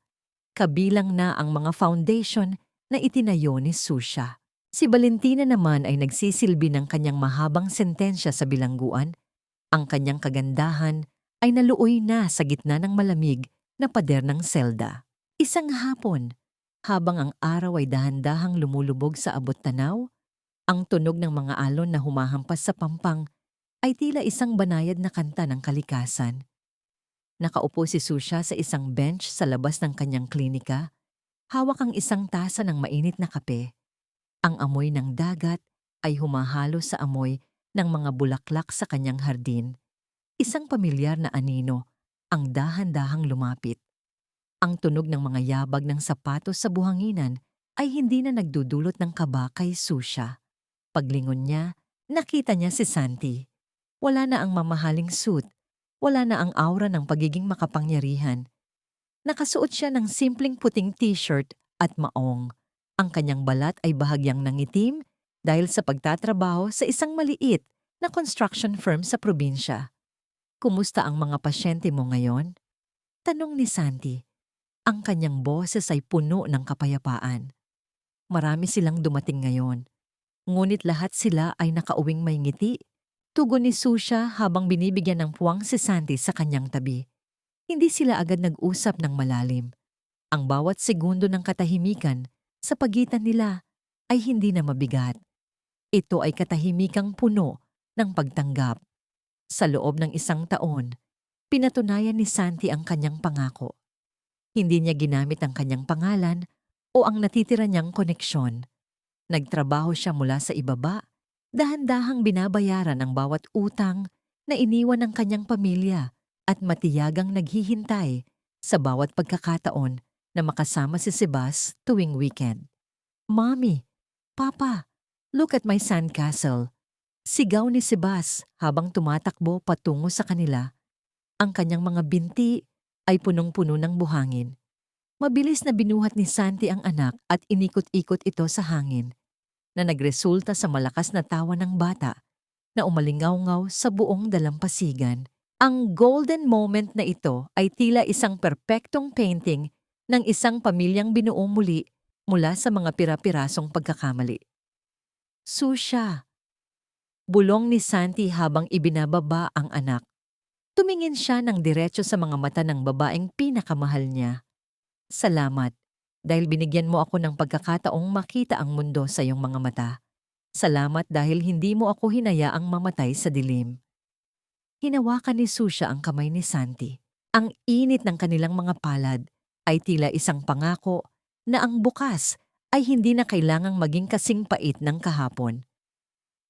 Kabilang na ang mga foundation na itinayo ni Susha. Si Valentina naman ay nagsisilbi ng kanyang mahabang sentensya sa bilangguan. Ang kanyang kagandahan ay naluoy na sa gitna ng malamig na pader ng selda. Isang hapon, habang ang araw ay dahan-dahang lumulubog sa abot-tanaw, ang tunog ng mga alon na humahampas sa pampang ay tila isang banayad na kanta ng kalikasan. Nakaupo si Susha sa isang bench sa labas ng kanyang klinika. Hawak ang isang tasa ng mainit na kape. Ang amoy ng dagat ay humahalo sa amoy ng mga bulaklak sa kanyang hardin. Isang pamilyar na anino ang dahan-dahang lumapit. Ang tunog ng mga yabag ng sapatos sa buhanginan ay hindi na nagdudulot ng kaba kay Susha. Paglingon niya, nakita niya si Santi. Wala na ang mamahaling suit. Wala na ang aura ng pagiging makapangyarihan. Nakasuot siya ng simpleng puting t-shirt at maong. Ang kanyang balat ay bahagyang nangitim dahil sa pagtatrabaho sa isang maliit na construction firm sa probinsya. "Kumusta ang mga pasyente mo ngayon?" tanong ni Santi. Ang kanyang boses ay puno ng kapayapaan. "Marami silang dumating ngayon. Ngunit lahat sila ay nakauwing may ngiti." Tugon ni Susha habang binibigyan ng puwang si Santi sa kanyang tabi. Hindi sila agad nag-usap ng malalim. Ang bawat segundo ng katahimikan sa pagitan nila ay hindi na mabigat. Ito ay katahimikang puno ng pagtanggap. Sa loob ng isang taon, pinatunayan ni Santi ang kanyang pangako. Hindi niya ginamit ang kanyang pangalan o ang natitira niyang koneksyon. Nagtrabaho siya mula sa ibaba, dahan-dahang binabayaran ang bawat utang na iniwan ng kanyang pamilya at matiyagang naghihintay sa bawat pagkakataon na makasama si Sebas tuwing weekend. "Mommy, Papa, look at my sandcastle." Sigaw ni Sebas habang tumatakbo patungo sa kanila. Ang kanyang mga binti ay punong-puno ng buhangin. Mabilis na binuhat ni Santi ang anak at inikot-ikot ito sa hangin, na nagresulta sa malakas na tawa ng bata na umalingaw-ngaw sa buong dalampasigan. Ang golden moment na ito ay tila isang perpektong painting ng isang pamilyang binuo muli mula sa mga pira-pirasong pagkakamali. "Susha," bulong ni Santi habang ibinababa ang anak. Tumingin siya ng diretso sa mga mata ng babaeng pinakamahal niya. "Salamat. Dahil binigyan mo ako ng pagkakataong makita ang mundo sa iyong mga mata. Salamat dahil hindi mo ako hinayaang mamatay sa dilim." Hinawakan ni Susha ang kamay ni Santi. Ang init ng kanilang mga palad ay tila isang pangako na ang bukas ay hindi na kailangang maging kasing pait ng kahapon.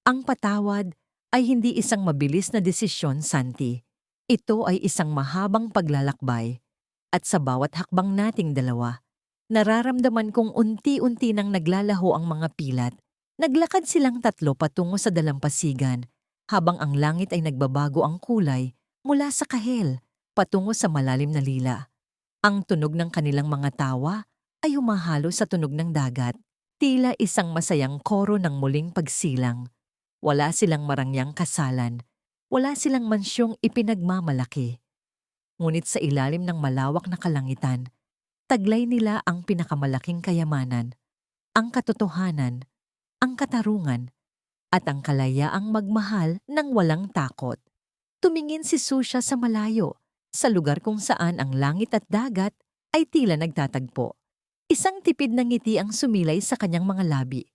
Ang patawad ay hindi isang mabilis na desisyon, Santi. Ito ay isang mahabang paglalakbay. At sa bawat hakbang nating dalawa, nararamdaman kong unti-unti nang naglalaho ang mga pilat. Naglakad silang tatlo patungo sa dalampasigan, habang ang langit ay nagbabago ang kulay mula sa kahel patungo sa malalim na lila. Ang tunog ng kanilang mga tawa ay humahalo sa tunog ng dagat, tila isang masayang koro ng muling pagsilang. Wala silang marangyang kasalan, wala silang mansyong ipinagmamalaki. Ngunit sa ilalim ng malawak na kalangitan, taglay nila ang pinakamalaking kayamanan, ang katotohanan, ang katarungan, at ang kalayaang magmahal ng walang takot. Tumingin si Susha sa malayo, sa lugar kung saan ang langit at dagat ay tila nagtatagpo. Isang tipid na ngiti ang sumilay sa kanyang mga labi.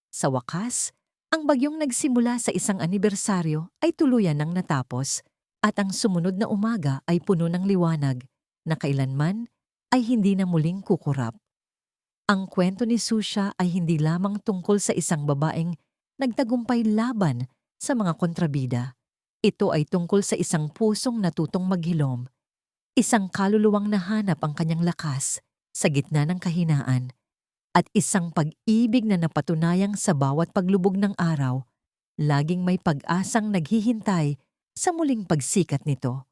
Sa wakas, ang bagyong nagsimula sa isang anibersaryo ay tuluyan nang natapos at ang sumunod na umaga ay puno ng liwanag na kailanman ay hindi na muling kukurap. Ang kwento ni Susha ay hindi lamang tungkol sa isang babaeng nagtagumpay laban sa mga kontrabida. Ito ay tungkol sa isang pusong natutong maghilom, isang kaluluwang nahanap ang kanyang lakas sa gitna ng kahinaan, at isang pag-ibig na napatunayang sa bawat paglubog ng araw, laging may pag-asang naghihintay sa muling pagsikat nito.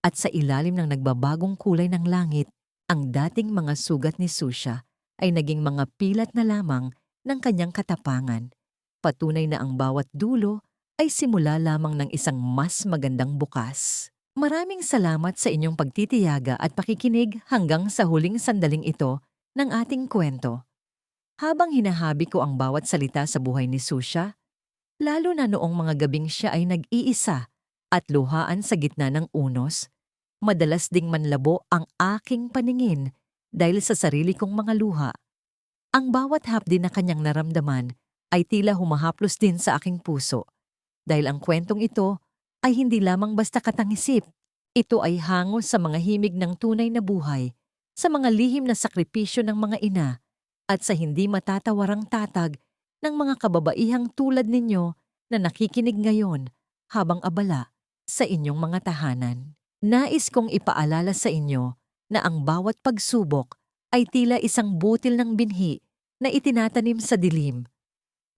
At sa ilalim ng nagbabagong kulay ng langit, ang dating mga sugat ni Susha ay naging mga pilat na lamang ng kanyang katapangan. Patunay na ang bawat dulo ay simula lamang ng isang mas magandang bukas. Maraming salamat sa inyong pagtitiyaga at pakikinig hanggang sa huling sandaling ito ng ating kwento. Habang hinahabi ko ang bawat salita sa buhay ni Susha, lalo na noong mga gabing siya ay nag-iisa at luhaan sa gitna ng unos, madalas ding manlabo ang aking paningin dahil sa sarili kong mga luha. Ang bawat hapdi na kanyang naramdaman ay tila humahaplos din sa aking puso, dahil ang kwentong ito ay hindi lamang basta katangisip. Ito ay hango sa mga himig ng tunay na buhay, sa mga lihim na sakripisyo ng mga ina, at sa hindi matatawarang tatag ng mga kababaihang tulad ninyo na nakikinig ngayon habang abala sa inyong mga tahanan. Nais kong ipaalala sa inyo na ang bawat pagsubok ay tila isang butil ng binhi na itinatanim sa dilim.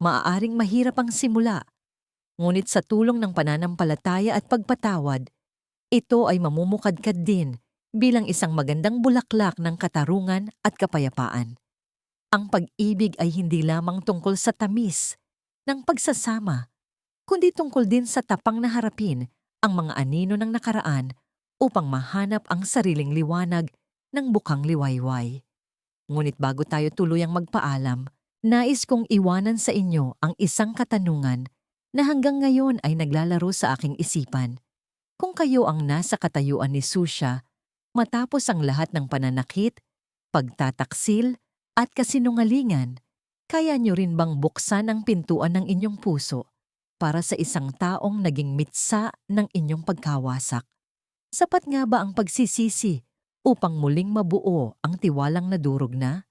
Maaaring mahirap ang simula, ngunit sa tulong ng pananampalataya at pagpatawad, ito ay mamumukadkad din bilang isang magandang bulaklak ng katarungan at kapayapaan. Ang pag-ibig ay hindi lamang tungkol sa tamis ng pagsasama, kundi tungkol din sa tapang na harapin ang mga anino ng nakaraan upang mahanap ang sariling liwanag ng bukang liwayway. Ngunit bago tayo tuluyang magpaalam, nais kong iwanan sa inyo ang isang katanungan na hanggang ngayon ay naglalaro sa aking isipan. Kung kayo ang nasa katayuan ni Susha, matapos ang lahat ng pananakit, pagtataksil, at kasinungalingan, kaya nyo rin bang buksan ang pintuan ng inyong puso para sa isang taong naging mitsa ng inyong pagkawasak? Sapat nga ba ang pagsisisi upang muling mabuo ang tiwalang nadurog na?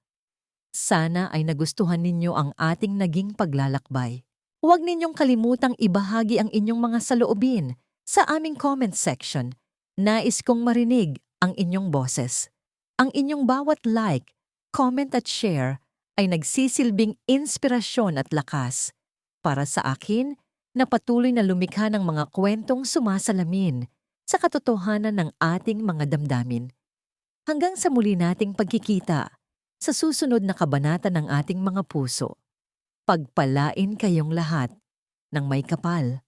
Sana ay nagustuhan ninyo ang ating naging paglalakbay. Huwag ninyong kalimutang ibahagi ang inyong mga saloobin sa aming comment section. Nais kong marinig ang inyong boses. Ang inyong bawat like, comment at share ay nagsisilbing inspirasyon at lakas para sa akin na patuloy na lumikha ng mga kwentong sumasalamin sa katotohanan ng ating mga damdamin. Hanggang sa muli nating pagkikita sa susunod na kabanata ng ating mga puso. Pagpalain kayong lahat ng may kapal